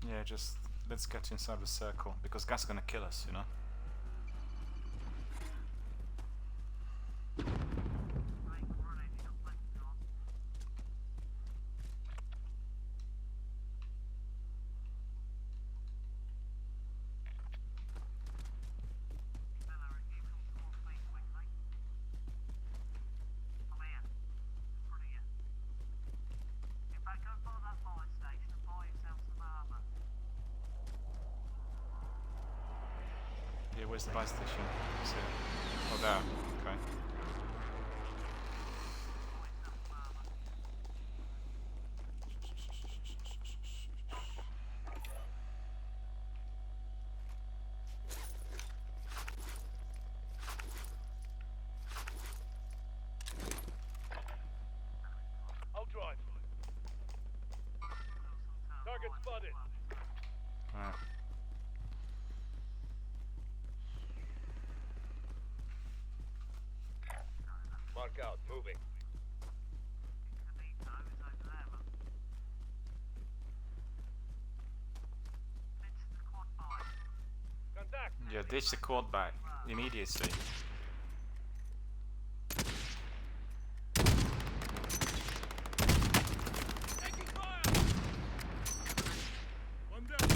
Yeah, just let's get inside the circle because gas gonna kill us, you know. Make running, you don't let it on. Miller, if you come towards me quickly. I'm here. In front of you. In fact, go by that fire station and buy yourself some armour. Yeah, where's the buy station? Is it? Oh, there. Okay. Buy yourself some armour. I'll drive. Target spotted. Alright. Mark out. Moving. The depot is over there, look. Ditch the quad bike. Contact. Yeah, ditch the quad back immediately. Taking fire! One down.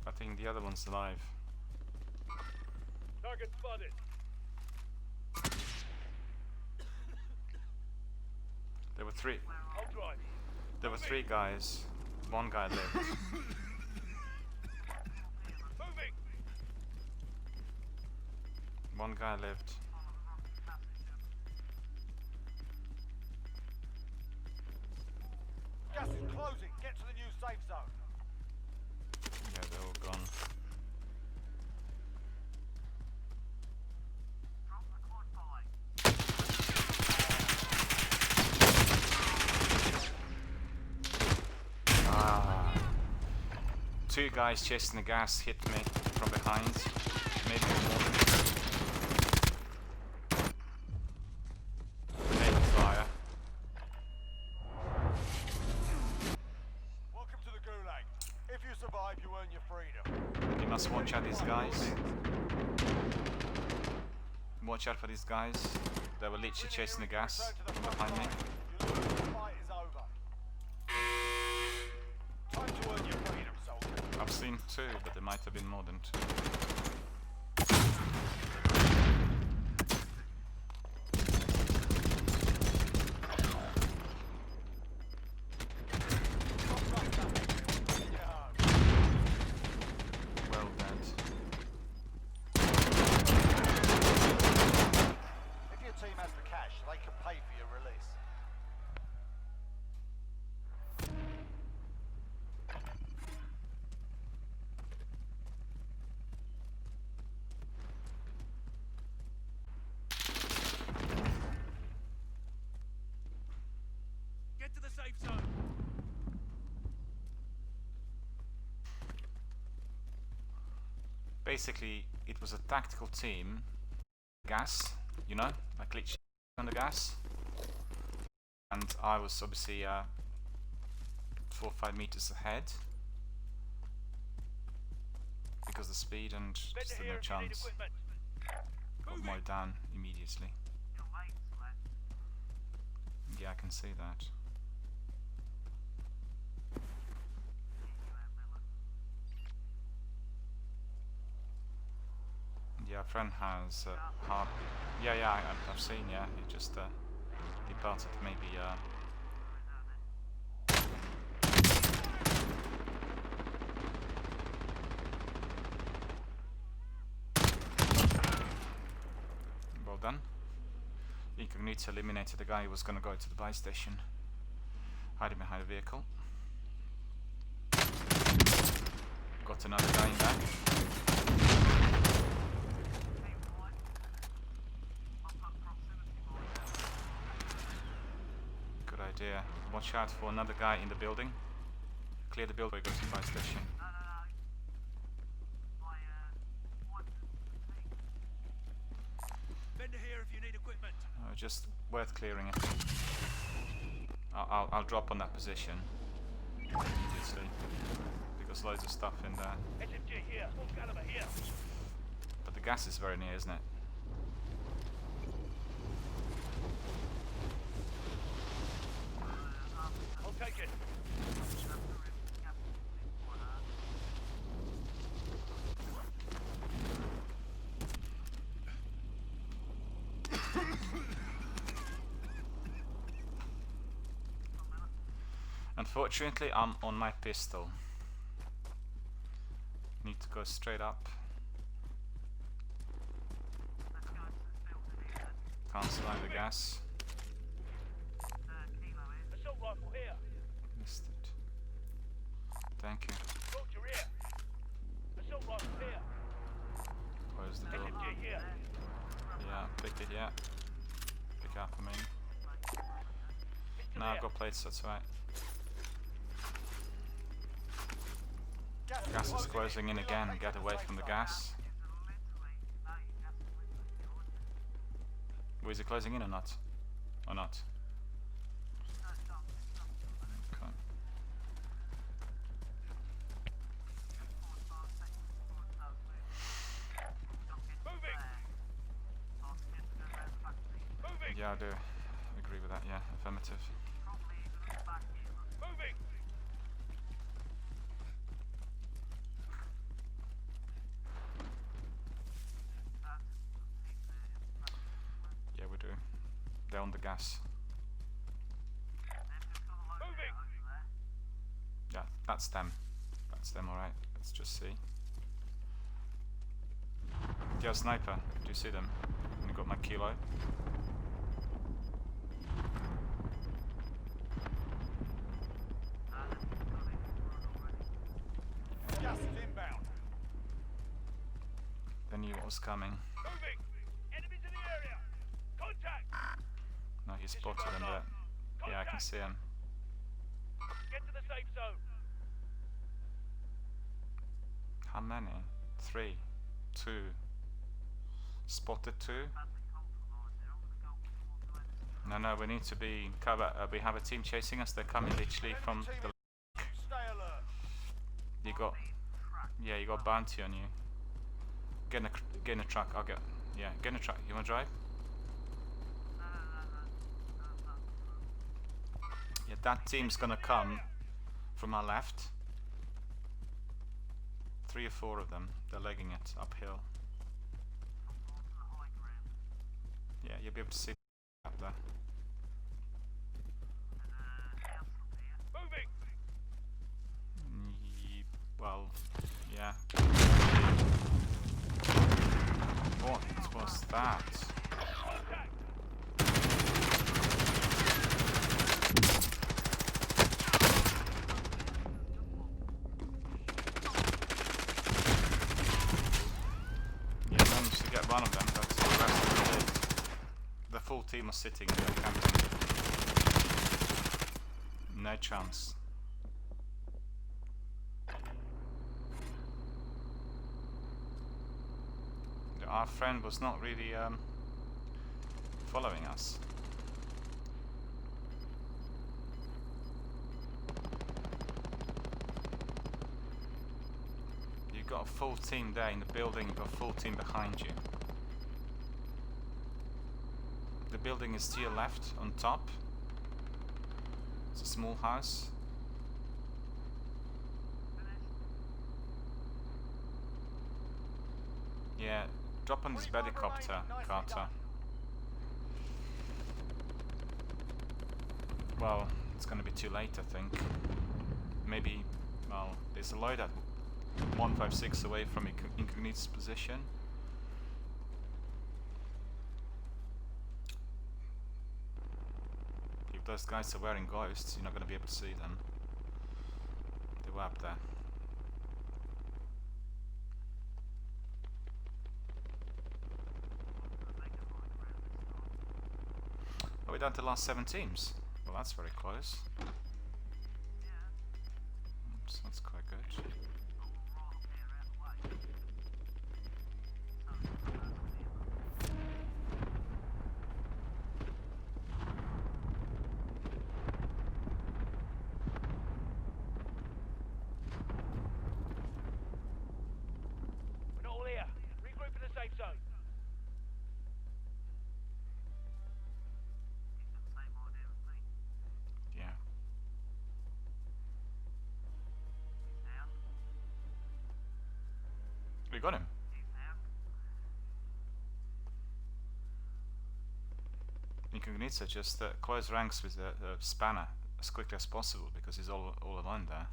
I think the other one's alive. Target spotted. There were three. I'll drive. There were three guys. One guy lived. Moving. One guy lived. Gas is closing. Get to the new safe zone. Yeah, they're all gone. Drop the quad bike. Ah. Two guys chasing the gas hit me from behind. Maybe more. Grenade fire. Welcome to the Gulag. If you survive, you earn your freedom. You must watch out these guys. Watch out for these guys. They were literally chasing the gas from behind me. Your fight is over. Time to earn your freedom, soldier. I've seen two, but there might have been more than two. Well dead. If your team has the cash, they can pay for your release. Get to the safe zone. Basically, it was a tactical team. Gas, you know, like literally on the gas. and I was obviously 4 or 5 meters ahead because of the speed, and just Vendor had here no if you need chance. equipment. Got mowed down immediately. Your lane's left. Yeah, I can see that. Yeah, a friend has hard. Yeah, I've seen. Yeah, he just departed maybe. Well done. Incognito eliminated the guy who was going to go to the buy station, hiding behind a vehicle. Got another guy in there. Good idea. Watch out for another guy in the building. Clear the building, go to the buy station. Vendor here if you need equipment. Just worth clearing it. I'll drop on that position immediately because loads of stuff in there. SMG here. Small caliber here. But the gas is very near, isn't it? I'll take it. Unfortunately, I'm on my pistol. Need to go straight up. Can't survive the gas. Assault rifle here. Missed it. Thank you. Roger here. Assault rifle here. Close the door. SMG here. Yeah, pick it, yeah. Pick up, I mean. Pistol No, I've here. got plates, that's right. Gas Gas is closing in again. Get away from the gas. Is it closing in or not? Or not? Okay. Moving. Moving. Yeah, I do agree with that, yeah. Affirmative. Moving. Yeah, we do. They're on the gas. Moving. Yeah, that's them. That's them, alright. Let's just see. Yeah, sniper. Do you see them? I got my kilo. Gas is inbound. They knew what was coming. Moving. Enemies in the area. Contact. No, he spotted them there. Yeah, I can see him. Get to the safe zone. How many? 3. 2. Spotted 2. No, we need to be in cover. We have a team chasing us. They're coming literally from the. Stay alert. You got. Yeah, you got bounty on you. Get in a truck. I'll get. Yeah, get in a truck. You wanna drive? Yeah, that team's gonna come from our left. 3 or 4 of them. They're legging it uphill. Yeah, you'll be able to see up there. Moving. Well, yeah. What was that? Contact. Yeah, managed to get one of them, but the rest of them did. The full team was sitting there camping. No chance. Our friend was not really following us. got a full team there in the building, you've got a full team behind you. The building is to your left, on top. It's a small house. Yeah, drop on this 45 helicopter, remaining, nicely Carter. done. Well, it's gonna be too late, I think. Maybe, well, there's a load at 156 away from Incognito's position. If those guys are wearing ghosts, you're not gonna be able to see them. They were up there. Are we down to the last 7 teams? Well, that's very close. So that's quite good. We're not all here. Regroup in the safe zone. Yeah. We got him. Incognito just close ranks with the spanner as quickly as possible because he's all alone there.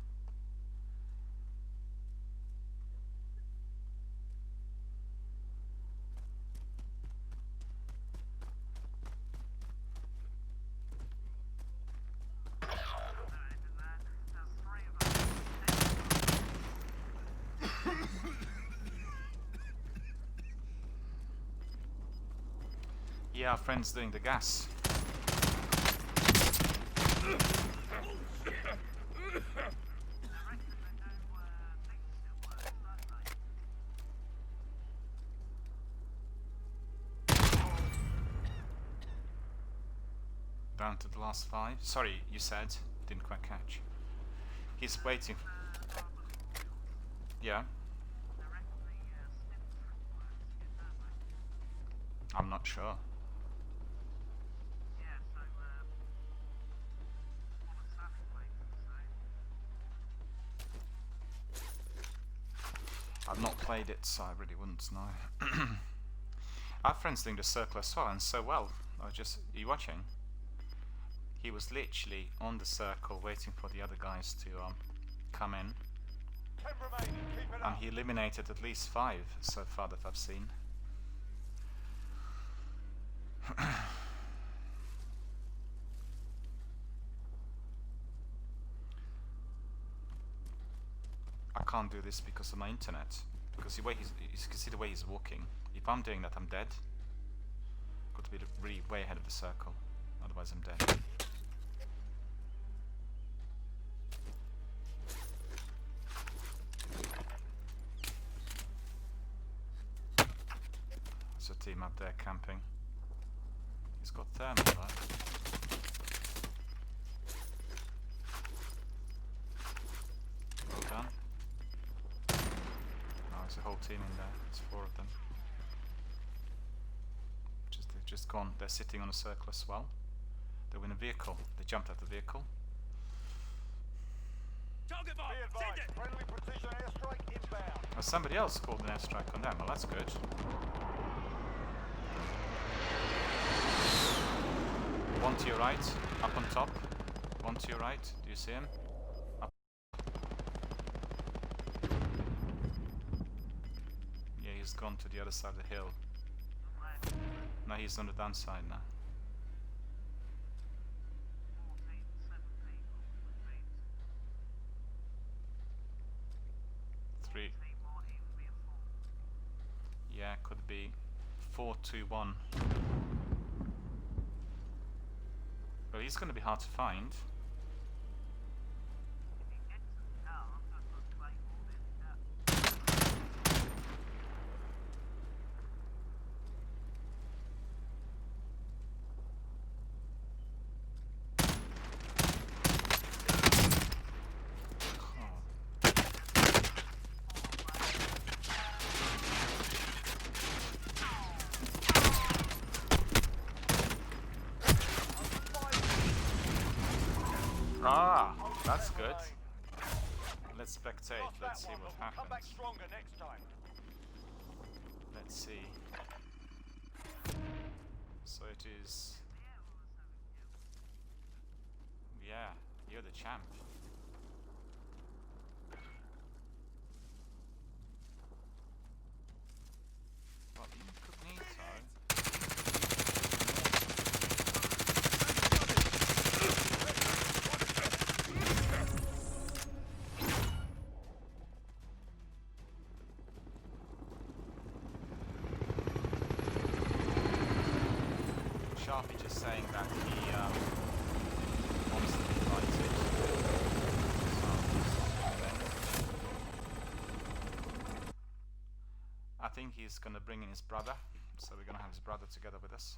Yeah, our friend's doing the gas. Down to the last 5. Sorry, you said. Didn't quite catch. He's waiting. Yeah. I'm not sure. I've not played it, so I really wouldn't know. Our friend's doing the circle as well, and so well. Are you watching? He was literally on the circle waiting for the other guys to come in. 10 remaining, keep it And up. he eliminated at least 5 so far that I've seen. I can't do this because of my internet. Because the way you can see the way he's walking. If I'm doing that, I'm dead. Got to be really way ahead of the circle. Otherwise, I'm dead. There's a team up there camping. He's got thermal, right? Well done. Oh, there's a whole team in there. There's 4 of them. They've just gone. They're sitting on a circle as well. They're in a vehicle. They jumped out the vehicle. Target Be bomb! Send advised, it! friendly precision airstrike inbound. Oh, somebody else called an airstrike on them. Well, that's good. One to your right, up on top. One to your right. Do you see him? Up. Yeah, he's gone to the other side of the hill. No, he's on the downside now. 3. Yeah, could be 4-2-1. But he's going to be hard to find. Ah, that's good. Let's spectate. Lost Let's that see one, what but we'll come back happens. stronger next time. Let's see. So it is. Yeah, you're the champ. Well, incognito. Sharpie just saying that he obviously invited. I think he's gonna bring in his brother, so we're gonna have his brother together with us.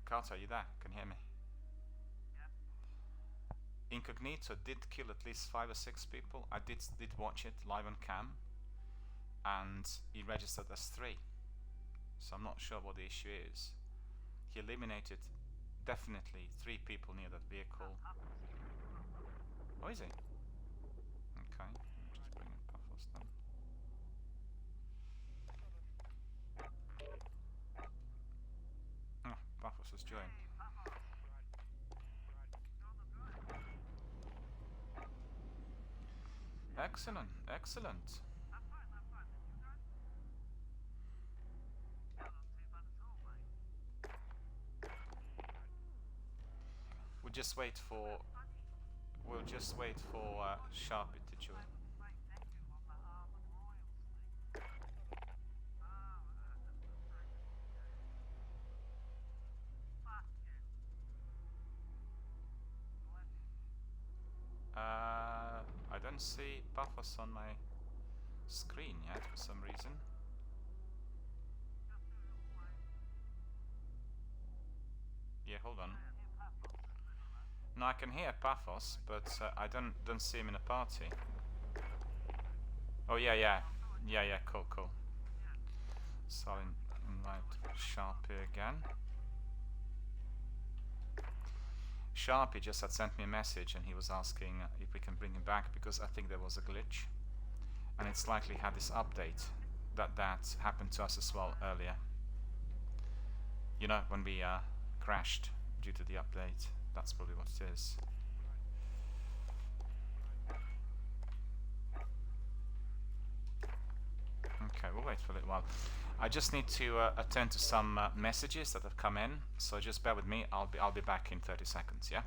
Carter, are you there? Can you hear me? Incognito did kill at least 5 or 6 people. I did watch it live on cam, and he registered as 3. So I'm not sure what the issue is. He eliminated definitely 3 people near that vehicle. Oh, is he? Okay, just bring in Puffles then. Ah, Puffles has joined. Excellent, excellent. We'll just wait for Sharpie to join. I don't see Puffles on my screen yet for some reason. Yeah, hold on. No, I can hear Paphos, but I don't see him in a party. Oh yeah, cool. So I'll invite Sharpie again. Sharpie just had sent me a message and he was asking if we can bring him back because I think there was a glitch, and it's likely had this update that happened to us as well earlier. You know, when we crashed due to the update. That's probably what it is. Okay, we'll wait for a little while. I just need to attend to some messages that have come in, so just bear with me. I'll be back in 30 seconds. Yeah.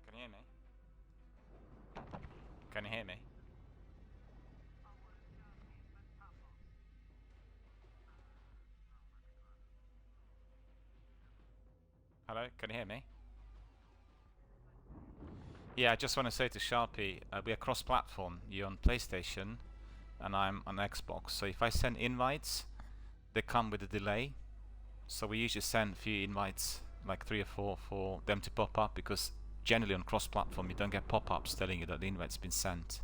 Can you hear me? Can you hear me? Hello, can you hear me? Yeah, I just want to say to Sharpie, we are cross-platform. You're on PlayStation, and I'm on Xbox. So if I send invites, they come with a delay. So we usually send a few invites, like 3 or 4, for them to pop up, because generally on cross-platform you don't get pop-ups telling you that the invite's been sent.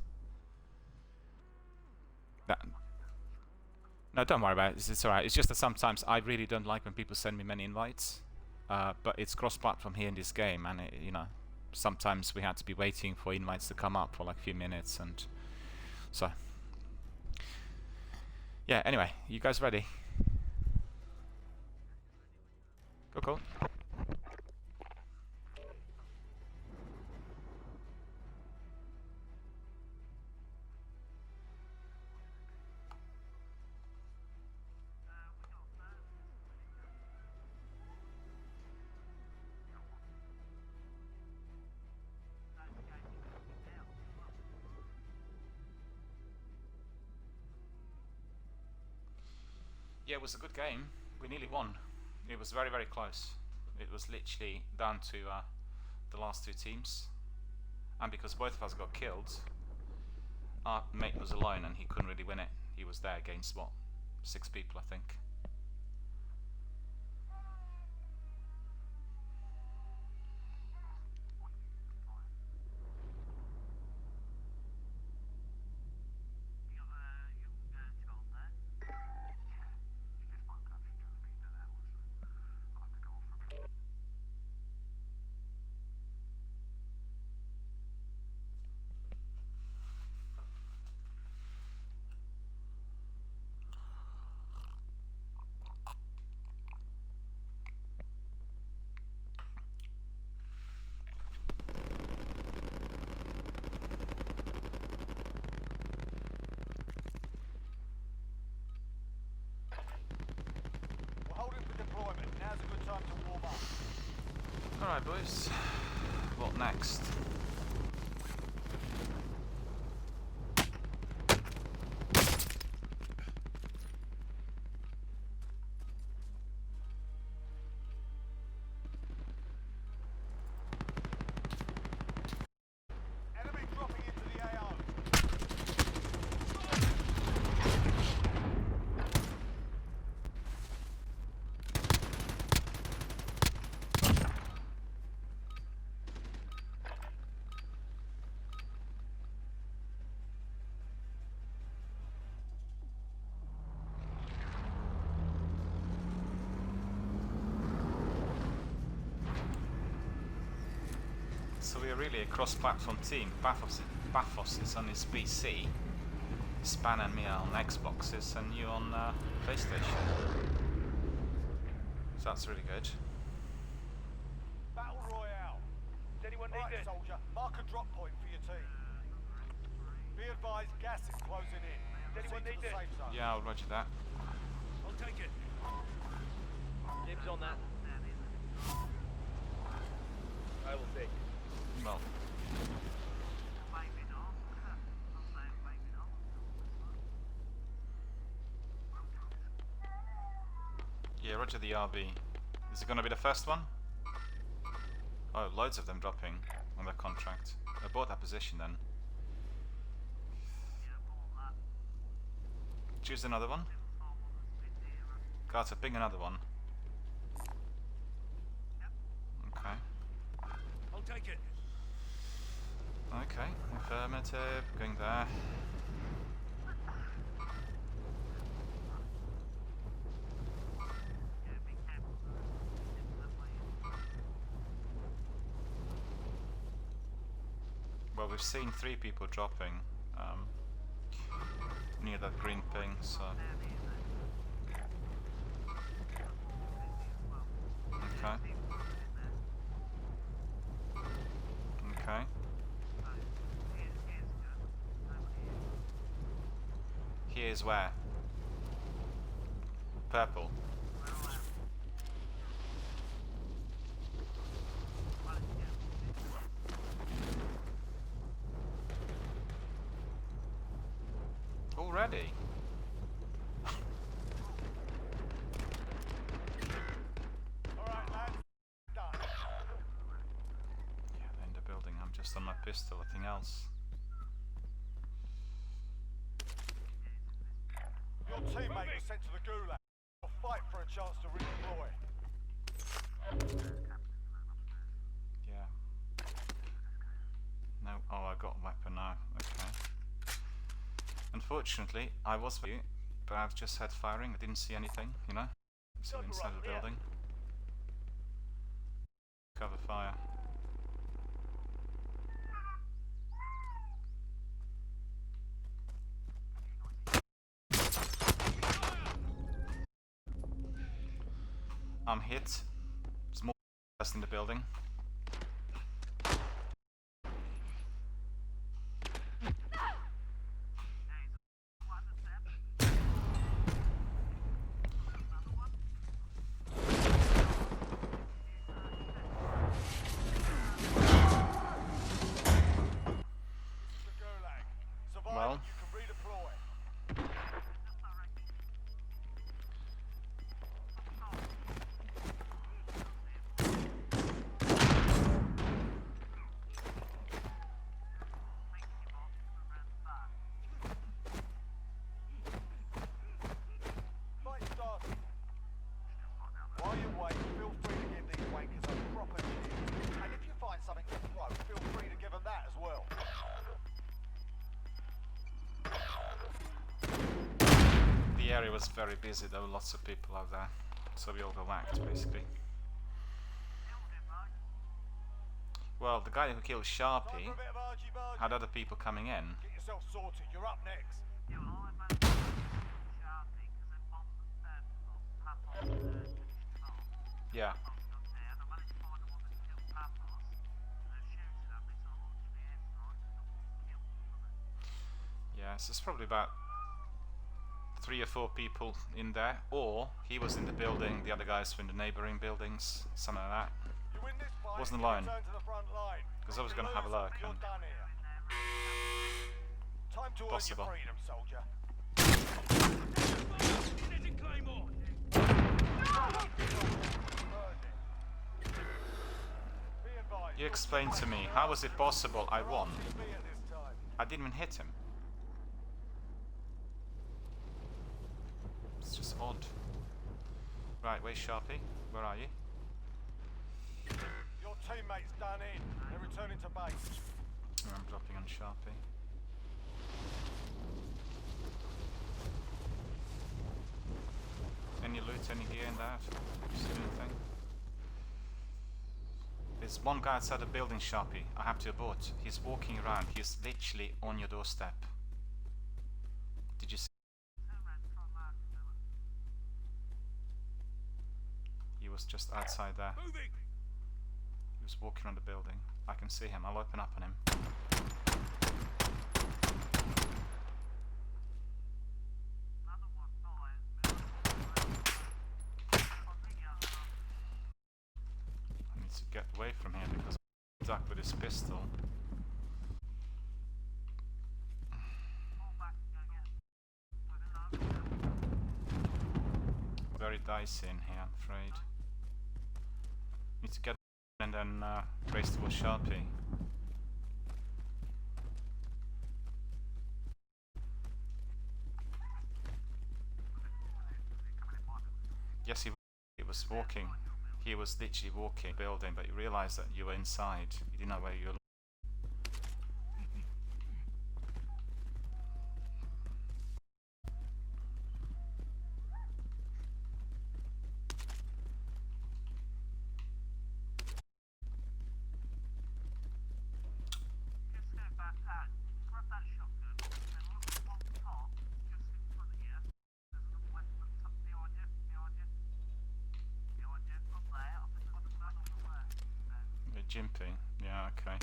No, don't worry about it. It's alright. It's just that sometimes I really don't like when people send me many invites. But it's cross-platform here in this game, and you know, sometimes we had to be waiting for invites to come up for like a few minutes, and so yeah. Anyway, you guys ready? Cool. Yeah, it was a good game. We nearly won. It was very, very close. It was literally down to the last two teams. And because both of us got killed, our mate was alone and he couldn't really win it. He was there against, what, 6 people, I think. We're holding for deployment. Now's a good time to warm up. Alright boys, what next? Enemy dropping into the AO. So we're really a cross-platform team. Bathos is on his PC, Span and me on Xboxes, and you on PlayStation. So that's really good. Battle Royale. Does anyone need Right, this? soldier. Mark a drop point for your team. Be advised, gas is closing in. Does anyone Proceed to need the this? safe zone. Yeah, I'll roger that. I'll take it. Dibs on that. I will take it. Well, yeah, roger the RV. Is it going to be the first one? Oh, loads of them dropping on their contract. They bought that position then. Choose another one. Carter, ping another one. Okay. I'll take it. Okay, affirmative, going there. Well, we've seen 3 people dropping near that green ping, so... Okay. Okay. Here's where? Purple. Already? Alright, lads. Done. Yeah, they're in the building. I'm just on my pistol, nothing else. Your teammate was sent to the gulag. You'll fight for a chance to redeploy. Yeah. No, oh, I got a weapon now. Okay. Unfortunately, I was with you, but I've just had firing. I didn't see anything, you know? Still inside the building. Cover fire. I'm hit. There's more in the building. The gulag. Survive Well. and you can redeploy. area was very busy, there were lots of people out there, so we all got whacked basically. Well, the guy who killed Time Sharpie for a bit of argy-bargy. had other people coming in. Get yourself sorted. You're up next. Yeah, well, I managed to kill Sharpie because they bombed Papos finished them off. Yeah. Papos got dead. I managed to find the one that killed Papos. They're shooting at me, so I launched the airstrike and got one kill from it. Yes, there's probably about 3 or 4 people in there, or he was in the building, the other guys were in the neighbouring buildings, something like that. You win this fight, Wasn't you alone. return to the front line. 'Cause I was If gonna you have a lose, look you're and- done here. Time to Possible. earn your freedom, soldier. Kinetic Claymore! Be advised, You explain to me, how was it possible I won? TV at this time. I didn't even hit him. It's just odd. Right, where's Sharpie? Where are you? Your teammates done in. They're returning to base. I'm dropping on Sharpie. Any loot, any here and that? You see anything? There's one guy outside the building, Sharpie. I have to abort. He's walking around. He's literally on your doorstep. Did you see? He was just outside there. Moving! He was walking around the building. I can see him. I'll open up on him. Another one died. I need to get away from here because I'm stuck with his pistol. Pull back and go get it. Very dicey in here, I'm afraid. Need to get and then race towards Sharpie. Yes, he was walking. He was literally walking building, but you realised that you were inside. You didn't know where you were. Just go back out. Grab that shotgun. Then look on top, just in front of you. There's another weapon up top behind you. Behind you. Behind you. Up there. I think there's another one over there. A Jimpy. Yeah, okay.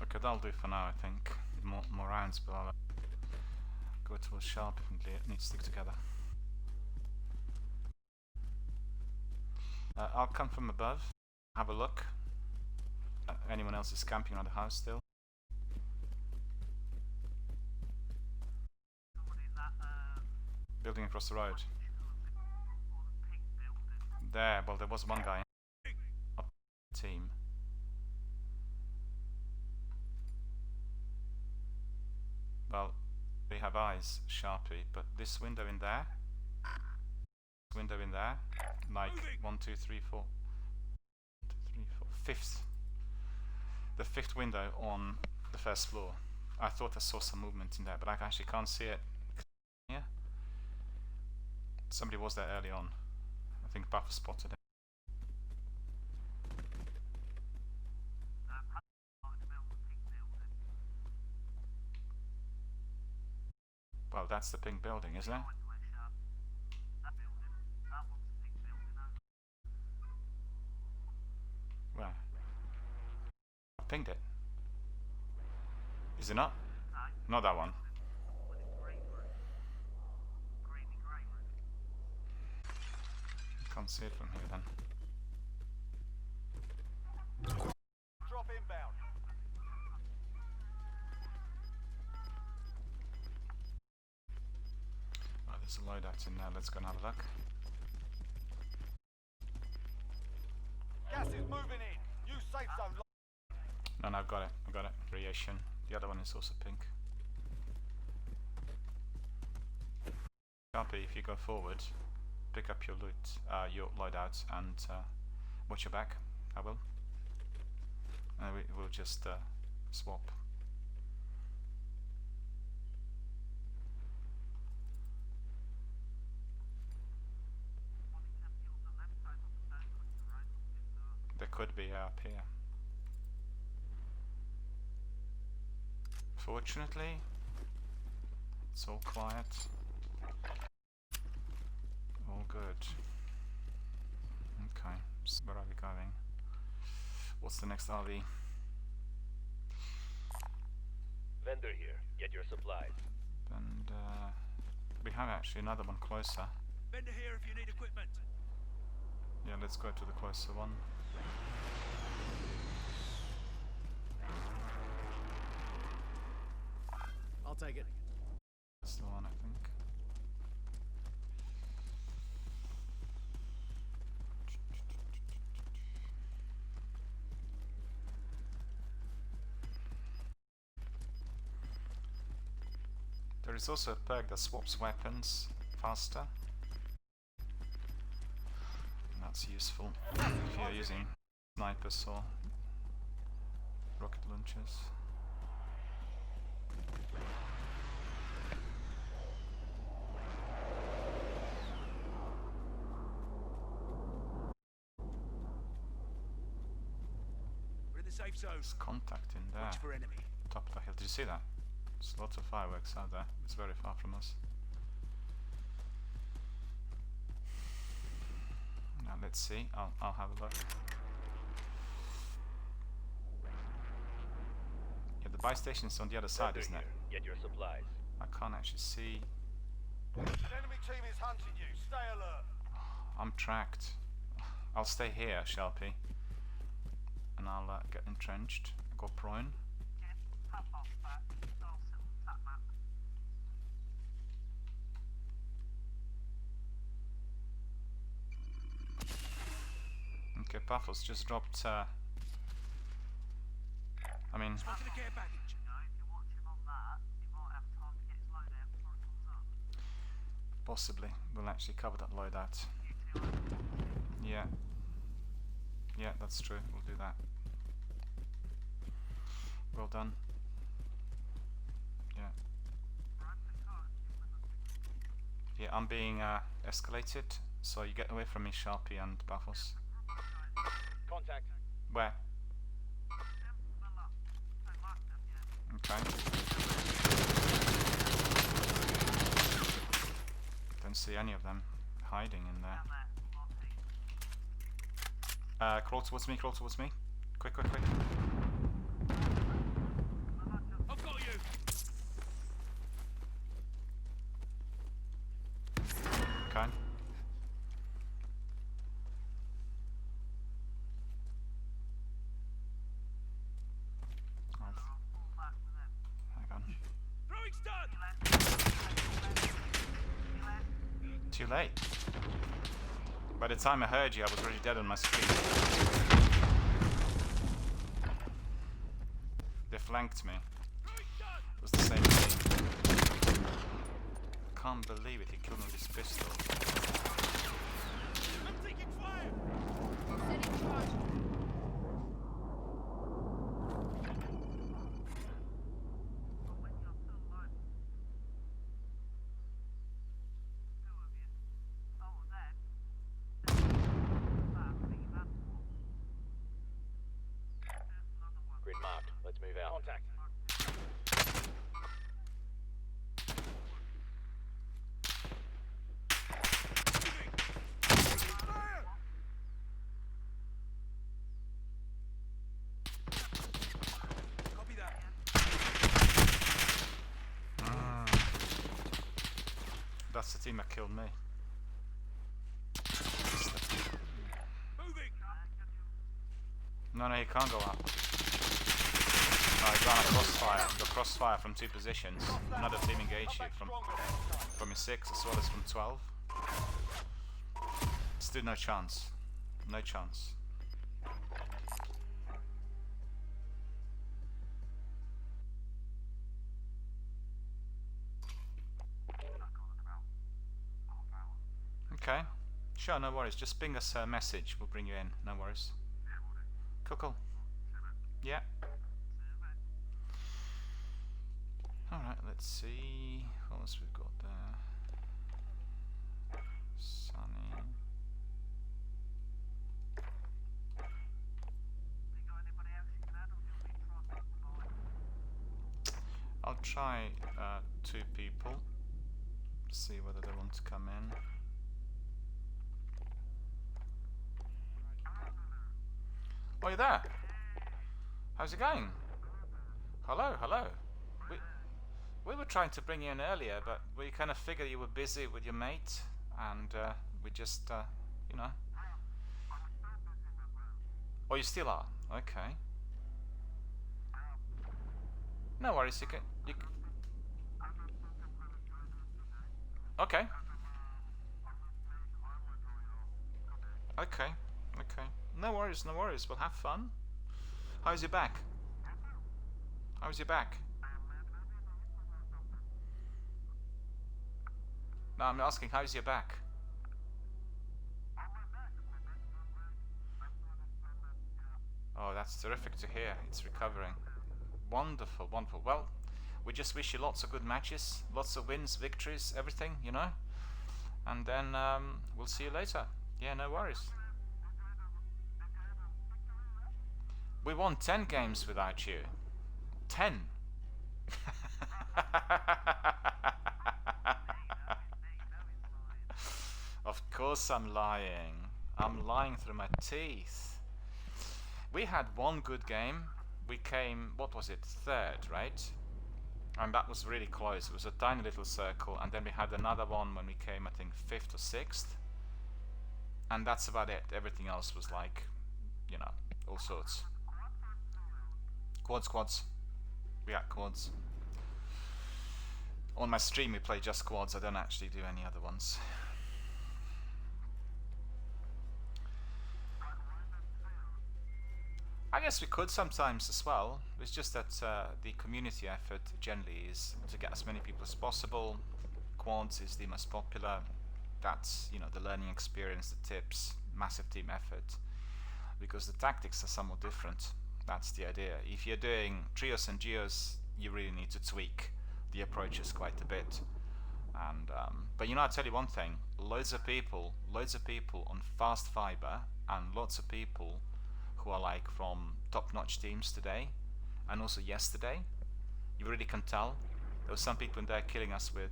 Okay, that'll do for now, I think. More rounds, but I'll go towards Sharp and need to stick together. I'll come from above, have a look. Anyone else is camping around the house still? Someone in that Building across the road. or the pink building. There, well, there was one guy up the team. Well, they have eyes, Sharpie, but this window in there, like 1, 2, 3, 4, 1, 2, 3, 4, fifth, the fifth window on the first floor. I thought I saw some movement in there, but I actually can't see it. Yeah, somebody was there early on. I think Buffer spotted it. Well, that's the pink building, isn't it? Where? I pinged it. Is it not? Not that one. Can't see it from here then. Drop inbound. Oh, there's a loadout in there. Let's go and have a look. Gas is moving in. New safe zone. No, I've got it. I've got it. Creation. The other one is also pink. Sharpie, if you go forward, pick up your loot, your loadout, and watch your back. I will. And we'll just swap. Fortunately, it's all quiet. All good. Okay, so where are we going? What's the next RV? Vendor here. Get your supplies. And we have actually another one closer. Vendor here if you need equipment. Yeah, let's go to the closer one. I'll take it. That's the one, I think. There is also a perk that swaps weapons faster. And that's useful if you're using snipers or rocket launchers. We're in the safe zone. There's contact in there. Watch for enemy. Top of the hill. Did you see that? There's lots of fireworks out there. It's very far from us. Now let's see. I'll have a look. Yeah, the buy station is on the other side, Vendor isn't it? here. Get your supplies. I can't actually see. An enemy team is hunting you. Stay alert. I'm tracked. I'll stay here, Sharpie. And I'll get entrenched. Go prone. Get pop off back. I'll sit on that map. Okay, Puffles just dropped. I mean, Spotted a care package. You know, if you watch him on that, he might have time to get his loadout before it comes up. possibly we'll actually cover that loadout. You two Yeah. Yeah, that's true. We'll do that. Well done. Yeah. Yeah, I'm being escalated, so you get away from me, Sharpie and Buffles. Contact. Where? Okay. Don't see any of them hiding in there. Crawl towards me, crawl towards me. Quick, quick, quick. I've got you. Okay. Hang on. Throwing stun. Too late. By the time I heard you, I was already dead on my screen. They flanked me. Throwing stun. It was the same thing. Can't believe it, he killed me with his pistol. I'm taking fire. Setting charge. Grid marked. Let's move out. Contact. Copy that. That's the team that killed me. Moving. No, he can't go up. No, he's on a crossfire. The crossfire from two positions. Another team engaged you from your 6 as well as from 12. Still no chance. No chance. Okay. Sure, no worries. Just ping us a message. We'll bring you in. No worries. Cool, cool. Yeah. Alright, let's see what else we've got there. Sunny. try 2 people. See whether they want to come in. Oh, you're there. How's it going? Hello, hello. We were trying to bring you in earlier, but we kind of figured you were busy with your mate, and we just, you know. Oh, you still are? Okay. No worries, you can... Okay. Okay, okay. No worries, no worries. We'll have fun. How's your back? How's your back? No, I'm asking, how's your back? Oh, that's terrific to hear. It's recovering. Wonderful, wonderful. Well, we just wish you lots of good matches, lots of wins, victories, everything, you know. And then we'll see you later. Yeah, no worries. We won 10 games without you. 10. Of course I'm lying. I'm lying through my teeth. We had one good game. We came, what was it, 3rd, right? And that was really close. It was a tiny little circle. And then we had another one when we came, I think, 5th or 6th. And that's about it. Everything else was like, you know, all sorts. Quads. We got quads. On my stream we play just quads. I don't actually do any other ones. I guess we could sometimes as well. It's just that the community effort generally is to get as many people as possible. Quads is the most popular. That's, you know, the learning experience, the tips, massive team effort. Because the tactics are somewhat different. That's the idea. If you're doing trios and geos, you really need to tweak the approaches quite a bit. And but you know, I'll tell you one thing: loads of people on fast fiber, and lots of people who are like from top-notch teams today, and also yesterday. You really can tell. There were some people in there killing us with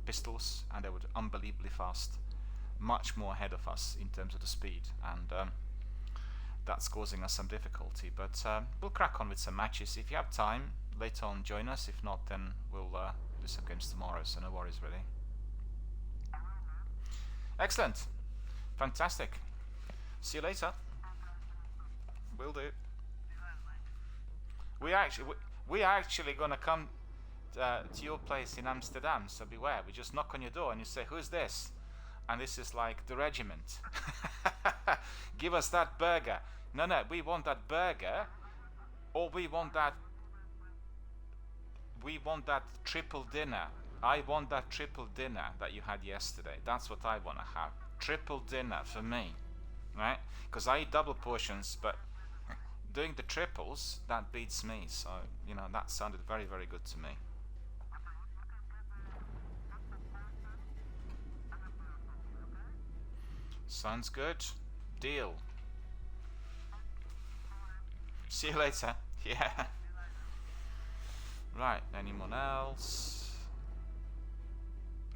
pistols, and they were unbelievably fast, much more ahead of us in terms of the speed, and that's causing us some difficulty. But we'll crack on with some matches. If you have time, later on join us. If not, then we'll do some games tomorrow, so no worries really. Excellent. Fantastic. See you later. Will do. We are actually gonna come to your place in Amsterdam, so beware. We just knock on your door and you say, "Who's this?" And this is like the regiment. Give us that burger. No, we want that burger, or we want that triple dinner. I want that triple dinner that you had yesterday. That's what I want to have. Triple dinner for me, right? Because I eat double portions, but doing the triples, that beats me. So, you know, that sounded very, very good to me. Sounds good. Deal. See you later. Yeah. Right, anyone else?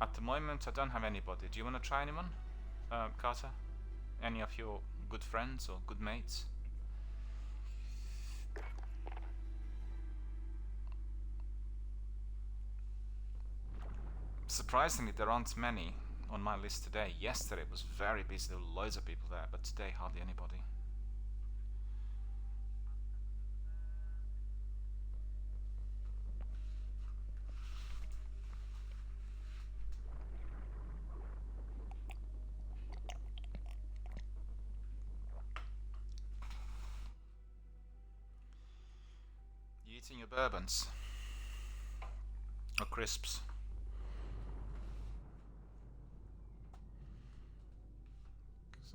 At the moment, I don't have anybody. Do you want to try anyone? Carter? Any of your good friends or good mates? Surprisingly, there aren't many on my list today. Yesterday it was very busy, there were loads of people there, but today hardly anybody. You eating your bourbons? Or crisps?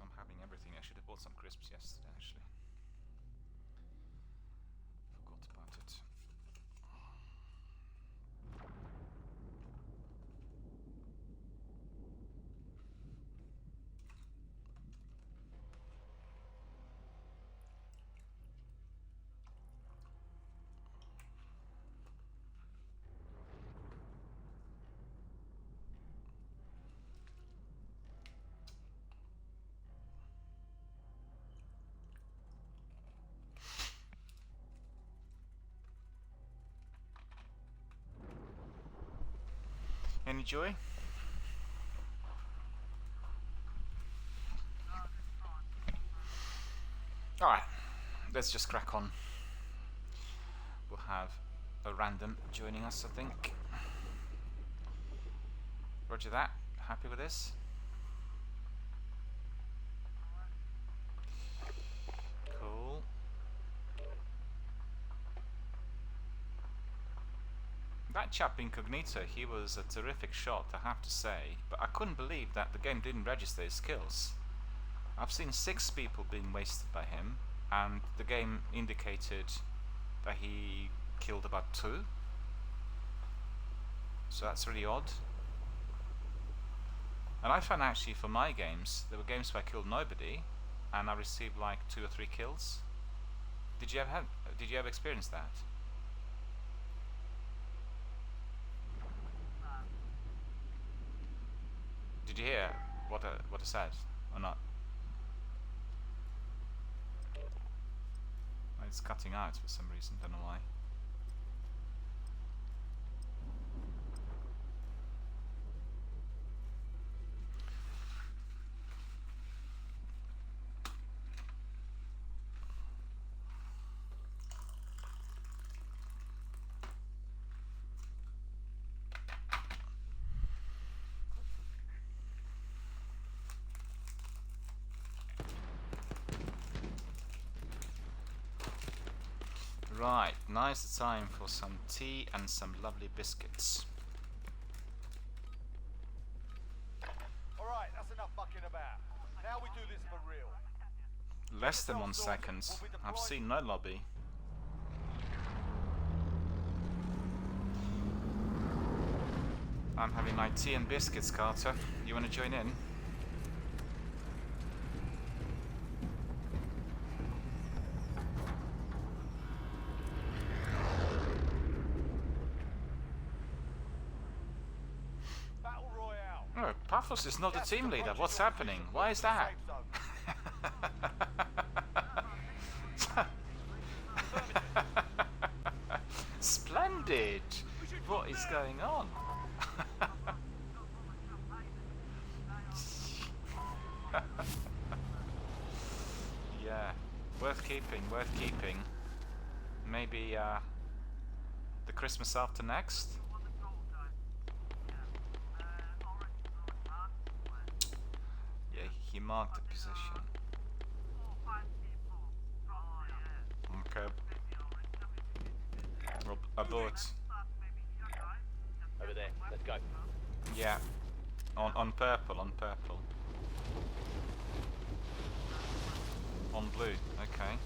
I'm having everything. I should have bought some crisps yesterday, actually. Forgot about it. Joy? Alright, let's just crack on. We'll have a random joining us, I think. Roger that. Happy with this? Cool. That chap Incognito, he was a terrific shot, I have to say, but I couldn't believe that the game didn't register his kills. I've seen 6 people being wasted by him, and the game indicated that he killed about 2. So that's really odd. And I found actually for my games, there were games where I killed nobody, and I received like 2 or 3 kills. Did you ever experience that? Did you hear what I said or not? It's cutting out for some reason, don't know why. Right, now's the time for some tea and some lovely biscuits. Alright, that's enough mucking about. Now we do this for real. Less than 1 second. I've seen no lobby. I'm having my tea and biscuits, Carter. You want to join in? Battle Royale. Oh, Paphos is not the team leader. What's happening? Why is that? Splendid! What is going on? Yeah, worth keeping, worth keeping. Maybe the Christmas after next? Yeah, he marked the position. Okay. Abort. Over there. Let's go. Yeah. On purple, on purple. On blue, okay.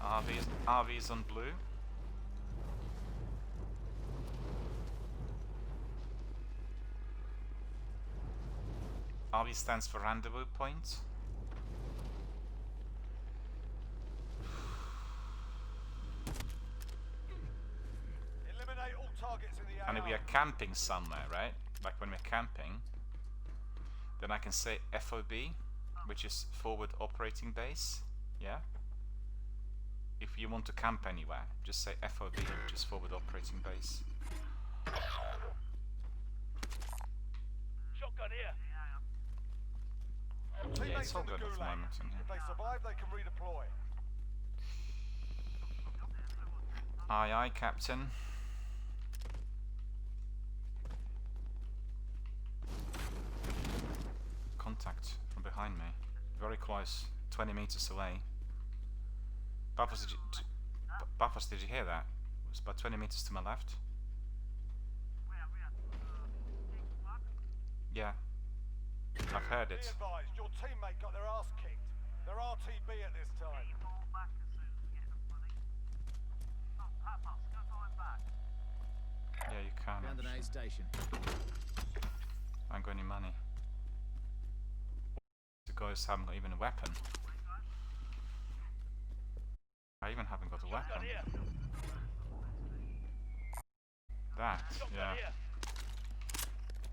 RV's on blue. RV stands for rendezvous point. Eliminate all targets in the And if we AR. are camping somewhere, right? Like when we're camping, then I can say FOB, which is forward operating base. Yeah? If you want to camp anywhere, just say FOB, which is forward operating base. Shotgun here. Yeah, it's Teammates all in the good at the gulag. moment in If here. they survive, they can redeploy. Aye, aye, Captain. Contact from behind me. Very close. 20 meters away. Buffers, Buffers, did you hear that? It was about 20 meters to my left. Yeah. I've heard Be it. advised, your teammate got their ass kicked. They're RTB at this time. Yeah, you can. Found an actually. aid station. I ain't got any money. The guys haven't got even a weapon. I even haven't got a Shotgun weapon. here. That, Shotgun yeah. here.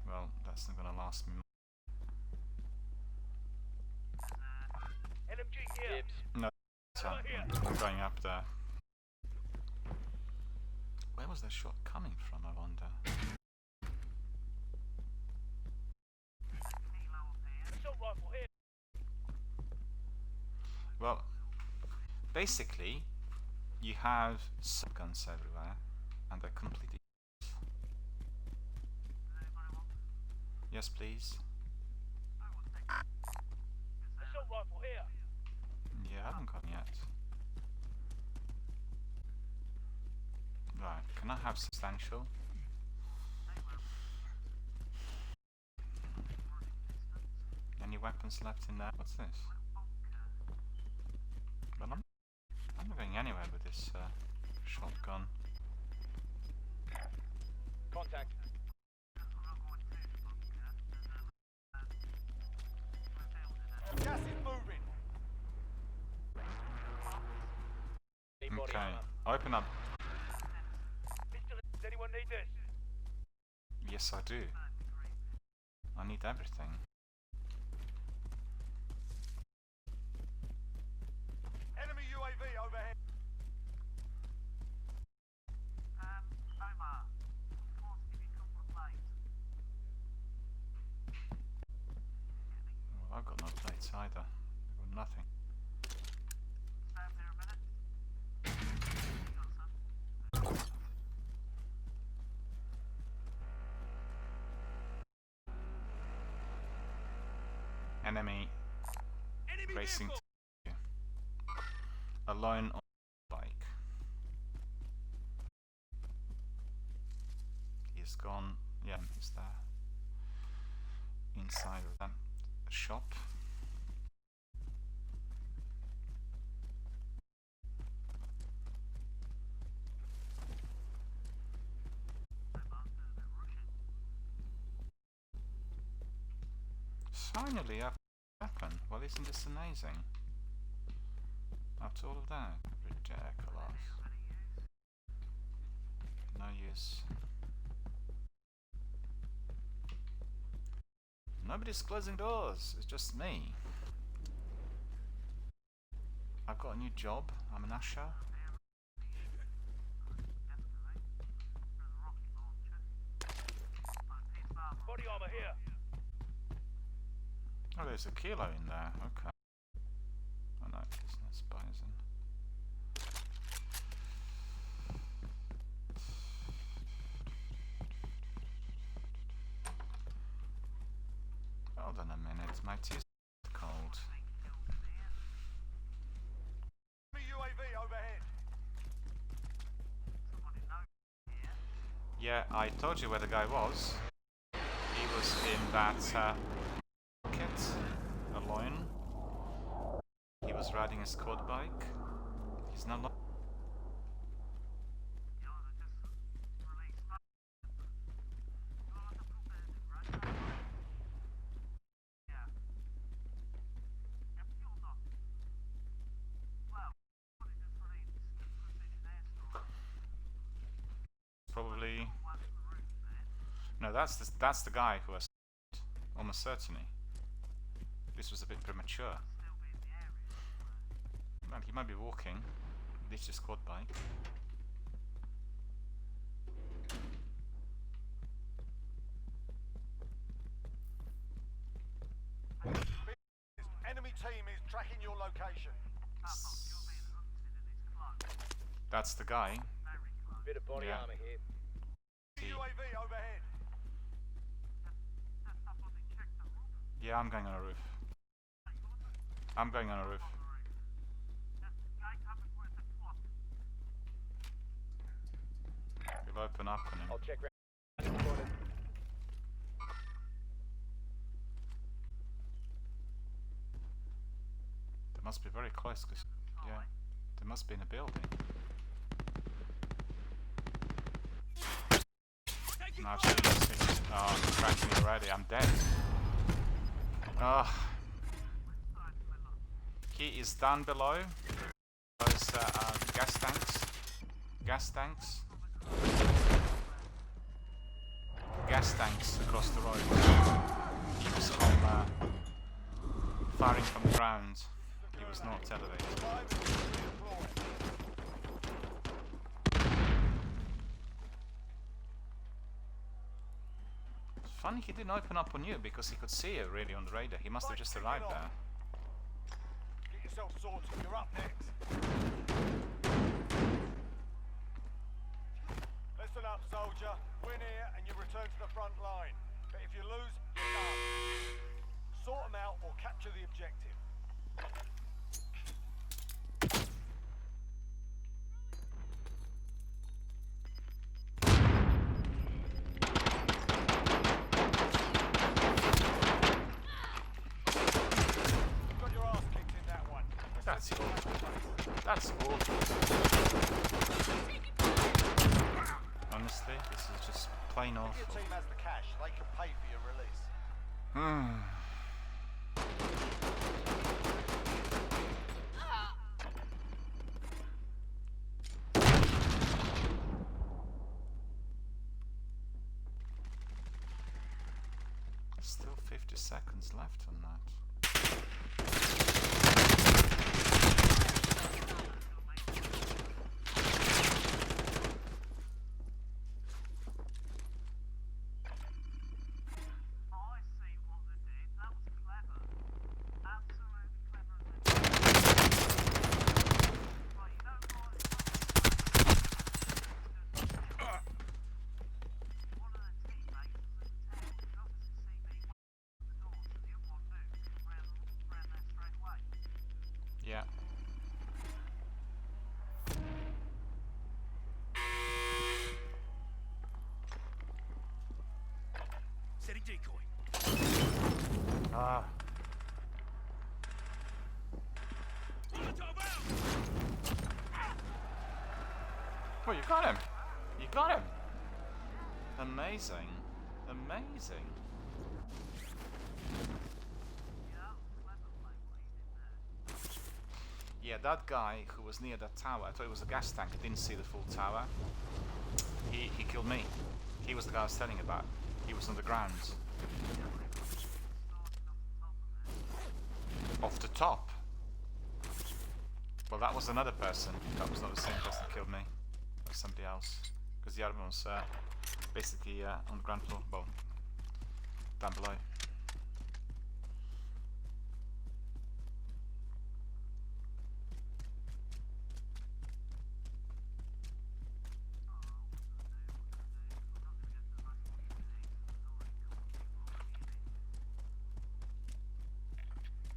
Well, that's not gonna last me. LMG here. Tips. No, I'm going up there. Where was that shot coming from, I wonder? Well, basically, you have subguns everywhere, and they're completely. Yes, please. Assault rifle here. Yeah, I haven't got yet. Right, can I have substantial? Any weapons left in there? What's this? Well, I'm not going anywhere with this shotgun. Contact. Gas is moving. Need body Okay, armor. open up. Does anyone need this? Yes, I do. I need everything. Enemy UAV overhead. Omar, force give you a couple of plates. Well, I've got no plates either. I've got nothing. Stay up here a minute. You got some? Enemy Enemy racing vehicle. to you. Alone on the bike. He's gone. Yeah, he's there. Inside of that shop. Finally, I've got a weapon. Well, isn't this amazing? After all of that, ridiculous. No use. Nobody's closing doors. It's just me. I've got a new job. I'm an usher. Body armor here. Oh, there's a kilo in there. Okay. Oh no, it's not Bison. Hold on a minute, my tea's cold. Enemy UAV overhead. Yeah, I told you where the guy was. He was in that market alone. He was riding his quad bike. He's not. Probably. No, that's the guy who was almost certainly. This was a bit premature. Well, he might be walking. This is quad bike. Enemy team is tracking your location. That's the guy. Bit of body Yeah. armor here. UAV overhead. Yeah, I'm going on a roof. I'm going on a roof. We'll open up on him. I'll check round. Spotted. They must be very close, cause yeah, they must be in a building. No, oh, I'm cracking already. I'm dead. Oh. He is down below. Those gas tanks. Gas tanks. Gas tanks across the road. He was from firing from the ground. He was not elevated. Funny he didn't open up on you because he could see you really on the radar. He must have just arrived there. Get yourself sorted. You're up next. Listen up, soldier. Win here and you return to the front line. But if you lose, you're done. Sort them out or capture the objective. You got your ass kicked in that one. That's awful. That's awful. Honestly, this is just plain If your awful. team has the cash, they can pay for your release. Still 50 seconds left on that. I see what they did. That was clever. Absolutely clever of them. Right, you know what? One of their teammates was at 10. You obviously see me waiting at the door, so the other one moved round there straight away. Yeah. Setting decoy. Ah. Molotov out! Well, you got him. You got him. Amazing. Amazing. Yeah, clever play what he did there. Yeah, that guy who was near that tower, I thought it was a gas tank, I didn't see the full tower. He killed me. He was the guy I was telling you about. He was on the ground. Off the top? Well, that was another person. That was not the same person that killed me. That was somebody else. Because the other one was basically on the ground floor. Well, down below.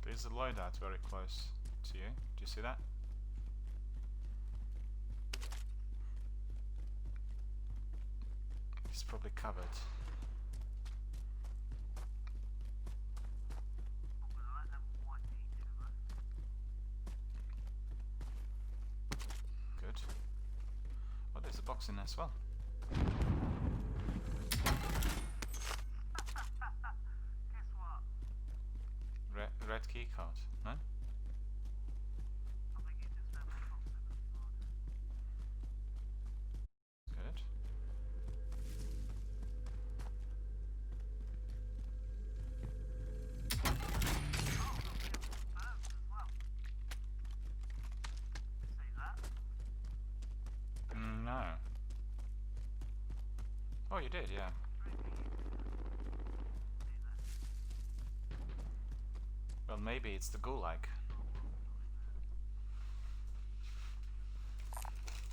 There's a loadout very close to you. Do you see that? It's probably covered. Good. Oh, there's a box in there as well. Guess what? Red key card, no? I think you just found the box in the floor. Good. No. Oh, you did, yeah. Well, maybe it's the gulag.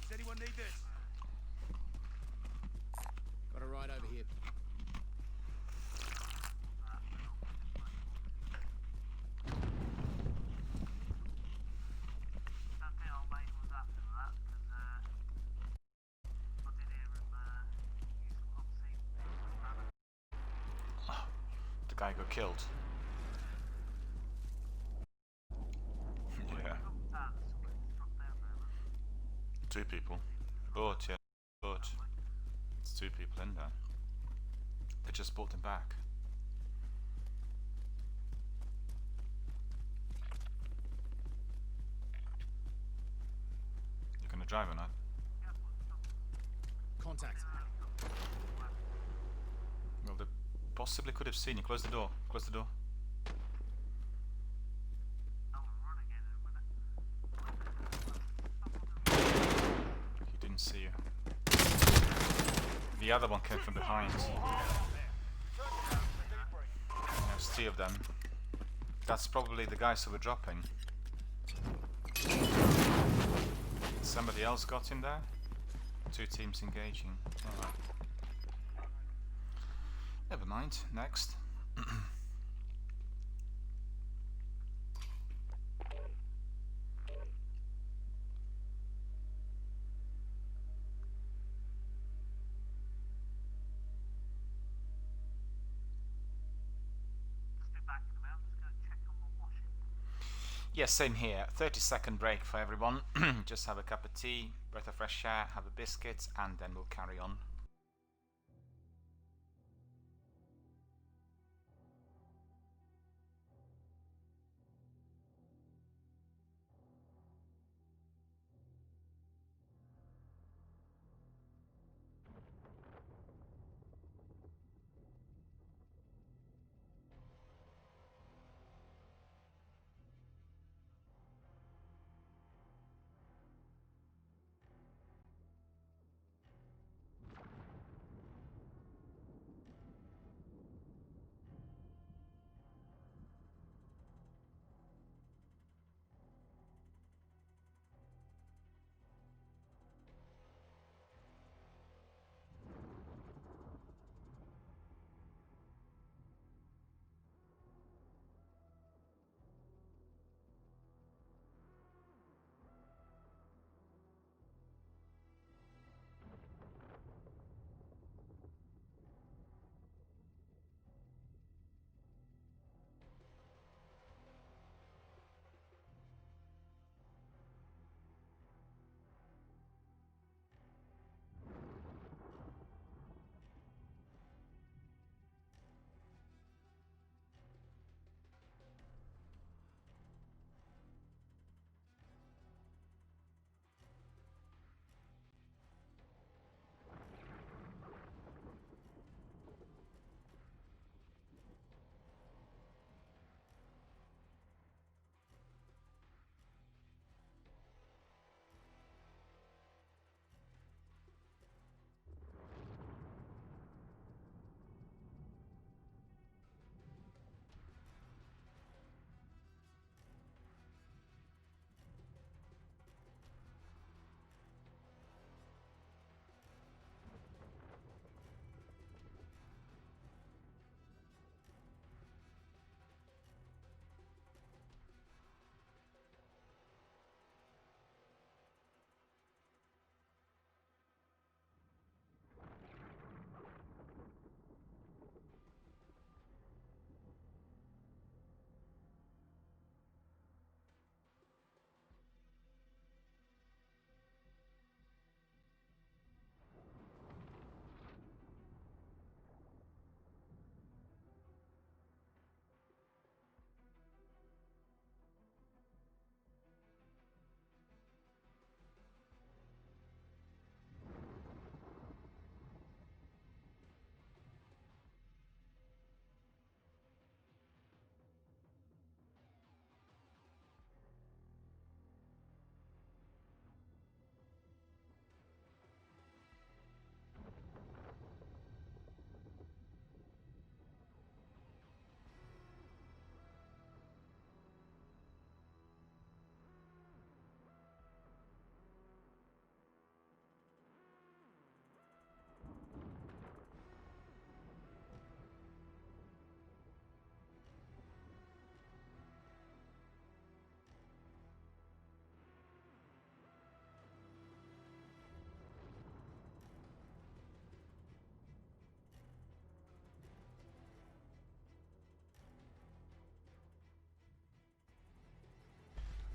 Does anyone need this? Got a ride over here. That day old mate was after that because I did hear him use some obscene things. The guy got killed. Yeah. Struck down there. Two people. Boat, yeah. Boat. It's two people in there. They just brought him back. You're gonna drive or not? Contact. Well, they possibly could have seen you. Close the door. Close the door. I'll run again in a minute. He didn't see you. The other one came from behind. There's three of them. That's probably the guys who were dropping. Somebody else got in there? 2 teams engaging. Alright. Never mind. Next. Just be back in a minute. I'm just going to check on my washing. Yes, same here. 30-second break for everyone. Just have a cup of tea, breath of fresh air, have a biscuit, and then we'll carry on.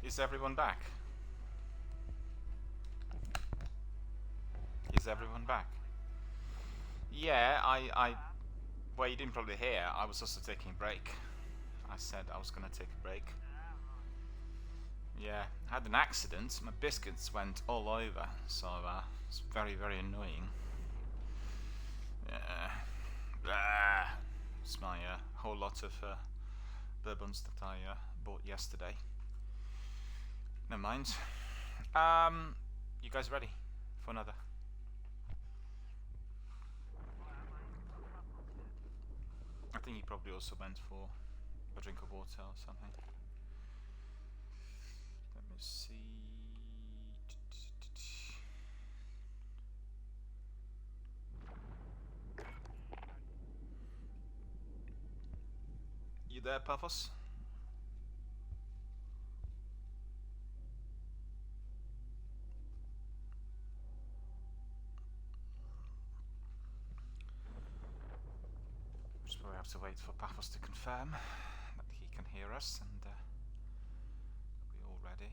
Is everyone back? Is everyone back? Yeah, well, you didn't probably hear, I was also taking a break. I said I was going to take a break. Yeah, I had an accident, my biscuits went all over, so it's very, very annoying. Yeah. It's my whole lot of bourbons that I bought yesterday. Never mind. You guys ready for another? I think he probably also went for a drink of water or something. Let me see. there, Paphos? Just probably have to wait for Paphos to confirm that he can hear us, and we're all ready.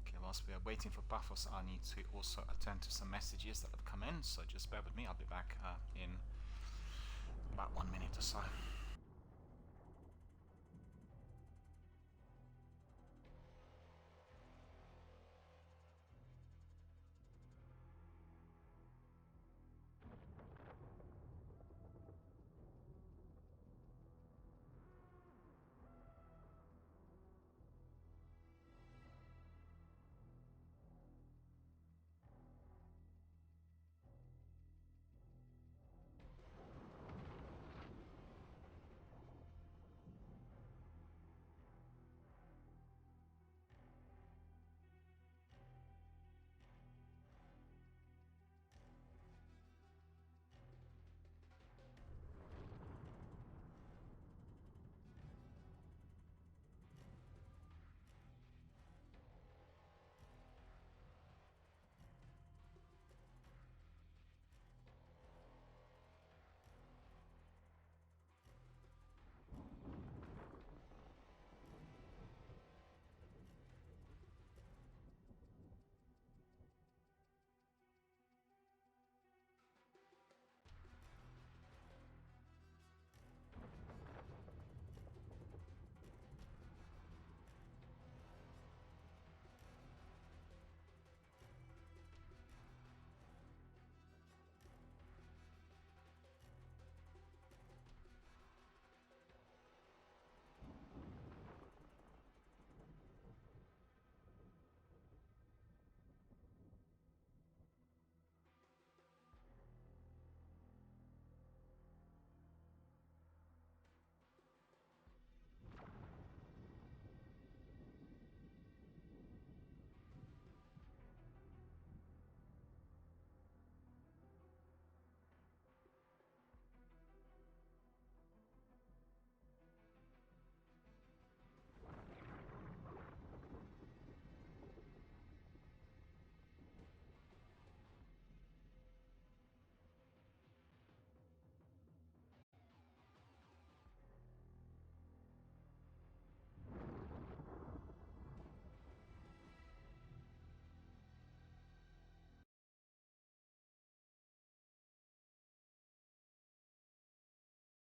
Okay, whilst we are waiting for Paphos, I need to also attend to some messages that have come in, so just bear with me. I'll be back in about 1 minute or so.